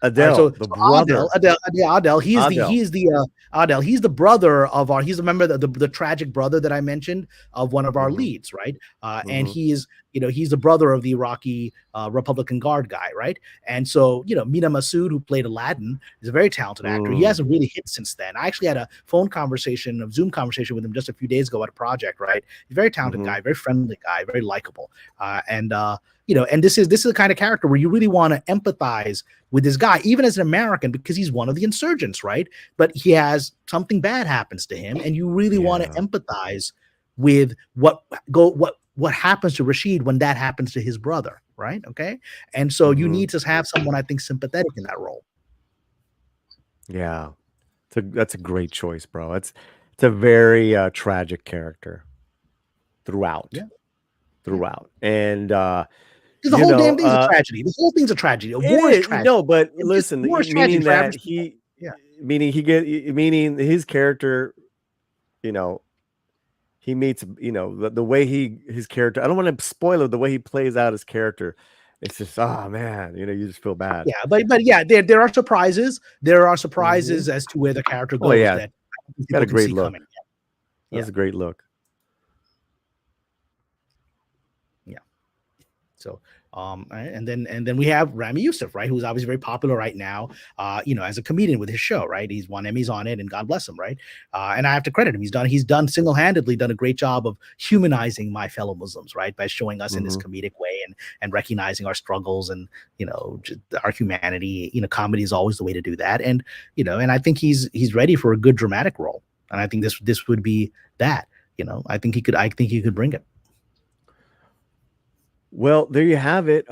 Adele, the brother. Adele. He's the brother of he's a member of the tragic brother that I mentioned of one of our leads, right? And he's the brother of the Iraqi Republican Guard guy, right? And so Mina Masood, who played Aladdin, is a very talented actor. He hasn't really hit since then. I actually had a Zoom conversation with him just a few days ago at a project, right? He's a very talented guy, very friendly guy, very likable, and this is the kind of character where you really want to empathize with this guy, even as an American, because he's one of the insurgents, right? But he has something bad happens to him, and you really want to empathize with what happens to Rashid when that happens to his brother, right? Okay, and so you need to have someone, I think, sympathetic in that role. Yeah, that's a great choice, bro. It's a very tragic character throughout, and. The whole damn thing's a tragedy. The whole thing's a tragedy. War is tragic. No, but listen, meaning that meaning his character, he meets, the way his character. I don't want to spoil it. The way he plays out his character, it's just, oh man, you just feel bad. Yeah, but yeah, there are surprises. There are surprises Mm-hmm. as to where the character Oh goes yeah, that got people a can great see look. coming. That's Yeah. a great look. Yeah. So, and then we have Rami Youssef, right, who's obviously very popular right now, as a comedian with his show, right? He's won Emmys on it, and God bless him, right? And I have to credit him. He's done single-handedly done a great job of humanizing my fellow Muslims, right, by showing us in this comedic way and recognizing our struggles and just our humanity. Comedy is always the way to do that, and and I think he's ready for a good dramatic role, and I think this would be that. I think he could bring it. Well, there you have it.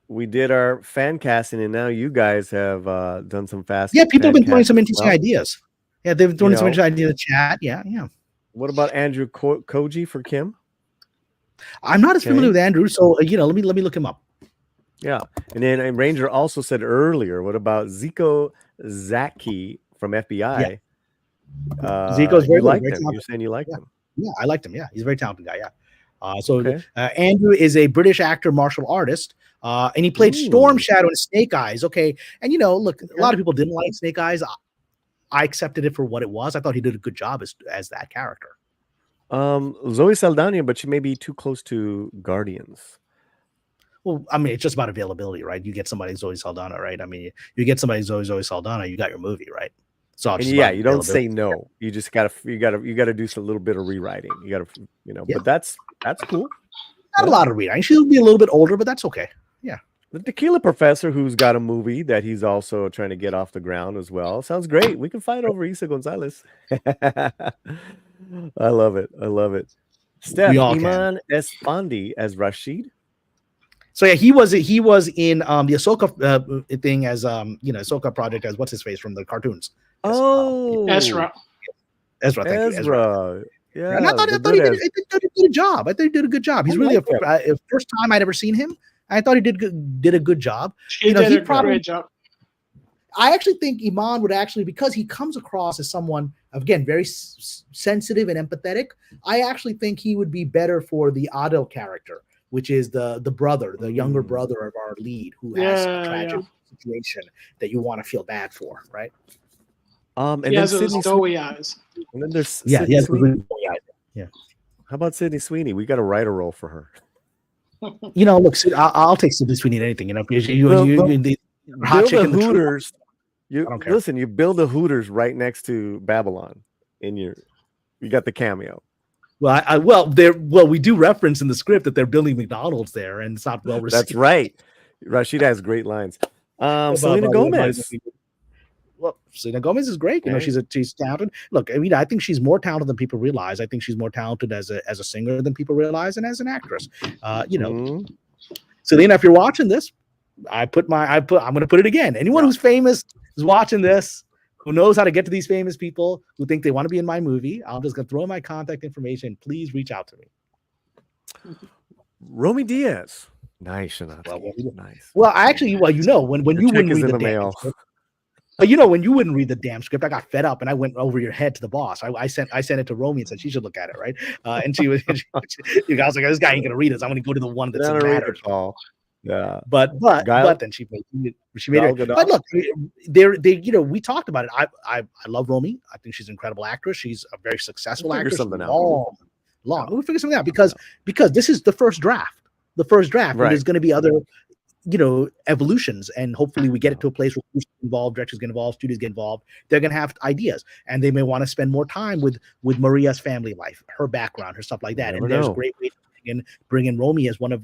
We did our fan casting, and now you guys have done some fast. Yeah, people have been throwing some fan casting as interesting well. ideas. Yeah, they've been throwing some interesting ideas in the chat. Yeah. What about Andrew Koji for Kim? I'm not as familiar with Andrew, so let me look him up. Yeah, and then Ranger also said earlier, what about Zico Zaki from FBI? Yeah. Zico's very liked good, him. You're saying you liked him? Yeah, I liked him. Yeah, he's a very talented guy. Yeah. Andrew is a British actor, martial artist, and he played Storm Shadow in Snake Eyes. Okay, and look, a lot of people didn't like Snake Eyes. I accepted it for what it was. I thought he did a good job as that character. Zoe Saldana, but she may be too close to Guardians. Well, I mean, it's just about availability, right? You get somebody Zoe Saldana, right? I mean, you get somebody Zoe Saldana, you got your movie, right? So and yeah, you don't say no. You just gotta do a little bit of rewriting. You gotta, but that's cool. Not a lot of rewriting. She'll be a little bit older, but that's okay. Yeah. The Tequila Professor, who's got a movie that he's also trying to get off the ground as well. Sounds great. We can fight over Isa Gonzalez. I love it. Steph Iman Esfandi as Rashid. So yeah, he was in the Ahsoka thing as Ahsoka project as what's his face from the cartoons. Oh, Ezra. Thank you, Ezra. Yeah, and I thought he did a good job. I think he did a good job. He's really a first time I'd ever seen him. I thought he did a good job. He did a great job. I actually think Iman would because he comes across as someone, again, very sensitive and empathetic. I actually think he would be better for the Adel character, which is the brother, the younger brother of our lead, who has a tragic situation that you want to feel bad for, right? And he then has those doughy eyes. And then there's Sydney Sweeney. Yeah. How about Sydney Sweeney? We got to write a role for her. Look, I'll take Sydney Sweeney at anything. The hot chicken, the Hooters. Listen, you build the Hooters right next to Babylon. You got the cameo. Well, we do reference in the script that they're building McDonald's there, and it's not well received. That's right. Rashida has great lines. Selena Gomez. Well, Selena Gomez is great. She's talented. Look, I mean, I think she's more talented than people realize. I think she's more talented as a singer than people realize, and as an actress. Selena, if you're watching this, I'm going to put it again. Anyone who's famous is watching this, who knows how to get to these famous people who think they want to be in my movie. I'm just going to throw in my contact information. Please reach out to me. Romy Diaz. Nice, nice. Well, actually, when you wouldn't read the mail. But when you wouldn't read the damn script, I got fed up and I went over your head to the boss. I sent it to Romy and said she should look at it, right? And she was, I was like, this guy ain't gonna read this. I'm gonna go to the one that's matters. Yeah, but then she made it. But look, we talked about it. I love Romy. I think she's an incredible actress. She's a very successful actress. Long. We'll figure something out because this is the first draft. Right. And there's going to be other evolutions, and hopefully we get it to a place where who's involved, directors get involved, studios get involved. They're going to have ideas, and they may want to spend more time with Maria's family life, her background, her stuff like that. And there's a great way to bring in Romy as one of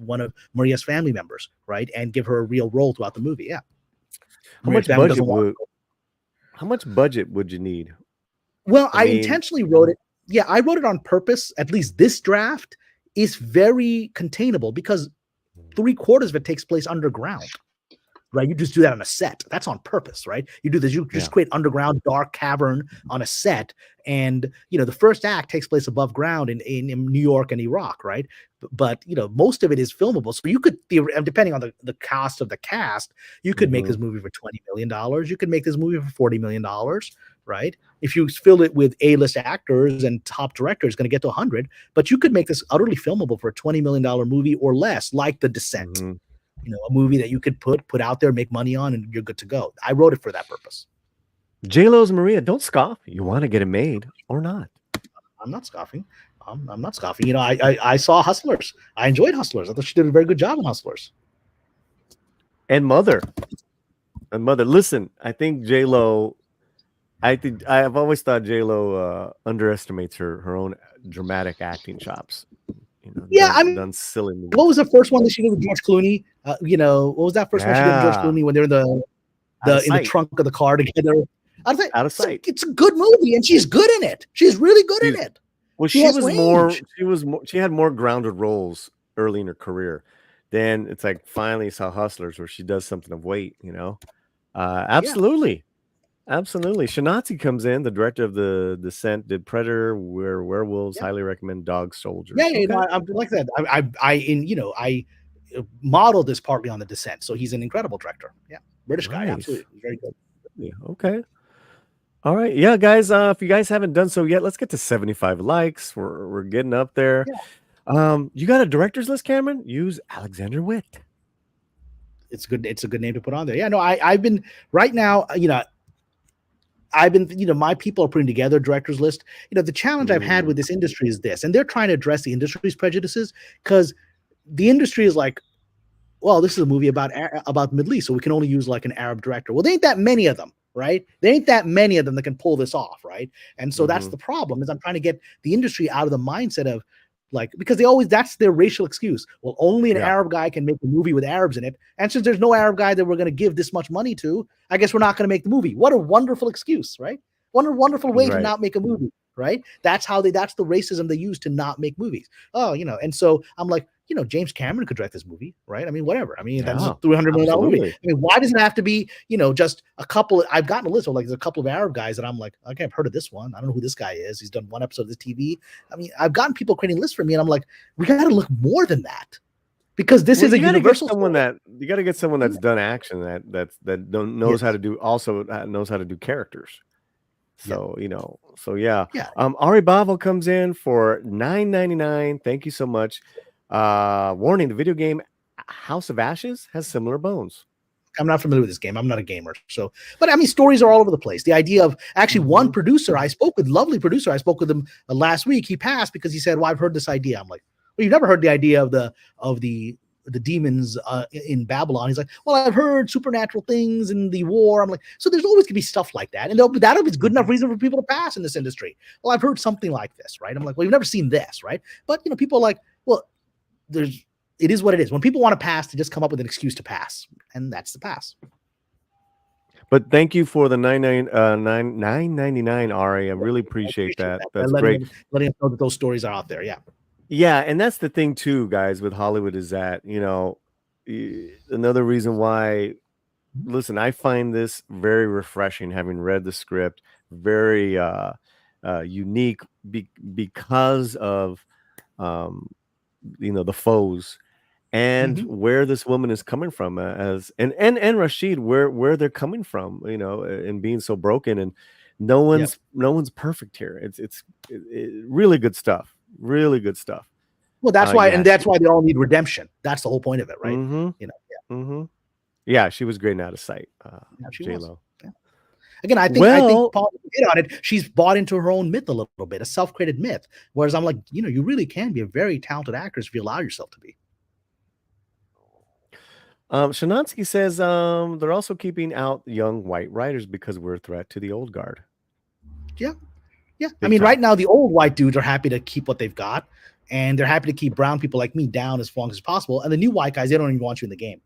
Maria's family members, right, and give her a real role throughout the movie. Yeah. How much budget would you need? Well, I intentionally wrote it. Yeah, I wrote it on purpose. At least this draft is very containable because 3/4 of it takes place underground. right? You just do that on a set. That's on purpose, right? You do this, you just create underground dark cavern on a set. And the first act takes place above ground in New York and Iraq, right? But most of it is filmable. So you could, depending on the cost of the cast, you could make this movie for $20 million. You could make this movie for $40 million, right? If you fill it with A-list actors and top directors, going to get to 100. But you could make this utterly filmable for a $20 million movie or less, like The Descent. A movie that you could put out there, make money on, and you're good to go. I wrote it for that purpose. J-Lo's Maria, don't scoff. You want to get it made or not? I'm not scoffing. I'm not scoffing. I saw Hustlers. I enjoyed Hustlers. I thought she did a very good job in Hustlers. And Mother. Listen, I think J-Lo. I've always thought J-Lo underestimates her own dramatic acting chops. Done silly movies. What was the first one that she did with George Clooney? What was that first one she did with George Clooney when they're in the trunk of the car together? Out of sight. It's a good movie, and she's good in it. She's really good in it. Well, she had more grounded roles early in her career. Then it's like finally saw Hustlers where she does something of weight. Absolutely. Absolutely. Shanazi comes in, the director of The Descent, did Predator, Werewolves, highly recommend Dog Soldiers. I'm like that. I modeled this partly on The Descent, so he's an incredible director. Yeah, British guy, absolutely, very good. Yeah, okay. All right, yeah, guys. If you guys haven't done so yet, let's get to 75 likes. We're getting up there. Yeah. You got a director's list, Cameron? Use Alexander Witt. It's good. It's a good name to put on there. Yeah, no, I've been right now. My people are putting together a director's list. The challenge I've had with this industry is this, and they're trying to address the industry's prejudices because the industry is like, well, this is a movie about the Middle East, so we can only use like an Arab director. Well, there ain't that many of them, right? There ain't that many of them that can pull this off, right? And so that's the problem is I'm trying to get the industry out of the mindset of like, because that's their racial excuse. Well, only an Arab guy can make a movie with Arabs in it. And since there's no Arab guy that we're going to give this much money to, I guess we're not going to make the movie. What a wonderful excuse, right? What a wonderful way to not make a movie, right? That's the racism they use to not make movies. And so I'm like, James Cameron could direct this movie, right? I mean, whatever. I mean, that's a $300 million movie. I mean, why does it have to be, just a couple? I've gotten a list of there's a couple of Arab guys that I'm like, okay, I've heard of this one. I don't know who this guy is. He's done one episode of this TV. I mean, I've gotten people creating lists for me, and I'm like, we got to look more than that because this is a universal. You got to get someone that's done action that knows how to do knows how to do characters. So Ari Bavo comes in for $9.99. Thank you so much. Warning: the video game House of Ashes has similar bones. I'm not familiar with this game. I'm not a gamer. So, but I mean, stories are all over the place. The idea of actually one producer I spoke with, lovely producer, I spoke with him last week. He passed because he said, "Well, I've heard this idea." I'm like, "Well, you've never heard the idea of the demons in Babylon?" He's like, "Well, I've heard supernatural things in the war." I'm like, "So there's always gonna be stuff like that, and that'll be good enough reason for people to pass in this industry." Well, I've heard something like this, right? I'm like, "Well, you've never seen this, right?" But people are like, "Well, it is what it is." When people want to pass, they just come up with an excuse to pass, and that's the pass. But thank you for the $9.99, Ari. I really appreciate that. That's great. Letting us know that those stories are out there. Yeah. Yeah, and that's the thing too, guys, with Hollywood is that, another reason why, listen, I find this very refreshing, having read the script, very unique because of, the foes and where this woman is coming from and Rashid, where they're coming from, and being so broken, and no one's perfect here. It's really good stuff. Really good stuff. Well, that's why, and that's why they all need redemption. That's the whole point of it, right? Yeah, she was great and out of sight. J-Lo. Yeah. Again, I think Paul hit on it. She's bought into her own myth a little bit, a self-created myth. Whereas I'm like, you really can be a very talented actress if you allow yourself to be. Shanansky says they're also keeping out young white writers because we're a threat to the old guard. Yeah. I mean, right now the old white dudes are happy to keep what they've got, and they're happy to keep brown people like me down as long as possible. And the new white guys, they don't even want you in the game.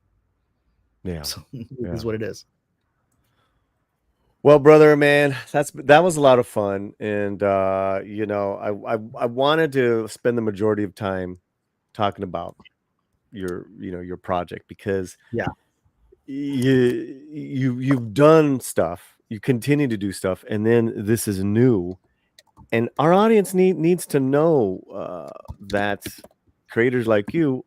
Yeah, so it is what it is. Well, brother, man, that was a lot of fun, and I wanted to spend the majority of time talking about your project because you've done stuff, you continue to do stuff, and then this is new, and our audience needs to know that creators like you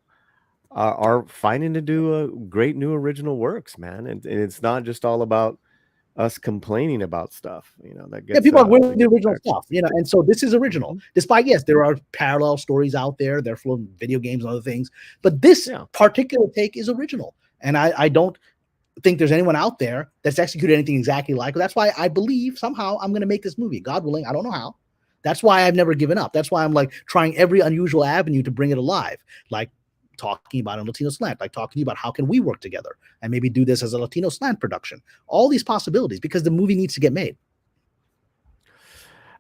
are fighting to do great new original works, man, and it's not just all about us complaining about stuff, that Yeah, gets people are that with the gets original back. stuff, and so this is original. Mhm. Despite, yes, there are parallel stories out there. They're full of video games and other things, but this Yeah. particular take is original, and I don't think there's anyone out there that's executed anything exactly like it. That's why I believe somehow I'm going to make this movie, God willing. I don't know how. That's why I've never given up. That's why I'm like trying every unusual avenue to bring it alive, like talking about a Latino slant, like talking to you about how can we work together and maybe do this as a Latino slant production. All these possibilities, because the movie needs to get made.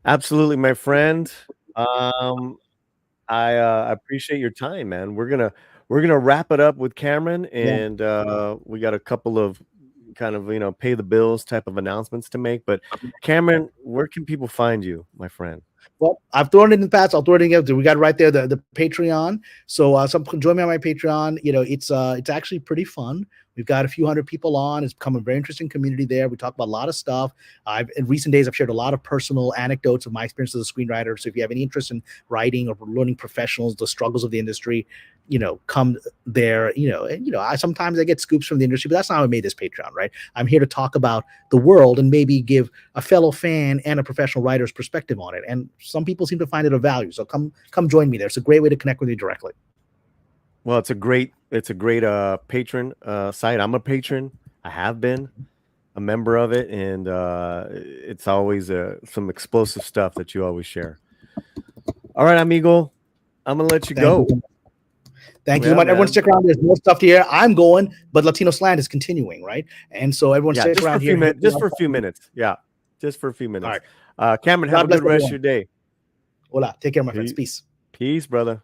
Absolutely, my friend. I appreciate your time, man. We're gonna wrap it up with Cameron, Yeah. and we got a couple of kind of pay the bills type of announcements to make. But Cameron, where can people find you, my friend? Well, I've thrown it in the past. I'll throw it again. We got right there the Patreon. So some join me on my Patreon. It's actually pretty fun. We've got a few hundred people on. It's become a very interesting community there. We talk about a lot of stuff. In recent days, I've shared a lot of personal anecdotes of my experience as a screenwriter. So if you have any interest in writing or learning professionals, the struggles of the industry, come there. Sometimes I get scoops from the industry, but that's not how I made this Patreon, right? I'm here to talk about the world and maybe give a fellow fan and a professional writer's perspective on it. And some people seem to find it of value. So come join me there. It's a great way to connect with you directly. Well, it's a great patron site. I'm a patron. I have been a member of it, and it's always some explosive stuff that you always share. All right, amigo, I'm gonna let you go. Thank you Yeah, so much. Everyone man. stick around. There's more stuff here. I'm going, but Latino Slant is continuing, right? And so everyone Yeah, stick just for around a few here. minutes. Just for a few minutes. Yeah, just for a few minutes. All right. Cameron, God have a bless good rest of everyone. your day. Hola. Take care, my friends. Peace. Peace, brother.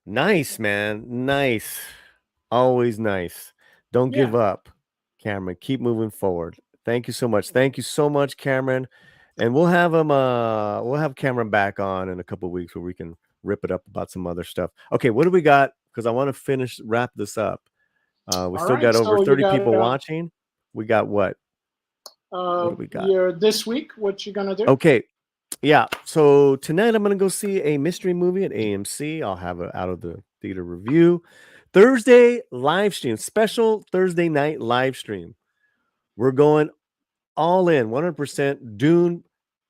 Nice, man. Nice. Always nice. Don't give up, Cameron. Keep moving forward. Thank you so much. Thank you so much, Cameron. And we'll have Cameron back on in a couple of weeks where we can rip it up about some other stuff. Okay, what do we got? Because I want to wrap this up. We still got over 30 people watching. We got what? What do we got? This week, what you gonna do? Okay. Yeah. So tonight I'm gonna go see a mystery movie at AMC. I'll have an out of the theater review. Thursday live stream, special Thursday night live stream. We're going all in 100% Dune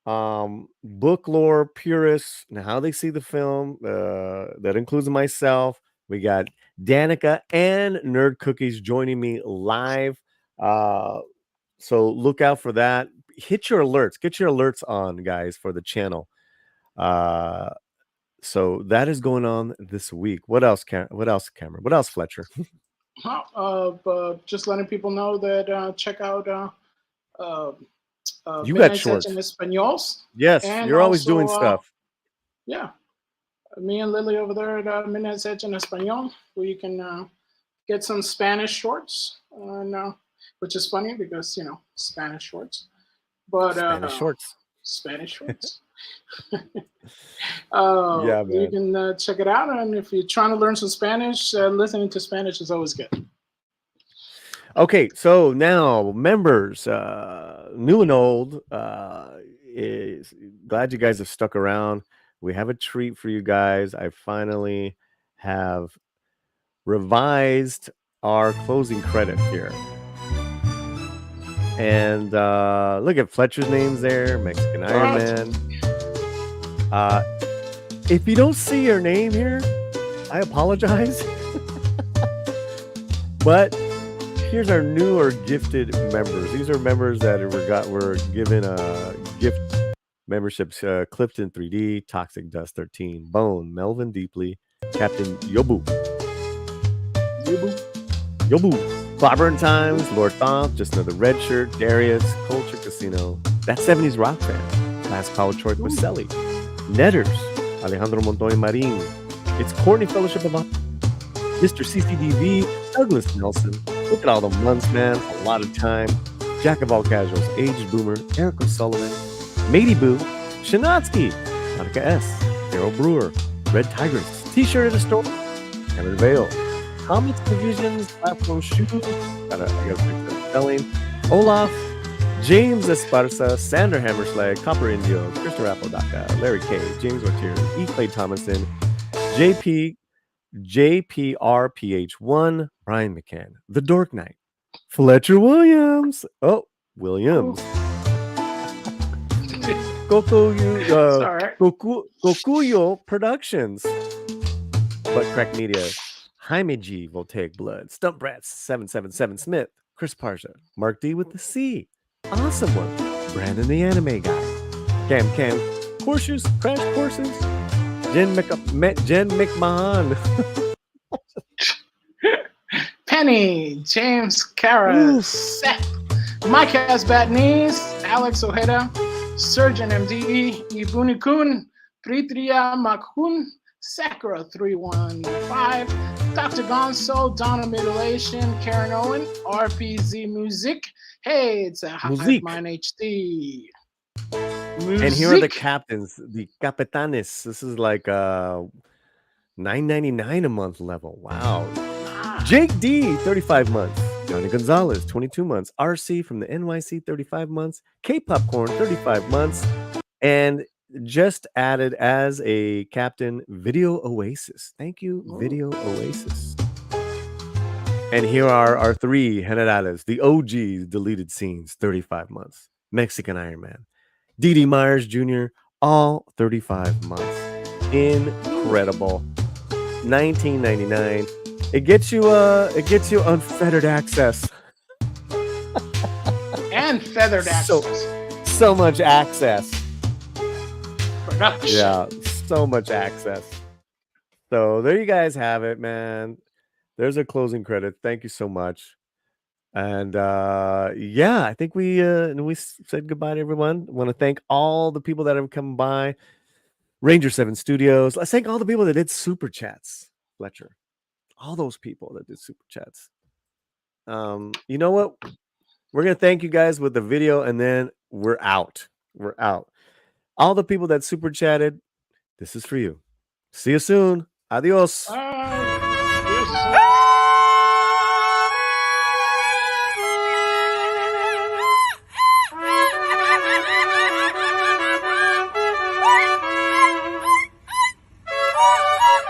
book lore purists and how they see the film. That includes myself. We got Danica and Nerd Cookies joining me live. So look out for that. Hit your alerts. Get your alerts on, guys, for the channel. So that is going on this week. What else, Cameron? What else, Fletcher? Just letting people know that check out You got shorts in Españols. Yes, and you're always also, doing stuff. Yeah, me and Lily over there at Midnight's Edge in Español, where you can get some Spanish shorts, which is funny because Spanish shorts. But Spanish shorts. Spanish shorts. Yeah, man. You can check it out, and if you're trying to learn some Spanish, listening to Spanish is always good. Okay, so now members, new and old, is glad you guys have stuck around. We have a treat for you guys. I finally have revised our closing credit here. And look at Fletcher's names there, Mexican Iron Man. If you don't see your name here, I apologize. But here's our new or gifted members. These are members that were given gift memberships. Clifton 3D, Toxic Dust 13, Bone, Melvin Deeply, Captain Yobu, Clobberin Times, Lord Thomp, Just Another Red Shirt, Darius, Culture Casino, That 70s Rock Fan, Last College Choice with Selly, Netters, Alejandro Montoya Marin, It's Courtney Fellowship of Mr. CCDV, Douglas Nelson. Look at all the months, man. A lot of time. Jack of all casuals, Aged Boomer, Eric O'Sullivan, Matey Boo, Shanatsky, Monica S, Daryl Brewer, Red Tigress, T-shirt at a store, Cameron Vale, Comics Divisions, Platform Shoes. I gotta fix that spelling. Olaf, James Esparza, Sander Hammerslag, Copper Indio, Christopher Apodaca, Larry K, James Ortiz, E. Clay Thomason, JP, JPRPH1, Brian McCann, The Dork Knight, Fletcher Williams. Oh, Williams. Gokuyo Productions, Butt Crack Media, Jaime G, Voltaic Blood, Stump Brats, 777 Smith, Chris Parza, Mark D with the C, Awesome One, Brandon the Anime Guy, Cam, Horseshoes, Crash Courses, Jen McMahon, Penny, James Karras, Seth, Mike has bad knees, Alex Ojeda, Surgeon MD, Ibunikun, Pritria Makun, Sakura 315, Dr. Gonzo, Donna Mutilation, Karen Owen, RPZ Music. Hey, it's a Hive Music. Mind HD. And here are the captains, the capitanes. This is like $9.99 a month level. Wow. Jake D, 35 months. Johnny Gonzalez, 22 months. RC from the NYC, 35 months. K Popcorn, 35 months. And just added as a captain, Video Oasis. Thank you, Video Oasis. And here are our three generales, the OGs, deleted scenes, 35 months. Mexican Iron Man. D.D. Myers Jr., all 35 months. Incredible. $19.99. It gets you unfettered access. And feathered access. So much access. Production. Yeah, so much access. So there you guys have it, man. There's a closing credit. Thank you so much. And yeah, I think we said goodbye to everyone. I want to thank all the people that have come by. Ranger 7 Studios. Let's thank all the people that did super chats, Fletcher. All those people that did super chats. You know what? We're gonna thank you guys with the video, and then we're out. We're out. All the people that super chatted, this is for you. See you soon. Adios. Bye.